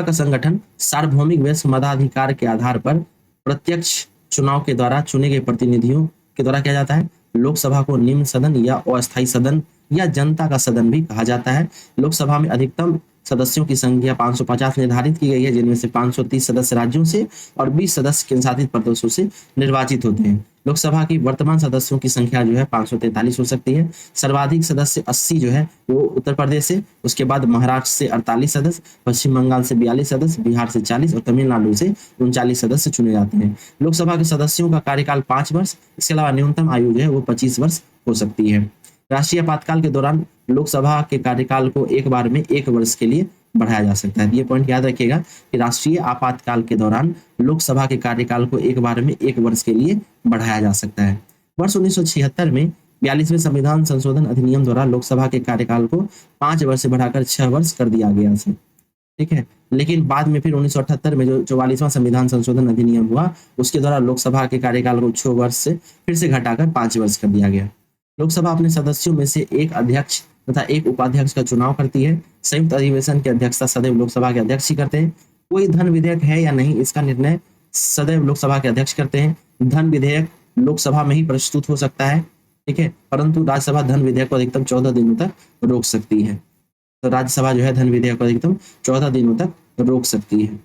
का संगठन सार्वभौमिक वैश्विक मताधिकार के आधार पर प्रत्यक्ष चुनाव के द्वारा चुने गए प्रतिनिधियों के द्वारा किया जाता है। लोकसभा को निम्न सदन या अस्थायी सदन या जनता का सदन भी कहा जाता है। लोकसभा में अधिकतम सदस्यों की संख्या 550 निर्धारित की गई है, जिनमें से 530 सदस्य राज्यों से और 20 सदस्य केंद्र शासित प्रदेशों से निर्वाचित होते हैं। लोकसभा की वर्तमान सदस्यों की संख्या जो है 543 हो सकती है। सर्वाधिक सदस्य 80 जो है वो उत्तर प्रदेश से, उसके बाद महाराष्ट्र से 48 सदस्य, पश्चिम बंगाल से 42 सदस्य, बिहार से 40 और तमिलनाडु से 39 सदस्य चुने जाते हैं। लोकसभा के सदस्यों का कार्यकाल 5 वर्ष, इसके अलावा न्यूनतम आयु जो है वो 25 वर्ष हो सकती है। राष्ट्रीय आपातकाल के दौरान लोकसभा के कार्यकाल को एक बार में 1 वर्ष के लिए बढ़ाया जा सकता है। ये पॉइंट याद रखिएगा कि राष्ट्रीय आपातकाल के दौरान लोकसभा के कार्यकाल को एक बार में 1 वर्ष के लिए बढ़ाया जा सकता है। वर्ष 1976 में 42वें संविधान संशोधन अधिनियम द्वारा लोकसभा के कार्यकाल को 5 वर्ष से बढ़ाकर 6 वर्ष कर दिया गया था। ठीक है, लेकिन बाद में फिर 1978 में जो 44वां संविधान संशोधन अधिनियम हुआ उसके द्वारा लोकसभा के कार्यकाल को 6 वर्ष से फिर से घटाकर 5 वर्ष कर दिया गया। लोकसभा अपने सदस्यों में से एक अध्यक्ष तथा एक उपाध्यक्ष का चुनाव करती है। संयुक्त अधिवेशन की अध्यक्षता सदैव लोकसभा के अध्यक्ष ही करते हैं। कोई धन विधेयक है या नहीं इसका निर्णय सदैव लोकसभा के अध्यक्ष करते हैं। धन विधेयक लोकसभा में ही प्रस्तुत हो सकता है, ठीक है, परंतु राज्यसभा धन विधेयक को अधिकतम 14 दिनों तक रोक सकती है। तो राज्यसभा जो है धन विधेयक को अधिकतम 14 दिनों तक रोक सकती है।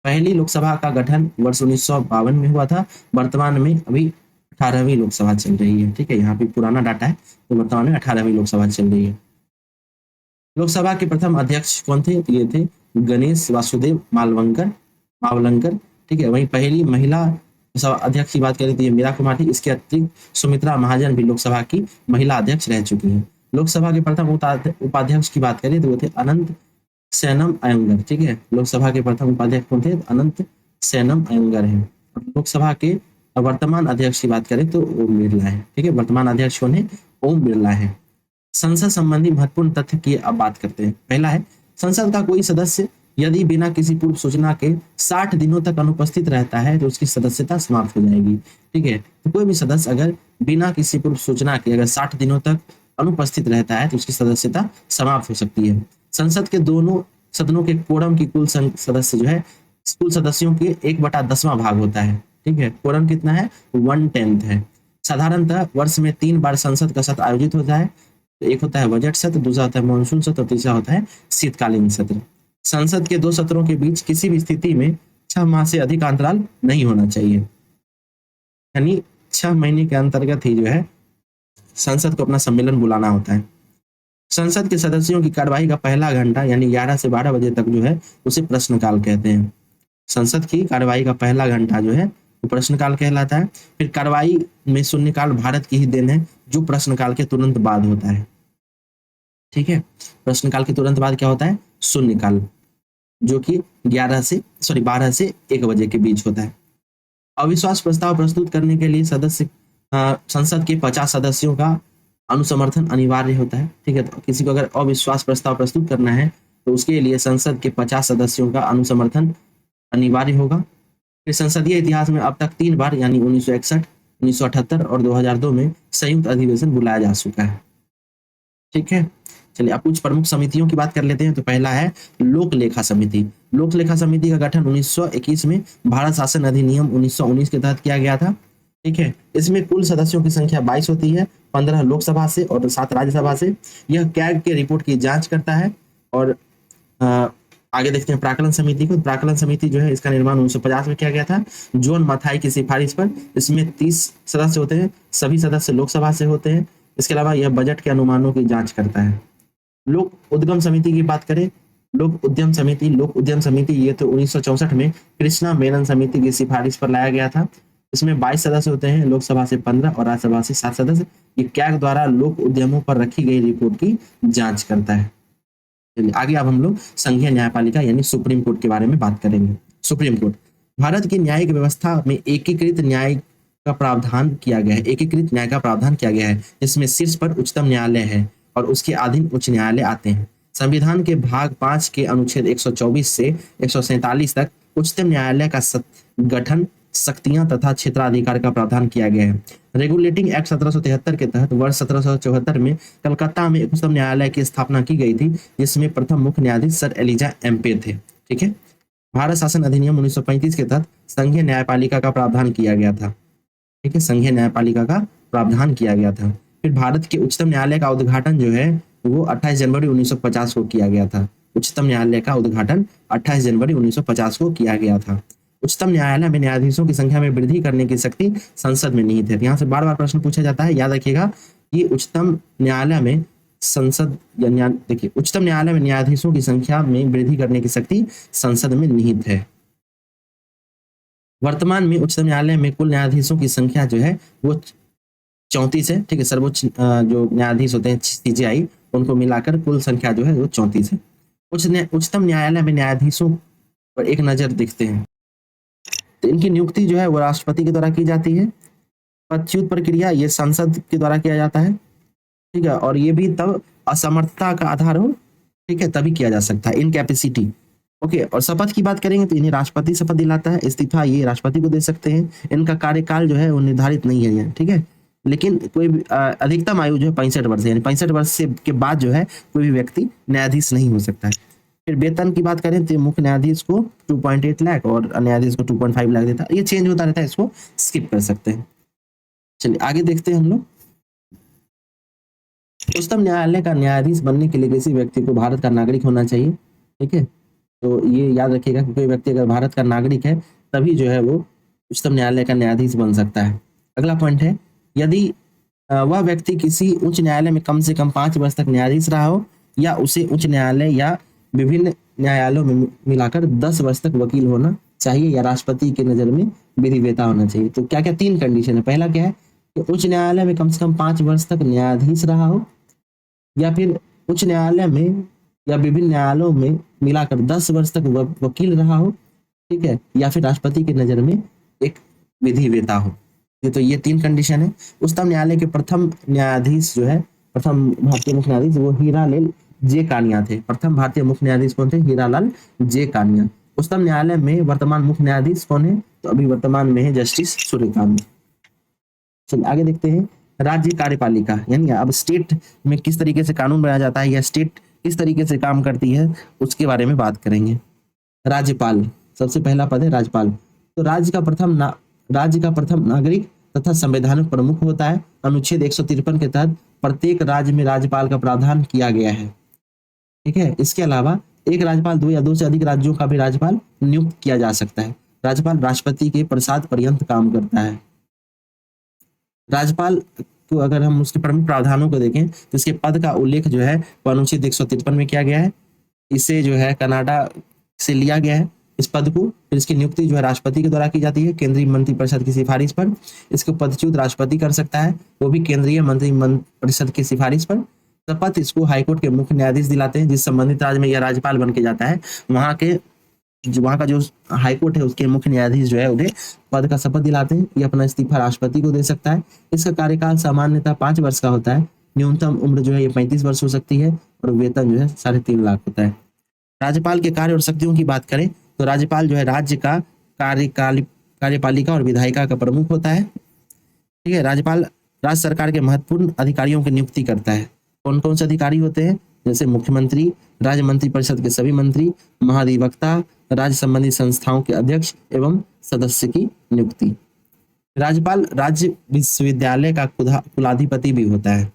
पहली लोकसभा का गठन वर्ष 1952 में हुआ था। वर्तमान में अभी 18वीं लोकसभा चल रही है। ठीक है, यहाँ पे पुराना डाटा है, तो वर्तमान में 18वीं लोकसभा चल रही है। लोकसभा के प्रथम अध्यक्ष कौन थे? ये थे गणेश वासुदेव मावलंकर। ठीक है, वहीं पहली महिला अध्यक्ष की बात करें तो ये मीरा कुमार थी। इसके अतिरिक्त सुमित्रा महाजन भी लोकसभा की महिला अध्यक्ष रह चुकी हैं। लोकसभा के प्रथम उपाध्यक्ष की बात करें तो वो थे अनंत सैनम अयंगर। ठीक है, लोकसभा के प्रथम उपाध्यक्ष कौन थे? अनंत सैनम अयंगर है। और लोकसभा के वर्तमान अध्यक्ष की बात करें तो ओम बिरला है। ठीक है, वर्तमान अध्यक्ष कौन है? ओम बिरला है। संसद संबंधी महत्वपूर्ण तथ्य की अब बात करते हैं। पहला है, संसद का कोई सदस्य यदि बिना किसी पूर्व सूचना के 60 दिनों तक अनुपस्थित रहता है तो उसकी सदस्यता समाप्त हो जाएगी। ठीक है, तो कोई भी सदस्य अगर बिना किसी पूर्व सूचना के अगर 60 दिनों तक अनुपस्थित रहता है तो उसकी सदस्यता समाप्त हो सकती है। संसद के दोनों सदनों के कोरम की कुल सदस्य जो है, कुल सदस्यों के 1/10वां भाग होता है। ठीक है, कोरम कितना है? 1/10 है। साधारणतः वर्ष में 3 बार संसद का सत्र आयोजित होता है। तो एक होता है बजट सत्र, दूसरा होता है मानसून सत्र और तीसरा होता है शीतकालीन सत्र। संसद के 2 सत्रों के बीच किसी भी स्थिति में 6 माह से अधिक अंतराल नहीं होना चाहिए, यानी 6 महीने के अंतर्गत ही जो है संसद को अपना सम्मेलन बुलाना होता है। संसद के सदस्यों की कार्यवाही का पहला घंटा यानी 11 से 12 बजे तक जो है उसे प्रश्नकाल कहते हैं। संसद की कार्यवाही का पहला घंटा जो है वो प्रश्नकाल कहलाता है। फिर कार्यवाही में शून्यकाल भारत की ही देन है, जो प्रश्नकाल के तुरंत बाद होता है। ठीक है, प्रश्नकाल के तुरंत बाद क्या होता है? शून्यकाल, जो कि 12 से 1 बजे के बीच होता है। अविश्वास प्रस्ताव प्रस्तुत करने के लिए संसद के 50 सदस्यों का अनुसमर्थन अनिवार्य होता है। ठीक है, तो किसी को अगर अविश्वास प्रस्ताव प्रस्तुत करना है तो उसके लिए संसद के 50 सदस्यों का अनुसमर्थन अनिवार्य होगा। फिर संसदीय इतिहास में अब तक 3 बार यानी 1961, 1978 और 2002 में संयुक्त अधिवेशन बुलाया जा चुका है। ठीक है, चलिए अब कुछ प्रमुख समितियों की बात कर लेते हैं। तो पहला है लोक लेखा समिति। लोक लेखा समिति का गठन 1921 में भारत शासन अधिनियम 1919 के तहत किया गया था। ठीक है, इसमें कुल सदस्यों की संख्या 22 होती है, 15 लोकसभा से और 7 राज्यसभा से। यह कैग के रिपोर्ट की जांच करता है। और आगे देखते हैं प्राक्कलन समिति को। प्राक्कलन समिति जो है इसका निर्माण 1950 में किया गया था जॉन मथाई की सिफारिश पर। इसमें 30 सदस्य होते हैं, सभी सदस्य लोकसभा से होते हैं। इसके अलावा यह बजट के अनुमानों की जांच करता है। लोक उद्गम समिति की बात करें, लोक उद्यम समिति ये तो 1964 में कृष्णा मेनन समिति की सिफारिश पर लाया गया था। इसमें 22 सदस्य होते हैं, लोकसभा से 15 और राज्यसभा से 7 सदस्य। ये कैग द्वारा लोक उद्यमों पर रखी गई रिपोर्ट की जांच करता है। चलिए आगे अब हम लोग संघीय न्यायपालिका यानी सुप्रीम कोर्ट के बारे में बात करेंगे। सुप्रीम कोर्ट भारत की न्यायिक व्यवस्था में एकीकृत न्याय का प्रावधान किया गया है। एकीकृत न्याय का प्रावधान किया गया है, जिसमें शीर्ष पर उच्चतम न्यायालय है और उसके अधीन उच्च न्यायालय आते हैं। संविधान के भाग 5 के अनुच्छेद 124 से 147 तक उच्चतम न्यायालय का गठन, शक्तियां तथा क्षेत्राधिकार का प्रावधान किया गया है। रेगुलेटिंग एक्ट 1773 के तहत वर्ष 1774 में कलकत्ता में उच्चतम न्यायालय की स्थापना की गई थी, जिसमें प्रथम मुख्य न्यायाधीश सर एलिजा एम्पे थे। ठीक है, भारत शासन अधिनियम 1935 के तहत संघीय न्यायपालिका का प्रावधान किया गया था। ठीक है, संघीय न्यायपालिका का प्रावधान किया गया था। फिर भारत के उच्चतम न्यायालय का उद्घाटन जो है वो 28 जनवरी 1950 को किया गया था। उच्चतम न्यायालय का उद्घाटन 28 जनवरी 1950 को किया गया था। उच्चतम न्यायालय में न्यायाधीशों की संख्या में वृद्धि करने की शक्ति संसद में निहित है। यहाँ से बार बार प्रश्न पूछा जाता है, याद रखिएगा। ये उच्चतम न्यायालय में देखिए उच्चतम न्यायालय में न्यायाधीशों की संख्या में वृद्धि करने की शक्ति संसद में निहित है। वर्तमान में उच्चतम न्यायालय में कुल न्यायाधीशों की संख्या जो है वो 34 है। ठीक है, सर्वोच्च जो न्यायाधीश होते हैं CJI, उनको मिलाकर कुल संख्या जो है वो 34 है। उच्चतम न्यायालय में न्यायाधीशों पर एक नजर देखते हैं तो इनकी नियुक्ति जो है वो राष्ट्रपति के द्वारा की जाती है। पदच्युत प्रक्रिया ये संसद के द्वारा किया जाता है। ठीक है, और ये भी तब असमर्थता का आधार हो, ठीक है, तभी किया जा सकता है, इनकैपेसिटी। ओके, और शपथ की बात करेंगे तो इन्हें राष्ट्रपति शपथ दिलाता है। इस्तीफा ये राष्ट्रपति को दे सकते हैं। इनका कार्यकाल जो है वो निर्धारित नहीं है ये। ठीक है, लेकिन कोई भी अधिकतम आयु जो है 65 वर्ष है, यानी 65 वर्ष से के बाद जो है कोई भी व्यक्ति न्यायाधीश नहीं हो सकता है। फिर वेतन की बात करें तो मुख्य न्यायाधीश को 2.8 लाख और न्यायाधीश को 2.5 लाख देता है। ये चेंज होता रहता है, इसको स्किप कर सकते हैं। चलिए आगे देखते हैं हम लोग। उच्चतम न्यायालय का न्यायाधीश बनने के लिए किसी व्यक्ति को भारत का नागरिक होना चाहिए। ठीक है, तो ये याद रखिएगा कि कोई व्यक्ति अगर भारत का नागरिक है तभी जो है वो उच्चतम न्यायालय का न्यायाधीश बन सकता है। अगला पॉइंट है, यदि वह व्यक्ति किसी उच्च न्यायालय में कम से कम 5 वर्ष तक न्यायाधीश रहा हो या उसे उच्च न्यायालय या विभिन्न न्यायालयों में मिलाकर 10 वर्ष तक वकील होना चाहिए या राष्ट्रपति की नजर में विधिवेता होना चाहिए। तो क्या क्या 3 कंडीशन है। पहला क्या है कि उच्च न्यायालय में कम से कम 5 वर्ष तक न्यायाधीश रहा हो, या फिर उच्च न्यायालय में या विभिन्न न्यायालयों में मिलाकर 10 वर्ष तक वकील रहा हो, ठीक है, या फिर राष्ट्रपति की नजर में एक विधिवेता हो। ये तो ये 3 कंडीशन है। उच्चतम न्यायालय के प्रथम न्यायाधीश जो है, प्रथम भारतीय मुख्य न्यायाधीश वो हीरालाल जे कानिया थे। प्रथम भारतीय मुख्य न्यायाधीश कौन थे? हीरालाल जे कानिया। उच्चतम न्यायालय में वर्तमान मुख्य न्यायाधीश कौन है? तो अभी वर्तमान में है जस्टिस सूर्यकांत। चलिए आगे देखते हैं राज्य कार्यपालिका, यानी अब स्टेट में किस तरीके से कानून बनाया जाता है या स्टेट किस तरीके से काम करती है उसके बारे में बात करेंगे। राज्यपाल, सबसे पहला पद है राज्यपाल। तो राज्य का प्रथम नागरिक तथा संवैधानिक प्रमुख होता है। अनुच्छेद 153 के तहत प्रत्येक राज्य में राज्यपाल का प्रावधान किया गया है, ठीक है। इसके अलावा एक राज्यपाल 2 या 2 से अधिक राज्यों का भी राज्यपाल नियुक्त किया जा सकता है। राज्यपाल राष्ट्रपति के प्रसाद पर्यंत काम करता है। राज्यपाल को अगर हम उसके प्रमुख प्रावधानों को देखें तो इसके पद का उल्लेख जो है वो अनुच्छेद 153 में किया गया है। इसे जो है कनाडा से लिया गया है इस पद को। फिर इसकी नियुक्ति जो है राष्ट्रपति के द्वारा की जाती है केंद्रीय मंत्रिपरिषद की सिफारिश पर। इसको पदच्युत राष्ट्रपति कर सकता है, वो भी केंद्रीय मंत्रिपरिषद की सिफारिश पर। शपथ इसको हाईकोर्ट के मुख्य न्यायाधीश दिलाते हैं। जिस संबंधित राज्य में यह राज्यपाल बन के जाता है वहां का जो हाईकोर्ट है उसके मुख्य न्यायाधीश जो है उन्हें पद का शपथ दिलाते हैं। ये अपना इस्तीफा राष्ट्रपति को दे सकता है। इसका कार्यकाल सामान्यतः 5 वर्ष का होता है। न्यूनतम उम्र जो है ये 35 वर्ष हो सकती है और वेतन जो है 3.5 लाख होता है। राज्यपाल के कार्य और शक्तियों की बात करें तो राज्यपाल जो है राज्य का कार्यपालिका और विधायिका का प्रमुख होता है, ठीक है। राज्यपाल राज्य सरकार के महत्वपूर्ण अधिकारियों की नियुक्ति करता है। कौन कौन से अधिकारी होते हैं? जैसे मुख्यमंत्री, राज्य मंत्रिपरिषद के सभी मंत्री, महाधिवक्ता, राज्य संबंधी संस्थाओं के अध्यक्ष एवं सदस्य की नियुक्ति। राज्यपाल राज्य विश्वविद्यालय का कुलाधिपति भी होता है।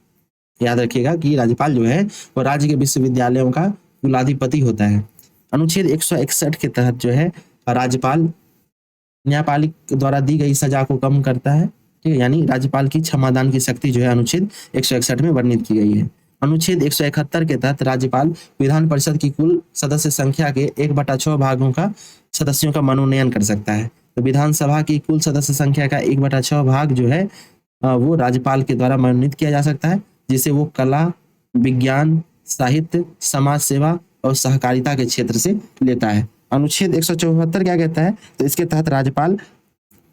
याद रखिएगा कि राज्यपाल जो है वो राज्य के विश्वविद्यालयों का कुलाधिपति होता है। अनुच्छेद 161 के तहत जो है राज्यपाल न्यायपालिका द्वारा दी गई सजा को कम करता है, ठीक है। यानी राज्यपाल की क्षमादान की शक्ति जो है अनुच्छेद 161 में वर्णित की गई है। अनुच्छेद 171 के तहत राज्यपाल विधान परिषद की कुल सदस्य संख्या के 1/6 भागों का सदस्यों का मनोनयन कर सकता है। तो विधानसभा की कुल सदस्य संख्या का 1/6 भाग जो है वो राज्यपाल के द्वारा मनोनीत किया जा सकता है, जिसे वो कला, विज्ञान, साहित्य, समाज सेवा और सहकारिता के क्षेत्र से लेता है। अनुच्छेद 174 क्या कहता है? तो इसके तहत राज्यपाल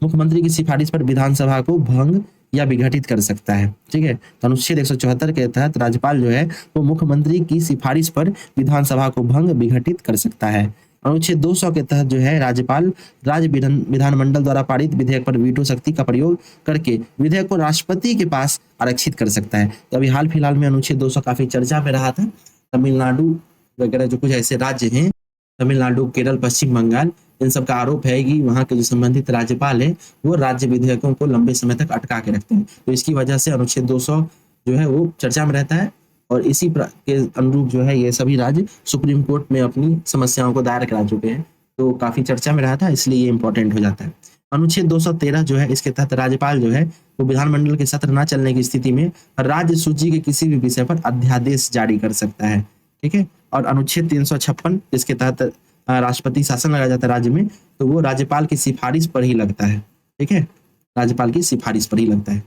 मुख्यमंत्री की सिफारिश पर विधानसभा को भंग या विघटित कर सकता है, ठीक है। तो अनुच्छेद 174 के तहत राज्यपाल जो है वो मुख्यमंत्री की सिफारिश पर विधानसभा को भंग विघटित कर सकता है। अनुच्छेद 200 के तहत जो है राज्यपाल राज्य विधानमंडल द्वारा पारित विधेयक पर वीटो शक्ति का प्रयोग करके विधेयक को राष्ट्रपति के पास आरक्षित कर सकता है। तो अभी हाल फिलहाल में अनुच्छेद 200 काफी चर्चा में रहा था। तमिलनाडु वगैरह जो कुछ ऐसे राज्य हैं, तमिलनाडु, केरल, पश्चिम बंगाल, इन सब का आरोप है कि वहाँ के जो संबंधित राज्यपाल है वो राज्य विधेयकों को लंबे समय तक अटका के रखते हैं। तो इसकी वजह से अनुच्छेद 200 जो है वो चर्चा में रहता है और इसी के अनुरूप जो है ये सभी राज्य सुप्रीम कोर्ट में अपनी समस्याओं को दायर करा चुके हैं। तो काफी चर्चा में रहा था, इसलिए ये इंपॉर्टेंट हो जाता है। अनुच्छेद 213 जो है इसके तहत राज्यपाल जो है वो विधानमंडल के सत्र न चलने की स्थिति में राज्य सूची के किसी भी विषय पर अध्यादेश जारी कर सकता है, ठीक है। और अनुच्छेद 356 जिसके तहत राष्ट्रपति शासन लगाया जाता है राज्य में, तो वो राज्यपाल की सिफारिश पर ही लगता है, ठीक है। राज्यपाल की सिफारिश पर ही लगता है।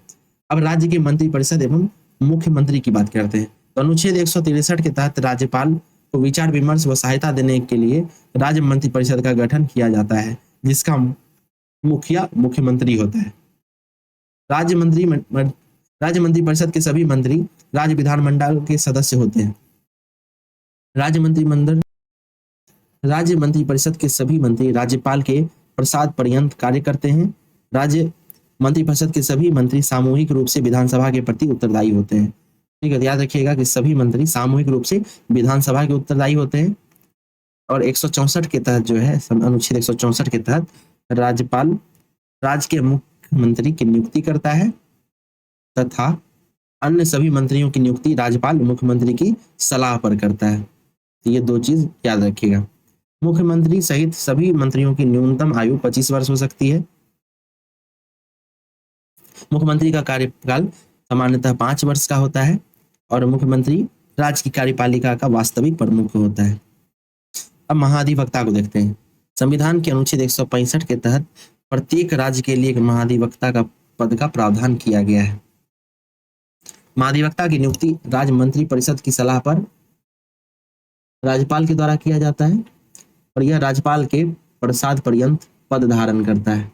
अब राज्य की मंत्रिपरिषद एवं मुख्यमंत्री की बात करते हैं। तो अनुच्छेद 163 के तहत राज्यपाल को विचार विमर्श व सहायता देने के लिए राज्य मंत्रिपरिषद का गठन किया जाता है, जिसका मुखिया मुख्यमंत्री होता है। राज्य मंत्रिपरिषद के सभी मंत्री राज्य विधानमंडल के सदस्य होते हैं। राज्य मंत्रिपरिषद के सभी मंत्री राज्यपाल के प्रसाद पर्यंत कार्य करते हैं। राज्य मंत्रिपरिषद के सभी मंत्री सामूहिक रूप से विधानसभा के प्रति उत्तरदायी होते हैं, ठीक है। याद रखिएगा कि सभी मंत्री सामूहिक रूप से विधानसभा के उत्तरदायी होते हैं। और 164 के तहत जो है अनुच्छेद 164 के तहत राज्यपाल राज्य के मुख्यमंत्री की नियुक्ति करता है तथा अन्य सभी मंत्रियों की नियुक्ति राज्यपाल मुख्यमंत्री की सलाह पर करता है। तो ये 2 चीज याद रखिएगा। मुख्यमंत्री सहित सभी मंत्रियों की न्यूनतम आयु 25 वर्ष हो सकती है। मुख्यमंत्री का कार्यकाल सामान्यतः 5 वर्ष का होता है और मुख्यमंत्री राज्य की कार्यपालिका का वास्तविक प्रमुख होता है। अब महाधिवक्ता को देखते हैं। संविधान के अनुच्छेद 165 के तहत प्रत्येक राज्य के लिए एक महाधिवक्ता का पद का प्रावधान किया गया है। महाधिवक्ता की नियुक्ति राज्य मंत्री परिषद की सलाह पर राज्यपाल के द्वारा किया जाता है और यह राज्यपाल के प्रसाद पर्यंत पद धारण करता है।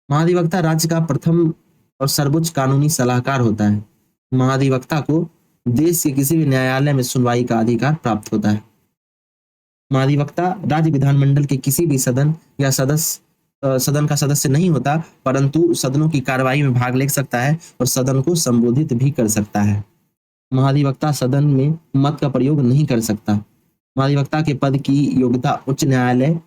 महाधिवक्ता राज्य का प्रथम और सर्वोच्च कानूनी सलाहकार होता है। महाधिवक्ता को देश के किसी भी न्यायालय में सुनवाई का अधिकार प्राप्त होता है। महाधिवक्ता राज्य विधानमंडल के किसी भी सदन या सदन का सदस्य नहीं होता, परंतु सदनों की कार्यवाही में भाग ले सकता है और सदन को संबोधित भी कर सकता है। महाधिवक्ता सदन में मत का प्रयोग नहीं कर सकता। महाधिवक्ता के पद की योग्यता उच्च न्यायालय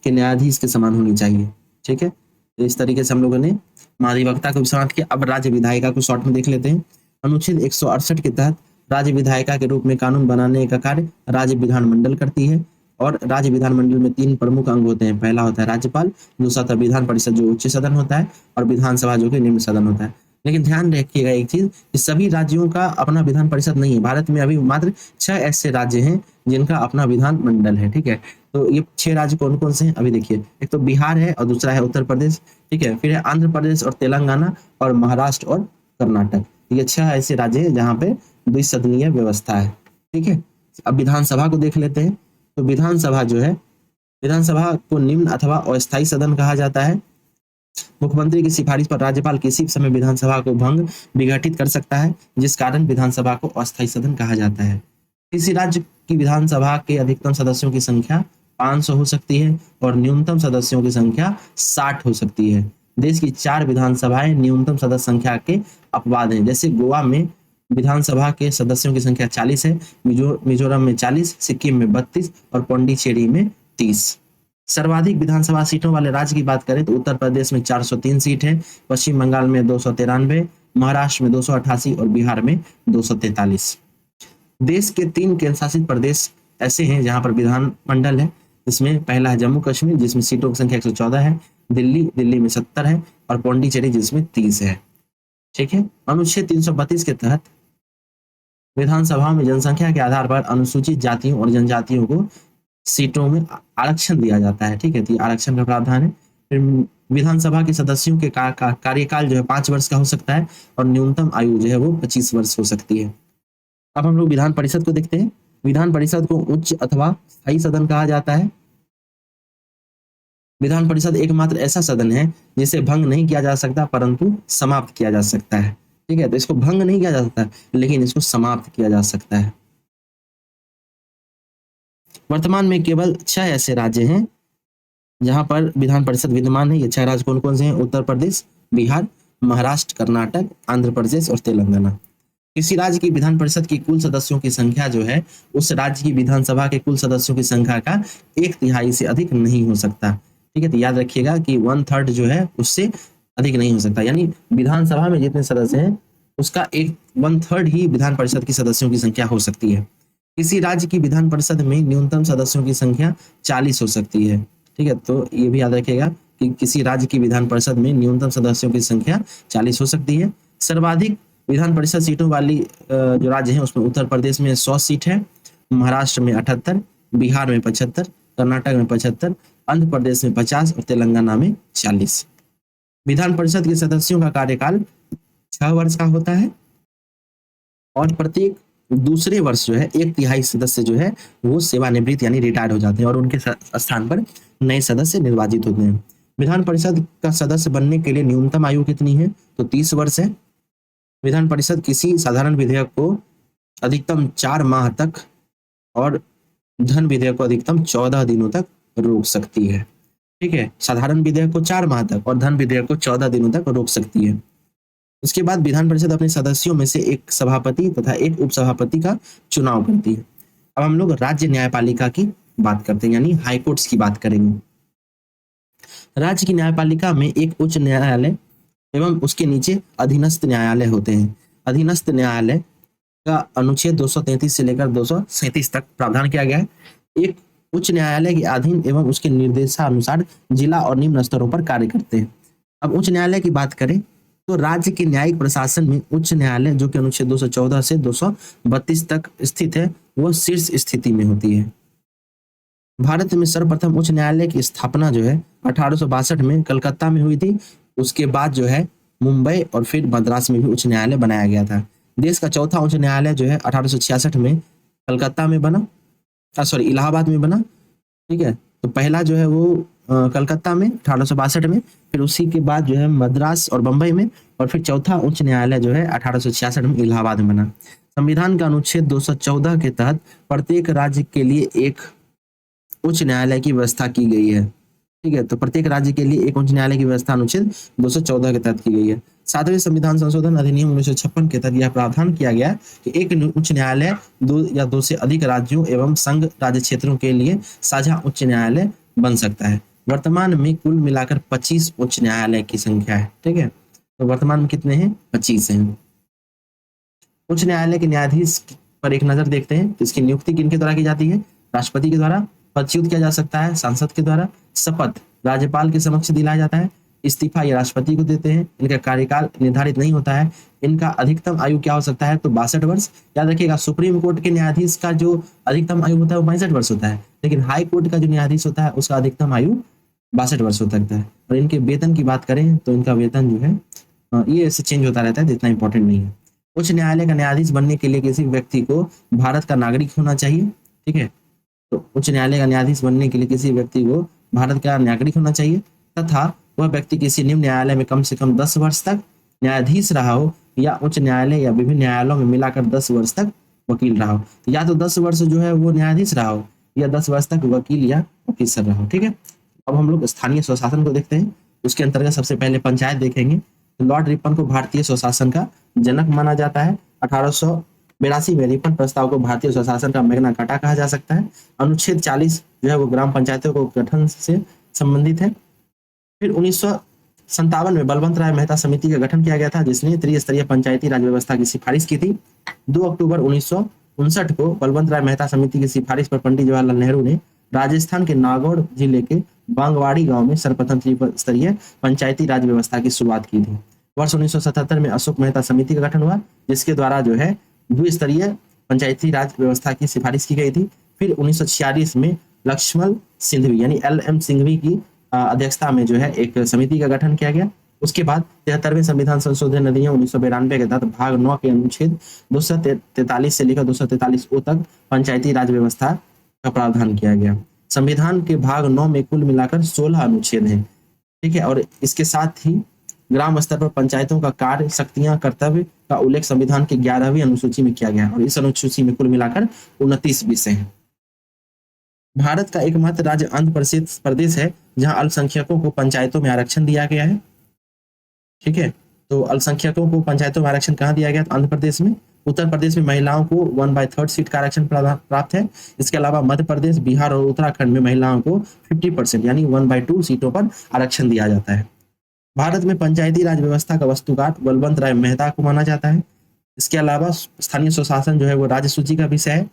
के न्यायाधीश के समान होनी चाहिए। ठीक है, तो इस तरीके से हम लोगों ने महाधिवक्ता को समाप्त किया। अब राज्य विधायिका को शॉर्ट में देख लेते हैं। अनुच्छेद 168 के तहत राज्य विधायिका के रूप में कानून बनाने का कार्य राज्य विधानमंडल करती है और राज्य विधानमंडल में 3 प्रमुख अंग होते हैं। पहला होता है राज्यपाल, दूसरा होता है विधान परिषद जो उच्च सदन होता है और विधानसभा जो कि निम्न सदन होता है। लेकिन ध्यान रखिएगा एक चीज कि सभी राज्यों का अपना विधान परिषद नहीं है। भारत में अभी मात्र 6 ऐसे राज्य हैं जिनका अपना विधान मंडल है। ठीक है, तो ये 6 राज्य कौन कौन से हैं अभी देखिए। एक तो बिहार है और दूसरा है उत्तर प्रदेश। ठीक है, फिर है आंध्र प्रदेश और तेलंगाना और महाराष्ट्र और कर्नाटक। ये 6 ऐसे राज्य हैं जहाँ पे द्विसदनीय व्यवस्था है। ठीक है, अब विधानसभा को देख लेते हैं। तो विधानसभा जो है, विधानसभा को निम्न अथवा अस्थायी सदन कहा जाता है। मुख्यमंत्री की सिफारिश पर राज्यपाल किसी समय विधानसभा को भंग विघटित कर सकता है, जिस कारण विधानसभा को अस्थायी सदन कहा जाता है। किसी राज्य की विधानसभा के अधिकतम सदस्यों की संख्या 500 हो सकती है और न्यूनतम सदस्यों की संख्या 60 हो सकती है। देश की 4 विधानसभाएं न्यूनतम सदस्य संख्या के अपवाद हैं। जैसे गोवा में विधानसभा के सदस्यों की संख्या 40 है, मिजोरम में 40, सिक्किम में 32 और पौंडीचेरी में 30। सर्वाधिक विधानसभा सीटों वाले राज्य की बात करें तो उत्तर प्रदेश में 403 सीट है, पश्चिम बंगाल में 293, महाराष्ट्र में 288 और बिहार में 243। देश के 3 केंद्र शासित प्रदेश ऐसे हैं जहां पर विधानमंडल है, जिसमें पहला है जम्मू कश्मीर जिसमें सीटों की संख्या 114 है, दिल्ली में 70 है और पौंडीचेरी जिसमें 30 है। ठीक है, अनुच्छेद 332 के तहत विधानसभा में जनसंख्या के आधार पर अनुसूचित जातियों और जनजातियों को सीटों में आरक्षण दिया जाता है। ठीक है, तो आरक्षण का प्रावधान है। फिर विधानसभा के सदस्यों के कार्यकाल जो है 5 वर्ष का हो सकता है और न्यूनतम आयु जो है वो 25 वर्ष हो सकती है। अब हम लोग विधान परिषद को देखते हैं। विधान परिषद को उच्च अथवा स्थायी सदन कहा जाता है। विधान परिषद एकमात्र ऐसा सदन है जिसे भंग नहीं किया जा सकता परंतु समाप्त किया जा सकता है। ठीक है, तो इसको भंग नहीं किया जा सकता लेकिन इसको समाप्त किया जा सकता है। वर्तमान में केवल 6 ऐसे राज्य हैं जहां पर विधान परिषद विद्यमान है। ये 6 राज्य कौन कौन से हैं? उत्तर प्रदेश, बिहार, महाराष्ट्र, कर्नाटक, आंध्र प्रदेश और तेलंगाना। किसी राज्य की विधान परिषद की कुल सदस्यों की संख्या जो है उस राज्य की विधानसभा के कुल सदस्यों की संख्या का 1/3 से अधिक नहीं हो सकता। ठीक है, तो याद रखिएगा कि 1/3 जो है उससे अधिक नहीं हो सकता, यानी विधानसभा में जितने सदस्य हैं उसका 1/3 ही विधान परिषद की सदस्यों की संख्या हो सकती है। किसी राज्य की विधान परिषद में न्यूनतम सदस्यों की संख्या 40 हो सकती है। ठीक है, तो ये भी याद रखिएगा कि किसी राज्य की विधान परिषद में न्यूनतम सदस्यों की संख्या 40 हो सकती है। सर्वाधिक विधान परिषद सीटों वाली जो राज्य है उसमें उत्तर प्रदेश में 100 सीट है, महाराष्ट्र में 78, बिहार में 75, कर्नाटक में 75, आंध्र प्रदेश में 50 और तेलंगाना में 40। विधान परिषद के सदस्यों का कार्यकाल 6 वर्ष का होता है और प्रत्येक दूसरे वर्ष जो है 1/3 सदस्य जो है वो सेवानिवृत्त यानी रिटायर हो जाते हैं और उनके स्थान पर नए सदस्य निर्वाचित होते हैं। विधान परिषद का सदस्य बनने के लिए न्यूनतम आयु कितनी है? तो 30 वर्ष है। विधान परिषद किसी साधारण विधेयक को अधिकतम 4 माह तक और धन विधेयक को अधिकतम 14 दिनों तक रोक सकती है। ठीक है, साधारण विधेयक को 4 माह तक और धन विधेयक को 14 दिनों तक रोक सकती है। उसके बाद विधान परिषद अपने सदस्यों में से एक सभापति तथा एक उपसभापति का चुनाव करती है। अब हम लोग राज्य न्यायपालिका की बात करते हैं, यानी हाईकोर्ट्स की बात करेंगे। राज्य की न्यायपालिका में एक उच्च न्यायालय एवं उसके नीचे अधीनस्थ न्यायालय होते हैं। अधीनस्थ न्यायालय का अनुच्छेद 233 से लेकर 237 तक प्रावधान किया गया है। एक उच्च न्यायालय के अधीन एवं उसके निर्देशानुसार जिला और निम्न स्तरों पर कार्य करते हैं। अब उच्च न्यायालय की बात करें तो राज्य के न्यायिक प्रशासन में उच्च न्यायालय जो कि अनुच्छेद 214 से 232 तक स्थित है वह शीर्ष स्थिति में होती है। भारत में सर्वप्रथम उच्च न्यायालय की स्थापना जो है 1862 में कलकत्ता में हुई थी। उसके बाद जो है मुंबई और फिर मद्रास में भी उच्च न्यायालय बनाया गया था। देश का चौथा उच्च न्यायालय जो है 1866 में कलकत्ता में बना, सॉरी इलाहाबाद में बना। ठीक है, तो पहला जो है वो कलकत्ता में 1862 में, फिर उसी के बाद जो है मद्रास और बंबई में, और फिर चौथा उच्च न्यायालय जो है 1866 में इलाहाबाद में बना। संविधान का अनुच्छेद 214 के तहत प्रत्येक राज्य के लिए एक उच्च न्यायालय की व्यवस्था की गई है। ठीक है, तो प्रत्येक राज्य के लिए एक उच्च न्यायालय की व्यवस्था अनुच्छेद 214 के तहत की गई है। 7वें संविधान संशोधन अधिनियम 1956 के तहत यह प्रावधान किया गया कि एक उच्च न्यायालय दो या दो से अधिक राज्यों एवं संघ राज्य क्षेत्रों के लिए साझा उच्च न्यायालय बन सकता है। वर्तमान में कुल मिलाकर 25 उच्च न्यायालय की संख्या है। ठीक है, तो वर्तमान में कितने हैं? 25 हैं। उच्च न्यायालय के न्यायाधीश पर एक नजर देखते हैं। तो इसकी नियुक्ति किनके द्वारा की जाती है? राष्ट्रपति के द्वारा। पदच्युत किया जा सकता है सांसद के द्वारा। शपथ राज्यपाल के समक्ष दिलाया जाता है। इस्तीफा ये राष्ट्रपति को देते हैं। इनका कार्यकाल निर्धारित नहीं होता है। इनका अधिकतम आयु क्या हो सकता है? तो 62 वर्ष। याद रखिएगा, सुप्रीम कोर्ट के न्यायाधीश का जो अधिकतम आयु होता है वो 65 वर्ष होता है, लेकिन हाई कोर्ट का जो न्यायाधीश होता है उसका अधिकतम आयु 62 वर्ष हो सकता है। और इनके वेतन की बात करें तो इनका वेतन जो है ये ऐसे चेंज होता रहता है, तो इतना इंपॉर्टेंट नहीं है। उच्च न्यायालय का न्यायाधीश बनने के लिए किसी व्यक्ति को भारत का नागरिक होना चाहिए। ठीक है, तो उच्च न्यायालय का न्यायाधीश बनने के लिए किसी व्यक्ति को भारत का नागरिक होना चाहिए, तथा वह व्यक्ति किसी निम्न न्यायालय में कम से कम 10 वर्ष तक न्यायाधीश रहा हो, या उच्च न्यायालय या विभिन्न न्यायालयों में मिलाकर 10 वर्ष तक वकील रहा हो। तो या तो 10 वर्ष जो है वो न्यायाधीश रहा हो, या 10 वर्ष तक वकील या ऑफिसर रहा हो। ठीक है, अब हम लोग स्थानीय स्वशासन को देखते हैं। उसके अंतर्गत सबसे पहले पंचायत देखेंगे। तो लॉर्ड रिपन को भारतीय स्वशासन का जनक माना जाता है। 1882 में रिपन प्रस्ताव को भारतीय स्वशासन का मैग्ना कार्टा कहा जा सकता है। अनुच्छेद 40 जो है वो ग्राम पंचायतों को गठन से संबंधित है। फिर 1957 में बलवंत राय मेहता समिति का गठन किया गया था, जिसने त्रिस्तरीय पंचायती राज व्यवस्था की सिफारिश की थी। 2 अक्टूबर 1959 को बलवंत राय मेहता समिति की सिफारिश पर पंडित जवाहरलाल नेहरू ने राजस्थान के नागौर जिले के बांगवाड़ी गांव में सर्वप्रथम त्रिस्तरीय पंचायती राज व्यवस्था की शुरुआत की थी। वर्ष 1977 में अशोक मेहता समिति का गठन हुआ, जिसके द्वारा जो है द्विस्तरीय पंचायती राज व्यवस्था की सिफारिश की गई थी। फिर 1946 में लक्ष्मण सिंघवी यानी LM सिंघवी की अध्यक्षता में जो है एक समिति का गठन किया गया। उसके बाद 73वें संविधान संशोधन अधिनियम 1992 के तहत भाग 9 के अनुच्छेद 243 से लेकर 243 तक पंचायती राज व्यवस्था का प्रावधान किया गया। संविधान के भाग 9 में कुल मिलाकर 16 अनुच्छेद हैं। ठीक है, और इसके साथ ही ग्राम स्तर पर पंचायतों का कार्य, शक्तियां, कर्तव्य का उल्लेख संविधान की 11वीं अनुसूची में किया गया, और इस अनुसूची में कुल मिलाकर 29 विषय हैं। भारत का एकमात्र राज्य आंध्र प्रदेश है जहां अल्पसंख्यकों को पंचायतों में आरक्षण दिया गया है। ठीक है, तो अल्पसंख्यकों को पंचायतों में आरक्षण कहाँ दिया गया? तो आंध्र प्रदेश में। उत्तर प्रदेश में महिलाओं को 1/3 सीट का आरक्षण प्राप्त है। इसके अलावा मध्य प्रदेश, बिहार और उत्तराखंड में महिलाओं को 50% यानी 1/2 सीटों पर आरक्षण दिया जाता है। भारत में पंचायती राज व्यवस्था का वस्तुकार बलवंत राय मेहता को माना जाता है। इसके अलावा स्थानीय स्वशासन जो है वो राज्य सूची का विषय है।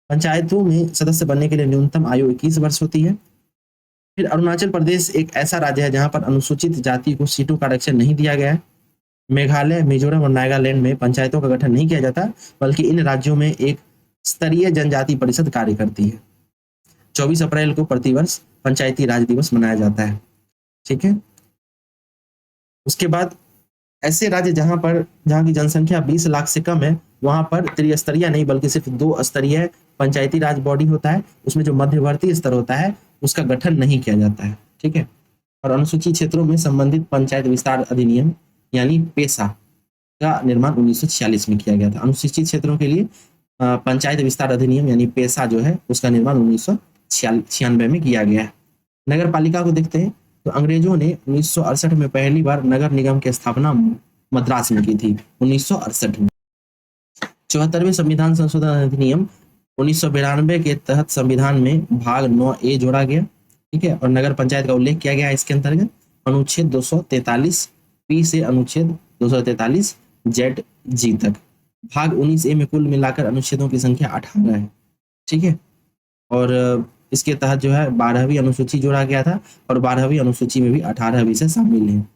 पंचायतों में सदस्य बनने के लिए न्यूनतम आयु 21 वर्ष होती है। फिर अरुणाचल प्रदेश एक ऐसा राज्य है जहां पर अनुसूचित जाति को सीटों का आरक्षण नहीं दिया गया है। मेघालय, मिजोरम और नागालैंड में पंचायतों का गठन नहीं किया जाता, बल्कि इन राज्यों में एक स्तरीय जनजाति परिषद कार्य करती है। 24 अप्रैल को प्रतिवर्ष पंचायती राज दिवस मनाया जाता है। ठीक है, उसके बाद ऐसे राज्य जहां की जनसंख्या 20 लाख से कम है, वहां पर त्रिस्तरीय नहीं बल्कि सिर्फ 2 स्तरीय पंचायती राज बॉडी होता है। उसमें जो मध्यवर्ती स्तर होता है उसका गठन नहीं किया जाता है। ठीक है, और अनुसूचित क्षेत्रों में संबंधित पंचायत विस्तार अधिनियम यानी पेशा का निर्माण 1946 में किया गया था। अनुसूचित क्षेत्रों के लिए पंचायत विस्तार अधिनियम यानी पेशा जो है उसका निर्माण 1996 में किया गया है। नगर पालिका को देखते हैं। तो अंग्रेजों ने 1968 में पहली बार नगर निगम की स्थापना मद्रास में की थी, 1968 में। 74वें संविधान संशोधन अधिनियम 1992 के तहत संविधान में भाग 9A जोड़ा गया। ठीक है, और नगर पंचायत का उल्लेख किया गया है इसके अंतर्गत अनुच्छेद 243P से अनुच्छेद 243ZG तक। भाग 19A में कुल मिलाकर अनुच्छेदों की संख्या 18 है। ठीक है, और इसके तहत जो है 12वीं अनुसूची जोड़ा गया था, और 12वीं अनुसूची में भी 18 विषय शामिल हैं।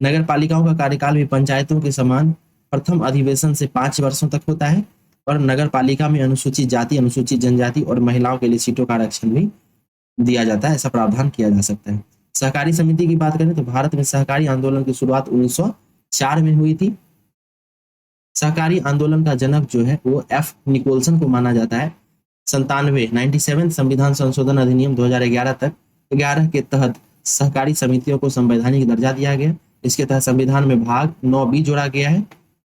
नगर पालिकाओं का कार्यकाल भी पंचायतों के समान प्रथम अधिवेशन से 5 वर्षों तक होता है, और नगर पालिका में अनुसूचित जाति, अनुसूचित जनजाति और महिलाओं के लिए सीटों का आरक्षण भी दिया जाता है। ऐसा प्रावधान किया जा सकता है। सहकारी समिति की बात करें तो भारत में सहकारी आंदोलन की शुरुआत 4 में हुई थी। सहकारी आंदोलन का जनक जो है वो एफ निकोलसन को माना जाता है। 97 संविधान संशोधन अधिनियम 2011 तक 11 के तहत सहकारी समितियों को संवैधानिक दर्जा दिया गया। इसके तहत संविधान में भाग 9 जोड़ा गया है,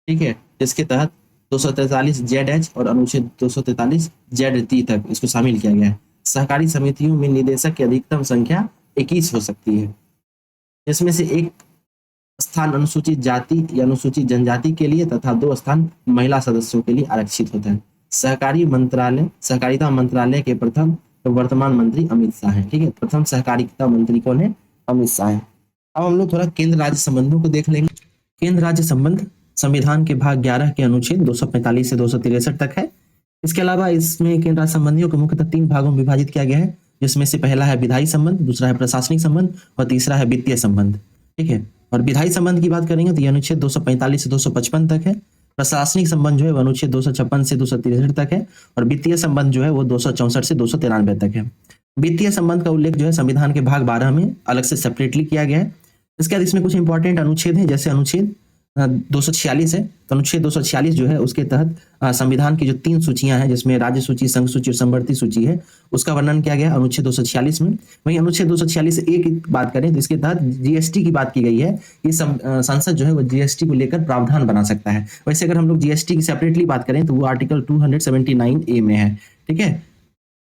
ठीक है, जिसके तहत 243 ZH और अनुच्छेद 243 ZT तक इसको शामिल किया गया है। सहकारी समितियों में निदेशक की अधिकतम संख्या 21 हो सकती है, जिसमें से एक स्थान अनुसूचित जाति या अनुसूचित जनजाति के लिए तथा 2 स्थान महिला सदस्यों के लिए आरक्षित होता है। सहकारिता मंत्रालय के प्रथम वर्तमान मंत्री अमित शाह हैं, ठीक है। प्रथम सहकारिता मंत्री कौन है? अमित शाह है। अब हम लोग थोड़ा केंद्र राज्य संबंधों को देख लेंगे। केंद्र राज्य संबंध संविधान के भाग 11 के अनुच्छेद 245 से 263 तक है। इसके अलावा इसमें केंद्र राज्य संबंधियों को मुख्यतः 3 भागों में विभाजित किया गया है, जिसमें से पहला है विधायी संबंध, दूसरा है प्रशासनिक संबंध और तीसरा है वित्तीय संबंध, ठीक है। और विधायी संबंध की बात करेंगे तो यह अनुच्छेद 245 से 255 तक है। प्रशासनिक संबंध जो है वह अनुच्छेद 256 से 263 तक है और वित्तीय संबंध जो है वो 264 से 293 तक है। वित्तीय संबंध का उल्लेख जो है संविधान के भाग 12 में अलग से सेपरेटली किया गया है। इसके बाद इसमें कुछ इंपॉर्टेंट अनुच्छेद हैं, जैसे अनुच्छेद 246 है। तो अनुच्छेद 246 जो है उसके तहत संविधान की जो 3 सूचियां हैं, जिसमें राज्य सूची, संघ सूची और समवर्ती सूची है, उसका वर्णन किया गया अनुच्छेद 246 में। वहीं अनुच्छेद 246 ए की बात करें तो इसके तहत जीएसटी की बात की गई है कि संसद जो है वो जीएसटी को लेकर प्रावधान बना सकता है। वैसे अगर हम लोग जीएसटी की सेपरेटली बात करें तो वो आर्टिकल 279A में है, ठीक है।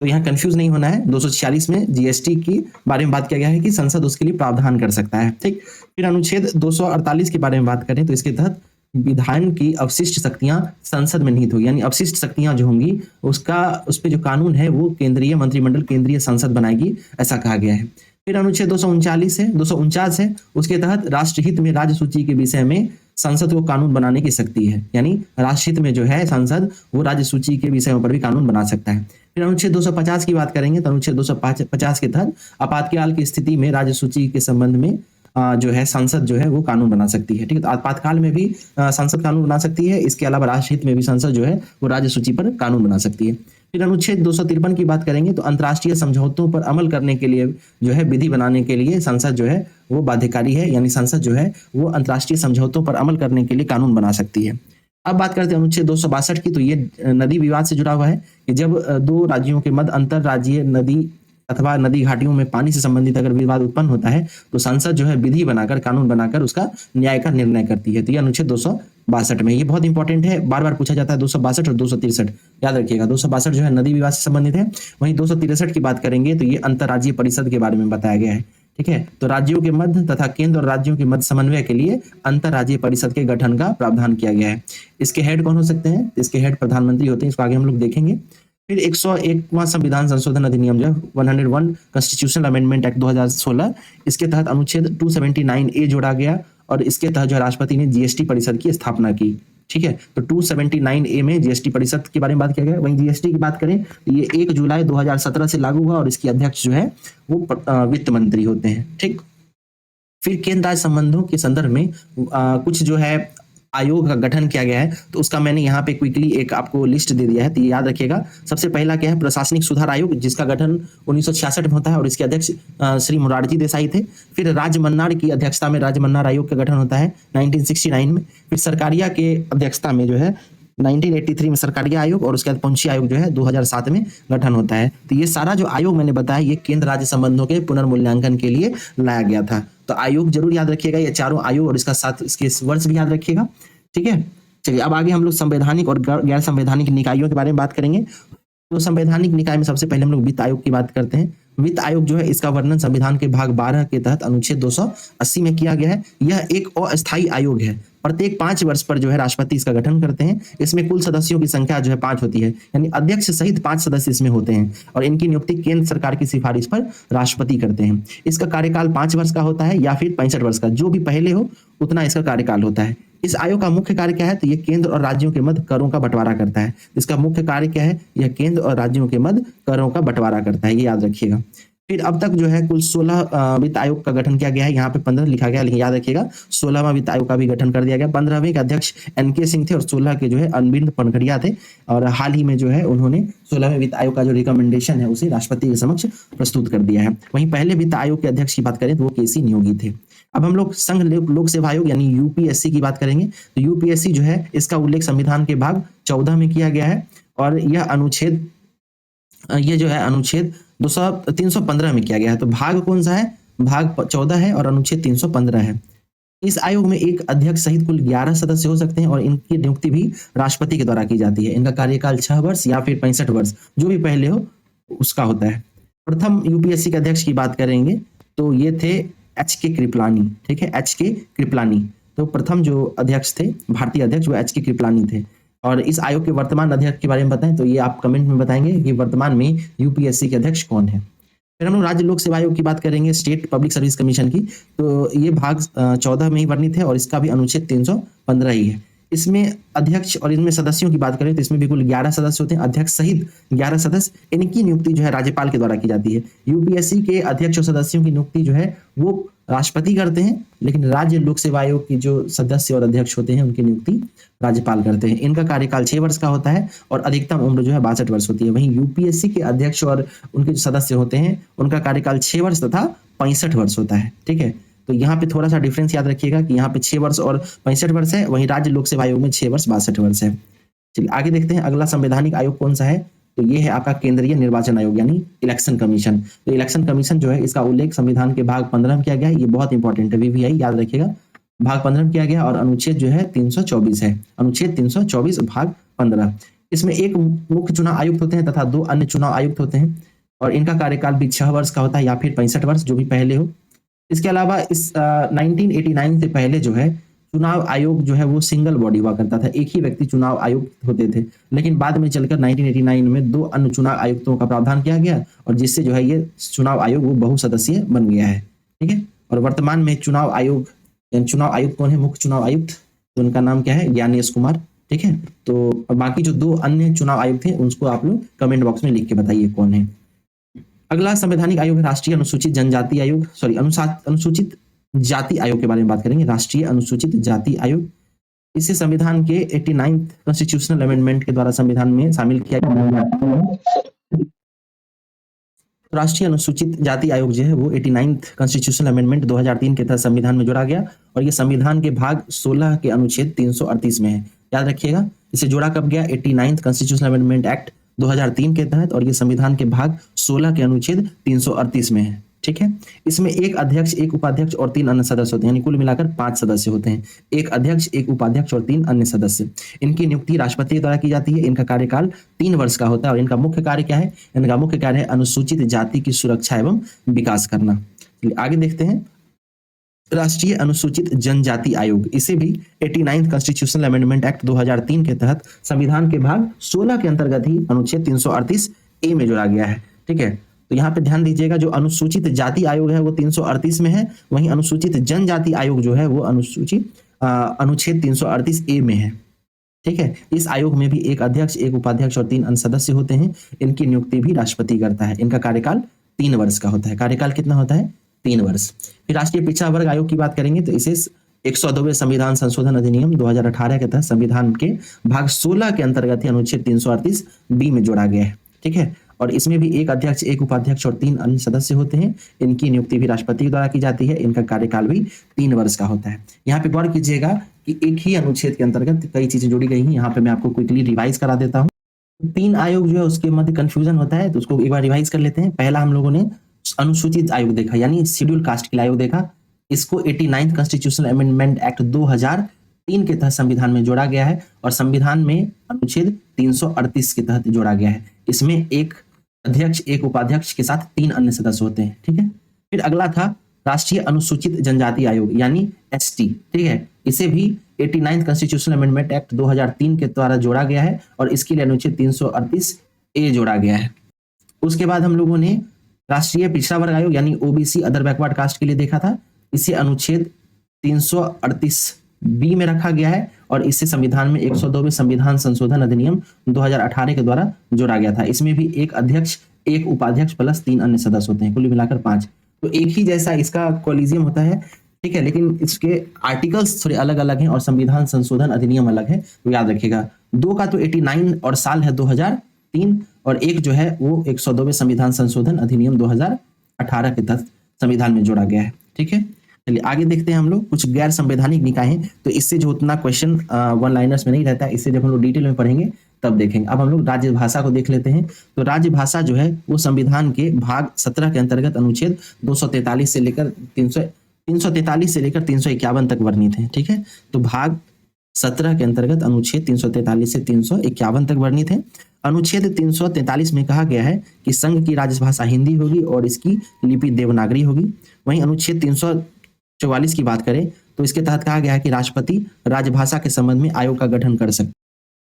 तो यहाँ कंफ्यूज नहीं होना है। 246 में जीएसटी की बारे में बात किया गया है कि संसद उसके लिए प्रावधान कर सकता है, ठीक। फिर अनुच्छेद 248 के बारे में बात करें तो इसके तहत विधान की अवशिष्ट शक्तियां संसद में निहित होगी, यानी अवशिष्ट शक्तियां जो होंगी उस पे जो कानून है वो केंद्रीय मंत्रिमंडल, केंद्रीय संसद बनाएगी, ऐसा कहा गया है। फिर अनुच्छेद 249 है, उसके तहत राष्ट्रहित में राज्य सूची के विषय में संसद को कानून बनाने की शक्ति है, यानी राष्ट्रहित में जो है संसद वो राज्य सूची के विषयों पर भी कानून बना सकता है। फिर अनुच्छेद 250 की बात करेंगे तो अनुच्छेद 250 के तहत आपातकाल की स्थिति में राज्य सूची के संबंध में जो है संसद जो है वो कानून बना सकती है, ठीक है। तो आपातकाल में भी संसद कानून बना सकती है। इसके अलावा राष्ट्रहित में भी संसद जो है वो राज्य सूची पर कानून बना सकती है। फिर अनुच्छेद 253 की बात करेंगे तो अंतर्राष्ट्रीय समझौतों पर अमल करने के लिए जो है विधि बनाने के लिए संसद जो है वो बाध्यकारी है, यानी संसद जो है वो अंतर्राष्ट्रीय समझौतों पर अमल करने के लिए कानून बना सकती है। अब बात करते हैं अनुच्छेद 262 की, तो ये नदी विवाद से जुड़ा हुआ है कि जब 2 राज्यों के मध्य अंतरराज्यीय नदी अथवा नदी घाटियों में पानी से संबंधित अगर विवाद उत्पन्न होता है तो संसद जो है विधि बनाकर, कानून बनाकर उसका न्याय का निर्णय करती है। तो ये अनुच्छेद 262 में, ये बहुत इंपॉर्टेंट है, बार बार पूछा जाता है। 262 और 263 याद रखिएगा। 262 जो है नदी विवाद से संबंधित है, वहीं 263 की बात करेंगे तो ये अंतरराज्यीय परिषद के बारे में बताया गया है, ठीक है। तो राज्यों के मध्य तथा केंद्र और राज्यों के मध्य समन्वय के लिए अंतरराज्यीय परिषद के गठन का प्रावधान किया गया है। इसके हेड कौन हो सकते हैं? इसके हेड प्रधानमंत्री होते हैं, इसको आगे हम लोग देखेंगे। फिर 101वां संविधान संशोधन अधिनियम जो है 101 कॉन्स्टिट्यूशनल अमेंडमेंट एक्ट 2016, इसके तहत अनुच्छेद 279A जोड़ा गया और इसके तहत जो राष्ट्रपति ने जीएसटी परिषद की स्थापना की, ठीक है। तो 279A में जीएसटी परिषद के बारे में बात किया गया। वहीं जीएसटी की बात करें तो ये 1 जुलाई 2017 से लागू हुआ और इसके अध्यक्ष जो है वो वित्त मंत्री होते हैं, ठीक। फिर केंद्र राज्य संबंधों के संदर्भ में कुछ जो है आयोग का गठन किया गया है, तो उसका मैंने यहाँ पे क्विकली एक आपको लिस्ट दे दिया है, तो ये याद रखिएगा। सबसे पहला क्या है? प्रशासनिक सुधार आयोग, जिसका गठन 1966 में होता है और इसके अध्यक्ष श्री मोरारजी देसाई थे। फिर राजमन्नार की अध्यक्षता में राजमन्नार आयोग का गठन होता है 1969 में। फिर सरकारिया के अध्यक्षता में जो है 1983 में सरकारिया आयोग और उसके बाद पंछी आयोग जो है 2007 में गठन होता है। तो ये सारा जो आयोग मैंने बताया ये केंद्र राज्य संबंधों के पुनर्मूल्यांकन के लिए लाया गया था। तो आयोग जरूर याद रखिएगा, ये चारों आयोग और इसका साथ इसके वर्ष भी याद रखिएगा, ठीक है। चलिए अब आगे हम लोग संवैधानिक और गैर संवैधानिक निकायों के बारे में बात करेंगे। तो संवैधानिक निकाय में सबसे पहले हम लोग वित्त आयोग की बात करते हैं। वित्त आयोग जो है इसका वर्णन संविधान के भाग 12 के तहत अनुच्छेद 280 में किया गया है। यह एक अस्थायी आयोग है, प्रत्येक 5 वर्ष पर जो है राष्ट्रपति इसका गठन करते हैं। इसमें कुल सदस्यों की संख्या जो है 5 होती है, यानी अध्यक्ष सहित 5 सदस्य इसमें होते हैं और इनकी नियुक्ति केंद्र सरकार की सिफारिश पर राष्ट्रपति करते हैं। इसका कार्यकाल 5 वर्ष का होता है या फिर 65 वर्ष का, जो भी पहले हो उतना इसका कार्यकाल होता है। इस आयोग का मुख्य कार्य क्या है? तो ये केंद्र और राज्यों के मध्य करों का बंटवारा करता है। इसका मुख्य कार्य क्या है? यह केंद्र और राज्यों के मध्य करों का बंटवारा करता है, ये याद रखिएगा। फिर अब तक जो है कुल 16 वित्त आयोग का गठन किया गया है। यहाँ पे 15 लिखा गया, लेकिन याद रखिएगा 16वां वित्त आयोग का भी गठन कर दिया गया। 15वें के अध्यक्ष NK सिंह थे और 16 के जो है अरविंद पनघड़िया थे और हाल ही में जो है उन्होंने 16वें वित्त आयोग का जो रिकमेंडेशन है उसे राष्ट्रपति के समक्ष प्रस्तुत कर दिया है। वहीं पहले वित्त आयोग के अध्यक्ष की बात करें तो वो KC नियोगी थे। अब हम लोग संघ लोक सेवा आयोग यानी यूपीएससी की बात करेंगे। तो यूपीएससी जो है इसका उल्लेख संविधान के भाग 14 में किया गया है और यह अनुच्छेद ये जो है अनुच्छेद 315 में किया गया है। तो भाग कौन सा है? भाग 14 है और अनुच्छेद 315 है। इस आयोग में एक अध्यक्ष सहित कुल 11 सदस्य हो सकते हैं और इनकी नियुक्ति भी राष्ट्रपति के द्वारा की जाती है। इनका कार्यकाल 6 वर्ष या फिर 65 वर्ष जो भी पहले हो उसका होता है। प्रथम यूपीएससी के अध्यक्ष की बात करेंगे तो ये थे एच के कृपलानी। ठीक है, एच के कृपलानी। तो प्रथम जो अध्यक्ष थे भारतीय अध्यक्ष वो एच के कृपलानी थे। और इस आयोग के वर्तमान अध्यक्ष के बारे में बताएं तो ये आप कमेंट में बताएंगे कि वर्तमान में यूपीएससी के अध्यक्ष कौन है। फिर हम लोग राज्य लोक सेवा आयोग की बात करेंगे, स्टेट पब्लिक सर्विस कमीशन की। तो ये भाग 14 में ही वर्णित है और इसका भी अनुच्छेद 315 ही है। इसमें अध्यक्ष और इनमें सदस्यों की बात करें तो इसमें भी कुल 11 सदस्य होते हैं, अध्यक्ष सहित 11 सदस्य। इनकी नियुक्ति जो है राज्यपाल के द्वारा की जाती है। यूपीएससी के अध्यक्ष और सदस्यों की नियुक्ति जो है वो राष्ट्रपति करते हैं, लेकिन राज्य लोक सेवा आयोग की जो सदस्य और अध्यक्ष होते हैं उनकी नियुक्ति राज्यपाल करते हैं। इनका कार्यकाल 6 वर्ष का होता है और अधिकतम उम्र जो है 62 वर्ष होती है। वहीं यूपीएससी के अध्यक्ष और उनके जो सदस्य होते हैं उनका कार्यकाल 6 वर्ष तथा 65 वर्ष होता है। ठीक है, तो यहाँ पे थोड़ा सा डिफरेंस याद रखिएगा कि यहाँ पे 6 वर्ष और 65 वर्ष है, वहीं राज्य लोक सेवा आयोग में 6 वर्ष 62 वर्ष है। चलिए आगे देखते हैं अगला संवैधानिक आयोग कौन सा है। तो ये है आपका केंद्रीय निर्वाचन आयोग यानी इलेक्शन कमीशन। तो इलेक्शन कमीशन जो है इसका उल्लेख संविधान के भाग 15 में किया गया है। ये बहुत इंपॉर्टेंट है, वीवीआई याद रखिएगा, भाग 15 में किया गया और अनुच्छेद जो है 324 है, अनुच्छेद 324 भाग 15। इसमें एक मुख्य चुनाव आयुक्त होते हैं तथा 2 अन्य चुनाव आयुक्त होते हैं और इनका कार्यकाल भी 6 वर्ष का होता है या फिर 65 वर्ष जो भी पहले हो। इसके अलावा इस 1989 से पहले जो है चुनाव आयोग जो है वो सिंगल बॉडी हुआ करता था, एक ही व्यक्ति चुनाव आयुक्त होते थे। लेकिन बाद में चलकर 1989 में 2 अन्य चुनाव आयुक्तों का प्रावधान किया गया और जिससे जो है ये चुनाव आयोग वो बहुसदस्यीय बन गया है। ठीक है, और वर्तमान में चुनाव आयोग चुनाव आयुक्त कौन है? मुख्य चुनाव आयुक्त, तो उनका नाम क्या है? ज्ञानेश कुमार। ठीक है, तो बाकी जो 2 अन्य चुनाव आयुक्त थे उनको आप लोग कमेंट बॉक्स में लिख के बताइए कौन है। अगला संवैधानिक आयोग है राष्ट्रीय अनुसूचित जनजाति आयोग, सॉरी अनुसूचित जाति आयोग के बारे में बात करेंगे। राष्ट्रीय अनुसूचित जाति आयोग, इसे संविधान के 89th कॉन्स्टिट्यूशनल अमेंडमेंट के द्वारा संविधान में शामिल किया गया। राष्ट्रीय अनुसूचित जाति आयोग जो है वो 89th कॉन्स्टिट्यूशनल अमेंडमेंट 2003 के तहत संविधान में जोड़ा गया और ये संविधान के भाग 16 के अनुच्छेद 338 में है। याद रखिएगा, इसे जोड़ा कब गया? 89th कॉन्स्टिट्यूशनल अमेंडमेंट एक्ट 2003 के तहत और ये संविधान के भाग 16 के अनुच्छेद 338 में है। ठीक है, इसमें एक अध्यक्ष, एक उपाध्यक्ष और 3 अन्य सदस्य होते हैं, यानी कुल मिलाकर 5 सदस्य होते हैं। एक अध्यक्ष, एक उपाध्यक्ष और 3 अन्य सदस्य। इनकी नियुक्ति राष्ट्रपति द्वारा की जाती है। इनका कार्यकाल 3 वर्ष का होता है और इनका मुख्य कार्य क्या है? इनका मुख्य कार्य है अनुसूचित जाति की सुरक्षा एवं विकास करना। आगे देखते हैं राष्ट्रीय अनुसूचित जनजाति आयोग, इसे भी 89th कॉन्स्टिट्यूशनल अमेंडमेंट एक्ट 2003 के तहत संविधान के भाग 16 के अंतर्गत ही अनुच्छेद 338 ए में जोड़ा गया है। ठीक है, तो यहाँ पे ध्यान दीजिएगा, जो अनुसूचित जाति आयोग है वो 338 में है, वहीं अनुसूचित जनजाति आयोग जो है वो अनुच्छेद 338 ए में है। ठीक है, इस आयोग में भी एक अध्यक्ष, एक उपाध्यक्ष और 3 अन्य सदस्य होते हैं। इनकी नियुक्ति भी राष्ट्रपति करता है। इनका कार्यकाल 3 वर्ष का होता है। कार्यकाल कितना होता है? 3 वर्ष। फिर राष्ट्रीय पिछड़ा वर्ग आयोग की बात करेंगे तो इसे 102वें संविधान संशोधन अधिनियम 2018 के तहत संविधान के भाग 16 के अंतर्गत ही अनुच्छेद 338 बी में जोड़ा गया है। ठीक है, और इसमें भी एक अध्यक्ष, एक उपाध्यक्ष और 3 अन्य सदस्य होते हैं। इनकी नियुक्ति भी राष्ट्रपति द्वारा की जाती है। इनका कार्यकाल भी 3 वर्ष का होता है। यहाँ पे गौर कीजिएगा कि एक ही अनुच्छेद के अंतर्गत कई चीजें जुड़ी गई हैं। यहाँ पे मैं आपको क्विकली रिवाइज करा देता हूँ। 3 आयोग जो है उसके मध्य कंफ्यूजन होता है, तो उसको एक बार रिवाइज कर लेते हैं। पहला हम लोगों ने अनुसूचित आयोग देखा यानी शेड्यूल कास्ट के लिए आयोग देखा। इसको 89th कॉन्स्टिट्यूशनल अमेंडमेंट एक्ट 2003 के तहत संविधान में जोड़ा गया है और संविधान में अनुच्छेद 338 के तहत जोड़ा गया है। इसमें एक अध्यक्ष, एक उपाध्यक्ष के साथ 3 अन्य सदस्य होते हैं। ठीक है, फिर अगला था राष्ट्रीय अनुसूचित जनजाति आयोग यानी एसटी। ठीक है, इसे भी 89th कॉन्स्टिट्यूशनल अमेंडमेंट एक्ट 2003 के द्वारा जोड़ा गया है और इसके लिए अनुच्छेद 338 ए जोड़ा गया है। उसके बाद हम लोगों ने राष्ट्रीय पिछड़ा वर्ग आयोग यानी ओबीसी अदर बैकवर्ड कास्ट के लिए देखा था। इसे अनुच्छेद 338 बी में रखा गया है और इससे संविधान में 102वें संविधान संशोधन अधिनियम 2018 के द्वारा जोड़ा गया था। इसमें भी एक अध्यक्ष, एक उपाध्यक्ष प्लस 3 अन्य सदस्य होते हैं, कुल मिलाकर 5। तो एक ही जैसा इसका कॉलिजियम होता है। ठीक है, लेकिन इसके आर्टिकल्स थोड़े अलग अलग हैं और संविधान संशोधन अधिनियम अलग है, तो याद रखिएगा। 2 का तो 89 और साल है 2003 और एक जो है वो 102वें संविधान संशोधन अधिनियम 2018 के तहत संविधान में जोड़ा गया है। ठीक है, चलिए आगे देखते हैं हम लोग कुछ गैर संवैधानिक निकाय हैं। तो इससे जो उतना क्वेश्चन वन लाइनर्स में नहीं रहता है, इससे जब हम लोग डिटेल में पढ़ेंगे तब देखेंगे। अब हम लोग राजभाषा को देख लेते हैं। तो राजभाषा जो है वो संविधान के भाग 17 के अंतर्गत अनुच्छेद 243 से लेकर 343 से लेकर 351 तक वर्णित है। ठीक है, तो भाग 17 के अंतर्गत अनुच्छेद 343 से 351 तक वर्णित है। अनुच्छेद 343 में कहा गया है कि संघ की राजभाषा हिंदी होगी और इसकी लिपि देवनागरी होगी। वहीं अनुच्छेद 344 की बात करें तो इसके तहत कहा गया है कि राष्ट्रपति राजभाषा के संबंध में आयोग का गठन कर सकते।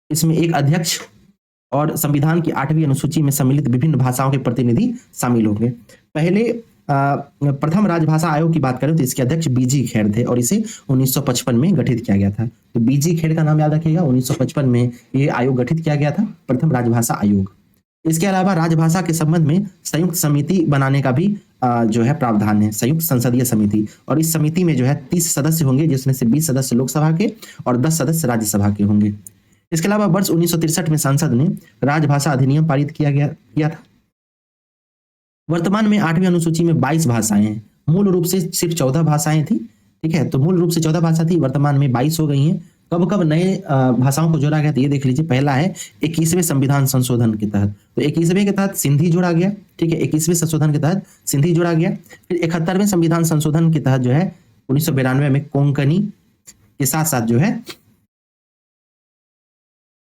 इसमें एक अध्यक्ष और संविधान की 8वीं अनुसूची में सम्मिलित विभिन्न भाषाओं के प्रतिनिधि शामिल होंगे। पहले प्रथम राजभाषा आयोग की बात करें तो इसके अध्यक्ष बीजी खेर थे और इसे 1955 में गठित किया गया था। तो बीजी खेर का नाम याद रखिएगा, 1955 में ये आयोग गठित किया गया था, प्रथम राजभाषा आयोग। इसके अलावा राजभाषा के संबंध में संयुक्त समिति बनाने का भी जो है प्रावधान है, संयुक्त संसदीय समिति। और इस समिति में जो है 30 सदस्य होंगे, जिसमें से 20 सदस्य लोकसभा के और 10 सदस्य राज्यसभा के होंगे। इसके अलावा वर्ष 1963 में संसद ने राजभाषा अधिनियम पारित किया था। वर्तमान में 8वीं अनुसूची में 22 भाषाएं हैं। मूल रूप से सिर्फ 14 भाषाएं थी। ठीक है, तो मूल रूप से 14 भाषा थी, वर्तमान में 22 हो गई हैं। कब कब नए भाषाओं को जोड़ा गया तो ये देख लीजिए। पहला है 21वें संविधान संशोधन के तहत, तो 21वें के तहत सिंधी जोड़ा गया। ठीक है, 21वें संशोधन के तहत सिंधी जोड़ा गया। फिर 71वें संविधान संशोधन के तहत जो है 1992 में कोंकणी के साथ साथ जो है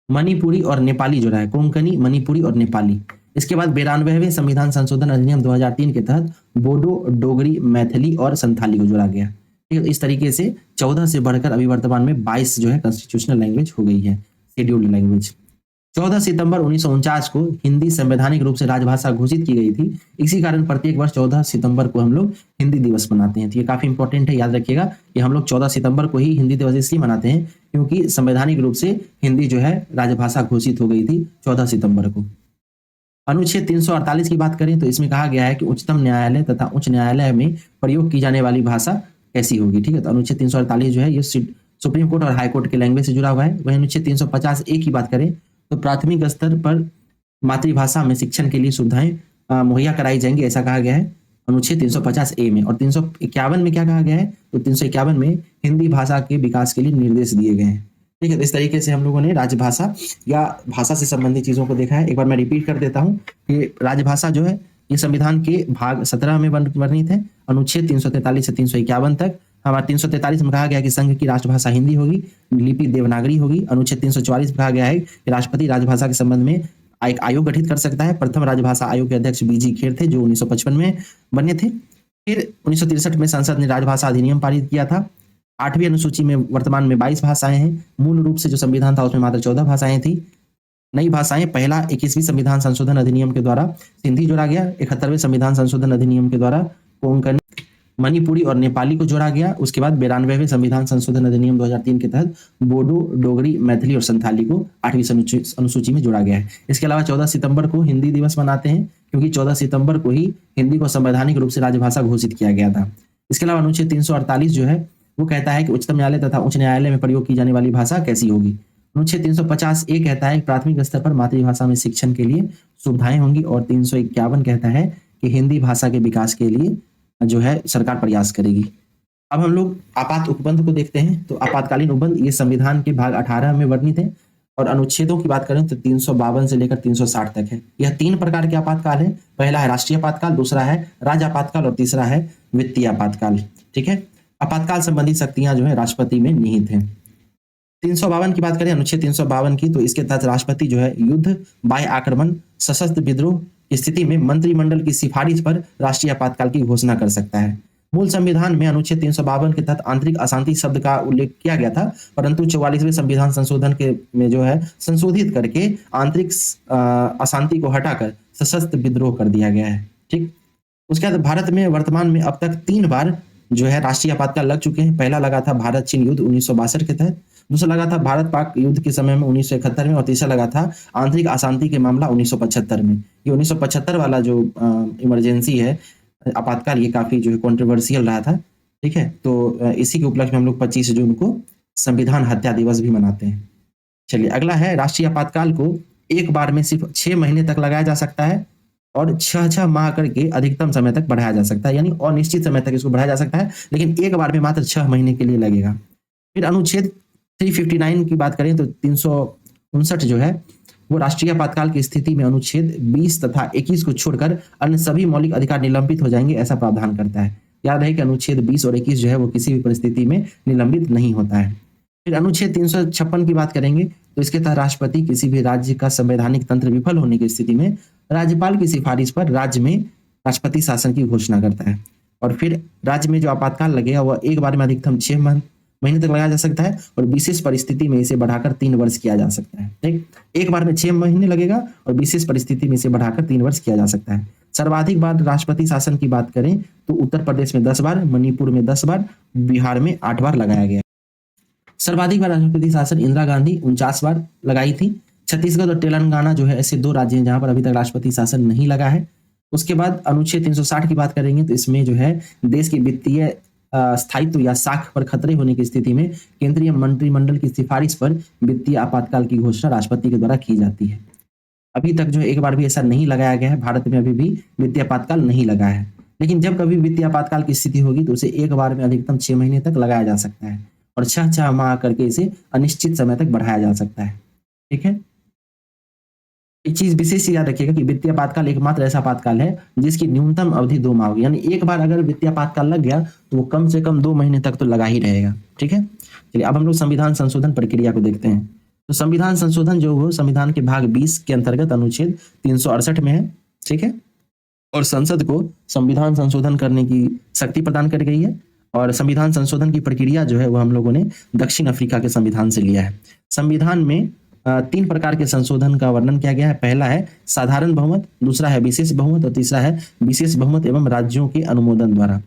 मणिपुरी और नेपाली जोड़ा है, कोंकणी, मणिपुरी और नेपाली। इसके बाद 92वें संविधान संशोधन अधिनियम 2003 के तहत बोडो, डोगरी, मैथिली और संथाली को जोड़ा गया। ठीक है, इस तरीके से 14 से बढ़कर अभी वर्तमान में 22 जो है कॉन्स्टिट्यूशनल लैंग्वेज हो गई है, शेड्यूल्ड लैंग्वेज। 14 सितंबर 1949 को हिंदी संवैधानिक रूप से राजभाषा घोषित की गई थी। इसी कारण प्रत्येक वर्ष 14 सितंबर को हम लोग हिंदी दिवस मनाते हैं। तो ये काफी इंपॉर्टेंट है, याद रखिएगा कि हम लोग 14 सितंबर को ही हिंदी दिवस इसलिए मनाते हैं क्योंकि संवैधानिक रूप से हिंदी जो है राजभाषा घोषित हो गई थी 14 सितंबर को। अनुच्छेद 348 की बात करें तो इसमें कहा गया है कि उच्चतम न्यायालय तथा उच्च न्यायालय में प्रयोग की जाने वाली भाषा कैसी होगी। ठीक है, तो अनुच्छेद 348 जो है ये सुप्रीम कोर्ट और हाई कोर्ट के लैंग्वेज से जुड़ा हुआ है। वहीं अनुच्छेद 350A की बात करें तो प्राथमिक स्तर पर मातृभाषा में शिक्षण के लिए सुविधाएं मुहैया कराई जाएंगी, ऐसा कहा गया है अनुच्छेद 350A में। और 351 में क्या कहा गया है, तो 351 में हिंदी भाषा के विकास के लिए निर्देश दिए गए हैं। ठीक है, तो इस तरीके से हम लोगों ने राजभाषा या भाषा से संबंधित चीजों को देखा है। एक बार मैं रिपीट कर देता हूँ कि राजभाषा जो है ये संविधान के भाग 17 में वर्णित है, अनुच्छेद 343 से 351 तक। हमारा 343 में कहा गया कि संघ की राष्ट्रभाषा हिंदी होगी, लिपि देवनागरी होगी। अनुच्छेद 344 में कहा गया है कि राष्ट्रपति राजभाषा के संबंध में एक आयोग गठित कर सकता है। प्रथम राजभाषा आयोग के अध्यक्ष बीजी खेर थे जो 1955 में बने थे। फिर 1963 में संसद ने राजभाषा अधिनियम पारित किया था। 8वीं अनुसूची में वर्तमान में 22 भाषाएं हैं। मूल रूप से जो संविधान था उसमें मात्र 14 भाषाएं थी। नई भाषाएं, पहला 21वीं संविधान संशोधन अधिनियम के द्वारा सिंधी जोड़ा गया। 71वें संविधान संशोधन अधिनियम के द्वारा कोंकणी, मणिपुरी और नेपाली को जोड़ा गया। उसके बाद 92वें संविधान संशोधन अधिनियम 2003 के तहत बोडो, डोगरी, मैथिली और संथाली को 8वीं अनुसूची में जोड़ा गया है। इसके अलावा 14 सितंबर को हिंदी दिवस मनाते हैं क्योंकि 14 सितंबर को ही हिंदी को संवैधानिक रूप से राजभाषा घोषित किया गया था। इसके अलावा अनुच्छेद 348 जो है वो कहता है कि उच्चतम न्यायालय तथा उच्च न्यायालय में प्रयोग की जाने वाली भाषा कैसी होगी। अनुच्छेद 350A कहता है कि प्राथमिक स्तर पर मातृभाषा में शिक्षण के लिए सुविधाएं होंगी। और 351 कहता है कि हिंदी भाषा के विकास के लिए जो है सरकार प्रयास करेगी। अब हम लोग आपात उपबंध को देखते हैं। तो आपातकालीन उपबंध ये संविधान के भाग 18 में वर्णित है। और अनुच्छेदों की बात करें तो 352 से लेकर 360 तक है। यह 3 प्रकार के आपातकाल है। पहला है राष्ट्रीय आपातकाल, दूसरा है राज्य आपातकाल और तीसरा है वित्तीय आपातकाल। ठीक है, आपातकाल संबंधी शक्तियां जो है राष्ट्रपति में निहित हैं। 352 की बात करें, अनुच्छेद 352 की, तो इसके तहत राष्ट्रपति जो है युद्ध, बाह्य आक्रमण, सशस्त्र विद्रोह की स्थिति में मंत्रिमंडल की सिफारिश पर राष्ट्रीय आपातकाल की घोषणा कर सकता है। मूल संविधान में अनुच्छेद 352 के तहत आंतरिक अशांति शब्द का उल्लेख किया गया था, परंतु 44वें संविधान संशोधन के में जो है संशोधित करके आंतरिक अशांति को हटाकर सशस्त्र विद्रोह कर दिया गया है। ठीक, उसके बाद भारत में वर्तमान में अब तक 3 बार जो है राष्ट्रीय आपातकाल लग चुके हैं। पहला लगा था भारत चीन युद्ध 1962 के तहत, दूसरा लगा था भारत पाक युद्ध के समय में 1971 में, और तीसरा लगा था आंतरिक अशांति के मामला 1975 में। ये 1975 वाला जो इमरजेंसी है आपातकाल, ये काफी जो है कॉन्ट्रोवर्शियल रहा था। ठीक है, तो इसी के उपलक्ष्य में हम लोग 25 जून को संविधान हत्या दिवस भी मनाते हैं। चलिए अगला है राष्ट्रीय आपातकाल को एक बार में सिर्फ 6 महीने तक लगाया जा सकता है। और 6 माह करके अधिकतम समय तक बढ़ाया जा सकता है, यानी अनिश्चित समय तक इसको बढ़ाया जा सकता है, लेकिन एक बार में मात्र 6 महीने के लिए लगेगा। फिर अनुच्छेद 359 की बात करें तो 359 जो है वो राष्ट्रीय आपातकाल की स्थिति में अनुच्छेद 20 तथा 21 को छोड़कर अन्य सभी मौलिक अधिकार निलंबित हो जाएंगे, ऐसा प्रावधान करता है। याद रहे कि अनुच्छेद 20 और 21 जो है वो किसी भी परिस्थिति में निलंबित नहीं होता है। फिर अनुच्छेद 356 की बात करेंगे तो इसके तहत राष्ट्रपति किसी भी राज्य का संवैधानिक तंत्र विफल होने की स्थिति में राज्यपाल की सिफारिश पर राज्य में राष्ट्रपति शासन की घोषणा करता है। और फिर राज्य में जो आपातकाल लगेगा वह एक बार में अधिकतम 6 महीने तक लगाया जा सकता है, और विशेष परिस्थिति में इसे बढ़ाकर 3 वर्ष किया जा सकता है। ठीक, एक बार में 6 महीने लगेगा और विशेष परिस्थिति में इसे बढ़ाकर 3 वर्ष किया जा सकता है। सर्वाधिक बार राष्ट्रपति शासन की बात करें तो उत्तर प्रदेश में 10 बार, मणिपुर में 10 बार, बिहार में 8 बार लगाया गया। सर्वाधिक बार राष्ट्रपति शासन इंदिरा गांधी 49 बार लगाई थी। छत्तीसगढ़ और तेलंगाना जो है ऐसे 2 राज्य हैं जहां पर अभी तक राष्ट्रपति शासन नहीं लगा है। उसके बाद अनुच्छेद 360 की बात करेंगे तो इसमें जो है देश की वित्तीय स्थायित्व या साख पर खतरे होने की स्थिति में केंद्रीय मंत्रिमंडल की सिफारिश पर वित्तीय आपातकाल की घोषणा राष्ट्रपति के द्वारा की जाती है। अभी तक जो है एक बार भी ऐसा नहीं लगाया गया है, भारत में अभी भी वित्तीय आपातकाल नहीं लगा है, लेकिन जब कभी वित्तीय आपातकाल की स्थिति होगी तो उसे एक बार में अधिकतम 6 महीने तक लगाया जा सकता है, और 6 माह करके इसे अनिश्चित समय तक बढ़ाया जा सकता है। ठीक है, एक चीज विशेष याद रखिएगा कि वित्तीय आपातकाल एकमात्र ऐसा आपातकाल है जिसकी न्यूनतम अवधि 2 माह होगी, यानी एक बार अगर वित्तीय आपातकाल लग गया तो वो कम से कम 2 महीने तक तो लगा ही रहेगा। ठीक है, चलिए अब हम लोग संविधान संशोधन प्रक्रिया को देखते हैं। तो संविधान संशोधन जो हो संविधान के भाग 20 के अंतर्गत अनुच्छेद 368 में है। ठीक है, और संसद को संविधान संशोधन करने की शक्ति प्रदान कर गई है, और संविधान संशोधन की प्रक्रिया जो है वो हम लोगों ने दक्षिण अफ्रीका के संविधान से लिया है। संविधान में 3 प्रकार के संशोधन का वर्णन किया गया है। पहला है साधारण बहुमत, दूसरा है विशेष बहुमत, और तीसरा है विशेष बहुमत एवं राज्यों के अनुमोदन द्वारा।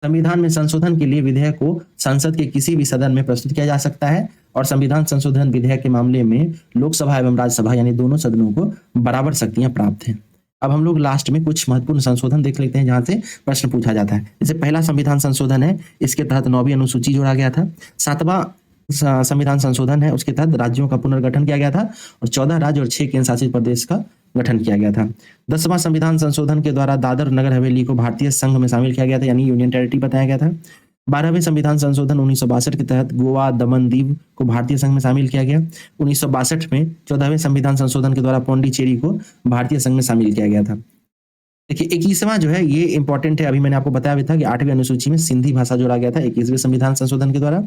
संविधान में संशोधन के लिए विधेयक को संसद के किसी भी सदन में प्रस्तुत किया जा सकता है, और संविधान संशोधन विधेयक के मामले में लोकसभा एवं राज्यसभा यानी दोनों सदनों को बराबर शक्तियां प्राप्त हैं। अब हम लोग लास्ट में कुछ महत्वपूर्ण संशोधन देख लेते हैं जहां से प्रश्न पूछा जाता है। जैसे पहला संविधान संशोधन है, इसके तहत 9वीं अनुसूची जोड़ा गया था। 7वां संविधान संशोधन है, उसके तहत राज्यों का पुनर्गठन किया गया था, और 14 राज्य और 6 केंद्र शासित प्रदेश का गठन किया गया था। 10वां संविधान संशोधन के द्वारा दादर नगर हवेली को भारतीय संघ में शामिल किया गया था, यानी यूनियन टेरिटरी बताया गया था। 12वें संविधान संशोधन 1962 के तहत गोवा, दमन, दीव को भारतीय संघ में शामिल किया गया। 1962 में 14वें संविधान संशोधन के द्वारा पौंडीचेरी को भारतीय संघ में शामिल किया गया था। देखिए 21वां जो है ये इंपॉर्टेंट है, अभी मैंने आपको बताया भी था कि 8वीं अनुसूची में सिंधी भाषा जोड़ा गया था 21वें संविधान संशोधन के द्वारा।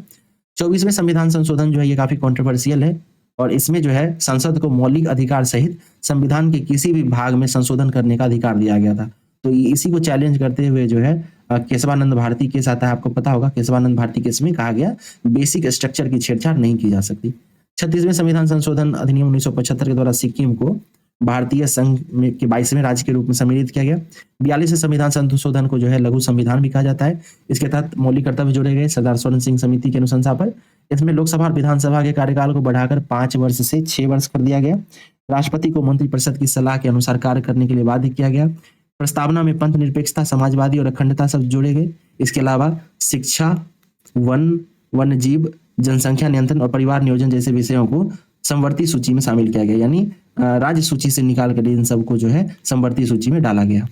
24वें संविधान संशोधन जो है ये काफी कंट्रोवर्शियल है, और इसमें जो है संसद को मौलिक अधिकार सहित संविधान के किसी भी भाग में संशोधन करने का अधिकार दिया गया था। तो इसी को चैलेंज करते हुए जो है केशवानंद भारती केस आता है, आपको पता होगा। केशवानंद भारती केस में कहा गया बेसिक स्ट्रक्चर की छेड़छाड़ नहीं की जा सकती। 36वें संविधान संशोधन अधिनियम 1975 के द्वारा सिक्किम को भारतीय संघ में के 22वें राज्य के रूप में सम्मिलित किया गया। 42वें संविधान संशोधन को जो है लघु संविधान भी कहा जाता है। इसके तहत मौलिक कर्तव्य जोड़े गए सरदार स्वर्ण सिंह समिति की अनुशंसा पर। इसमें लोकसभा और विधानसभा के कार्यकाल को बढ़ाकर 5 वर्ष से 6 वर्ष कर दिया गया। राष्ट्रपति को मंत्रिपरिषद की सलाह के अनुसार कार्य करने के लिए बाध्य किया गया। प्रस्तावना में पंथ निरपेक्षता, समाजवादी और अखंडता शब्द जोड़े गए। इसके अलावा शिक्षा, वन्य जीव, जनसंख्या नियंत्रण और परिवार नियोजन जैसे विषयों को संवर्ती सूची में शामिल किया गया, यानी राज्य सूची से निकाल कर इन सबको जो है संवर्ती सूची में डाला गया।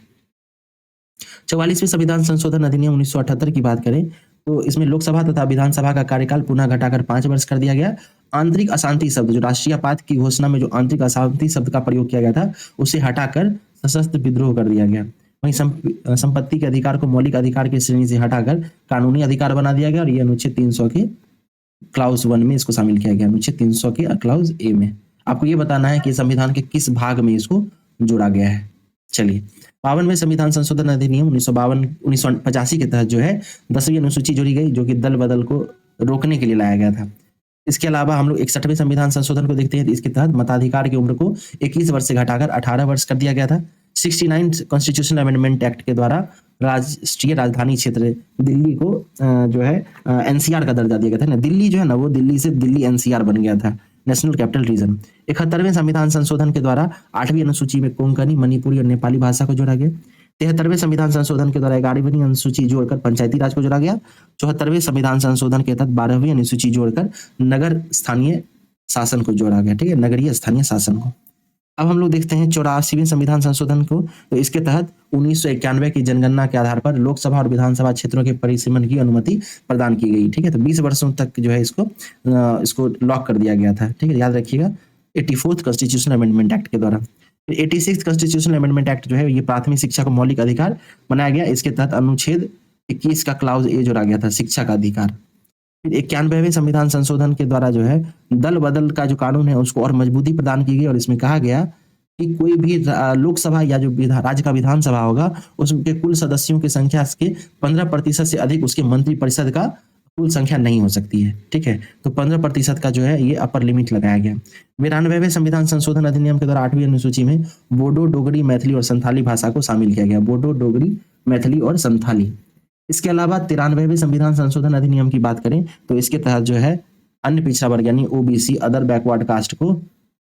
44वें संविधान संशोधन अधिनियम 1978 की बात करें तो इसमें लोकसभा तथा विधानसभा का कार्यकाल पुनः घटाकर 5 वर्ष कर दिया गया। आंतरिक अशांति शब्द, जो राष्ट्रीय आपात की घोषणा में जो आंतरिक अशांति शब्द का प्रयोग किया गया था उसे हटाकर सशस्त्र विद्रोह कर दिया गया। वहीं संपत्ति के अधिकार को मौलिक अधिकार की श्रेणी से हटाकर कानूनी अधिकार बना दिया गया, और ये अनुच्छेद 300 के क्लाउज 1 में इसको शामिल किया गया, अनुच्छेद 300 के क्लाउज ए में। आपको ये बताना है कि संविधान के किस भाग में इसको जोड़ा गया है। चलिए 52वें संविधान संशोधन अधिनियम 1985 के तहत जो है 10वीं अनुसूची जोड़ी गई, जो कि दल बदल को रोकने के लिए लाया गया था। इसके अलावा हम लोग 61वें संविधान संशोधन को देखते हैं। इसके तहत मताधिकार की उम्र को 21 वर्ष से घटाकर 18 वर्ष कर दिया गया था। 69 कॉन्स्टिट्यूशनल अमेंडमेंट एक्ट के द्वारा राष्ट्रीय राजधानी क्षेत्र दिल्ली को जो है एनसीआर का दर्जा दिया गया था ना। दिल्ली जो है ना वो दिल्ली से दिल्ली एनसीआर बन गया था, नेशनल कैपिटल रीजन। 71वें संविधान संशोधन के द्वारा 8वीं अनुसूची में कोंकणी, मणिपुरी और नेपाली भाषा को जोड़ा गया। 73वें संविधान संशोधन के द्वारा 11वीं अनुसूची जोड़कर पंचायती राज को जोड़ा गया। 74वें संविधान संशोधन के तहत 12वीं अनुसूची जोड़कर नगर स्थानीय शासन को जोड़ा गया। ठीक है, नगरीय स्थानीय शासन को। अब हम लोग देखते हैं 84वें संविधान संशोधन को। तो इसके तहत 1991 की जनगणना के आधार पर लोकसभा और विधानसभा क्षेत्रों के परिसीमन की अनुमति प्रदान की गई। ठीक है, तो 20 वर्षों तक जो है इसको लॉक कर दिया गया था। ठीक है, याद रखिएगा 84th कॉन्स्टिट्यूशनल अमेंडमेंट एक्ट के द्वारा। 86th कॉन्स्टिट्यूशनल अमेंडमेंट एक्ट जो है ये प्राथमिक शिक्षा को मौलिक अधिकार बनाया गया। इसके तहत अनुच्छेद 21 का क्लाउज ए जोड़ा गया था, शिक्षा का अधिकार। फिर 91वें संविधान संशोधन के द्वारा जो है दल बदल का जो कानून है उसको और मजबूती प्रदान की गई और इसमें कहा गया कि कोई भी लोकसभा या जो राज्य का विधानसभा होगा उसके कुल सदस्यों की संख्या के 15% से अधिक उसके मंत्रिपरिषद का कुल संख्या नहीं हो सकती है। ठीक है, तो 15% का जो है ये अपर लिमिट लगाया गया। 92वें संविधान संशोधन अधिनियम के द्वारा 8वीं अनुसूची में बोडो, डोगरी, मैथिली और संथाली भाषा को शामिल किया गया। बोडो, डोगरी, मैथिली और संथाली। इसके अलावा 93वें संविधान संशोधन अधिनियम की बात करें तो इसके तहत जो है अन्य पिछड़ा वर्ग यानी ओबीसी, अदर बैकवर्ड कास्ट को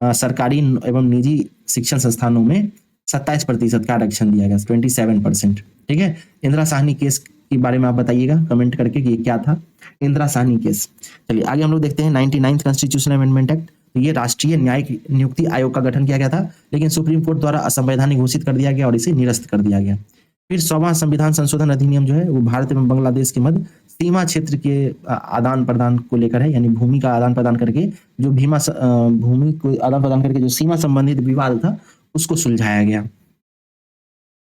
सरकारी एवं निजी शिक्षण संस्थानों में 27% का आरक्षण दिया गया, 27%। ठीक है, इंदिरा साहनी केस के बारे में आप बताइएगा कमेंट करके कि ये क्या था इंदिरा साहनी केस। चलिए आगे हम लोग देखते हैं 99th कॉन्स्टिट्यूशनल अमेंडमेंट एक्ट। तो ये राष्ट्रीय न्यायिक नियुक्ति आयोग का गठन किया गया था, लेकिन सुप्रीम कोर्ट द्वारा असंवैधानिक घोषित कर दिया गया और इसे निरस्त कर दिया गया। फिर 100वां संविधान संशोधन अधिनियम जो है वो भारत एवं बांग्लादेश के मध्य सीमा क्षेत्र के आदान प्रदान को लेकर है, यानी भूमि का आदान प्रदान करके जो भूमि को आदान प्रदान करके जो सीमा संबंधित विवाद था उसको सुलझाया गया।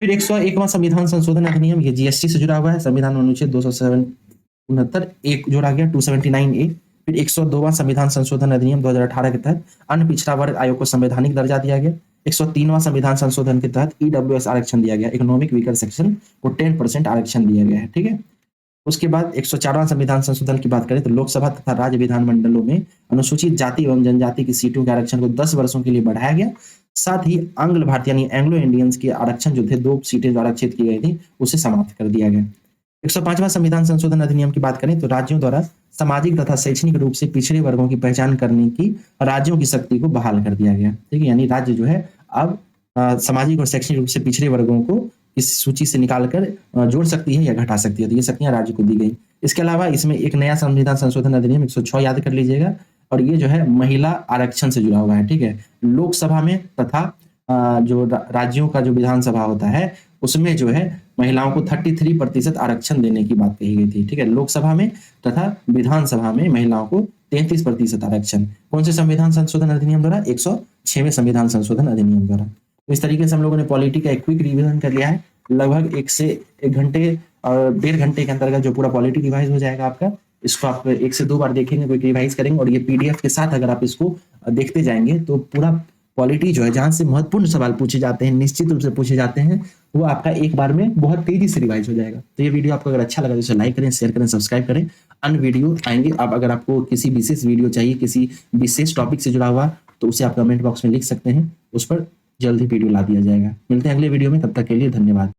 फिर 101वां संविधान संशोधन अधिनियम, ये जीएसटी से जुड़ा हुआ है। संविधान अनुच्छेद 269 एक जोड़ा गया 279A। फिर 102वां संविधान संशोधन अधिनियम 2018 के तहत अन्य पिछड़ा वर्ग आयोग को संवैधानिक दर्जा दिया गया। 103वां संविधान संशोधन के तहत ईडब्ल्यूएस आरक्षण दिया गया, इकोनॉमिक वीकर सेक्शन को 10% आरक्षण दिया गया है। ठीक है, उसके बाद 104वां संविधान संशोधन की बात करें तो लोकसभा तथा राज्य विधानमंडलों में अनुसूचित जाति एवं जनजाति की सीटों के आरक्षण को 10 वर्षों के लिए बढ़ाया गया। साथ ही आंग्ल भारतीय यानी एंग्लो इंडियंस के आरक्षण जो थे 2 सीटें जो आरक्षित की गई थी उसे समाप्त कर दिया गया। 105वां संविधान संशोधन अधिनियम की बात करें तो राज्यों द्वारा सामाजिक तथा शैक्षणिक रूप से पिछड़े वर्गों की पहचान करने की राज्यों की शक्ति को बहाल कर दिया गया। ठीक है, यानी राज्य जो है अब सामाजिक और शैक्षणिक रूप से पिछड़े वर्गों को इस सूची से निकालकर जोड़ सकती है या घटा सकती है, तो ये शक्तियां राज्य को दी गई। इसके अलावा इसमें एक नया संविधान संशोधन अधिनियम 106 याद कर लीजिएगा, और ये जो है महिला आरक्षण से जुड़ा हुआ है। ठीक है, लोकसभा में तथा जो राज्यों का जो विधानसभा होता है उसमें जो है महिलाओं को 33% आरक्षण देने की बात कही गई थी। ठीक है, लोकसभा में तथा विधानसभा में महिलाओं को 33% आरक्षण। कौन से संविधान संशोधन अधिनियम द्वारा? 106वें संविधान संशोधन अधिनियम द्वारा। तो इस तरीके से हम लोगों ने पॉलिटी का एक क्विक रिवीजन कर लिया है। लगभग 1 से 1 घंटे और 1.5 घंटे के अंतर्गत जो पूरा पॉलिटी रिवाइज हो जाएगा आपका। इसको आप 1 से 2 बार देखेंगे, कोई रिवाइज करेंगे, और ये पीडीएफ के साथ अगर आप इसको देखते जाएंगे तो पूरा पॉलिटी जो है जहां से महत्वपूर्ण सवाल पूछे जाते हैं, निश्चित रूप से पूछे जाते हैं, वो आपका एक बार में बहुत तेजी से रिवाइज हो जाएगा। तो ये वीडियो आपको अगर अच्छा लगा तो इसे लाइक करें, शेयर करें, सब्सक्राइब करें। अन्य वीडियो आएंगे। आप अगर आपको किसी विशेष वीडियो चाहिए किसी विशेष टॉपिक से जुड़ा हुआ तो उसे आप कमेंट बॉक्स में लिख सकते हैं, उस पर जल्द ही वीडियो ला दिया जाएगा। मिलते हैं अगले वीडियो में, तब तक के लिए धन्यवाद।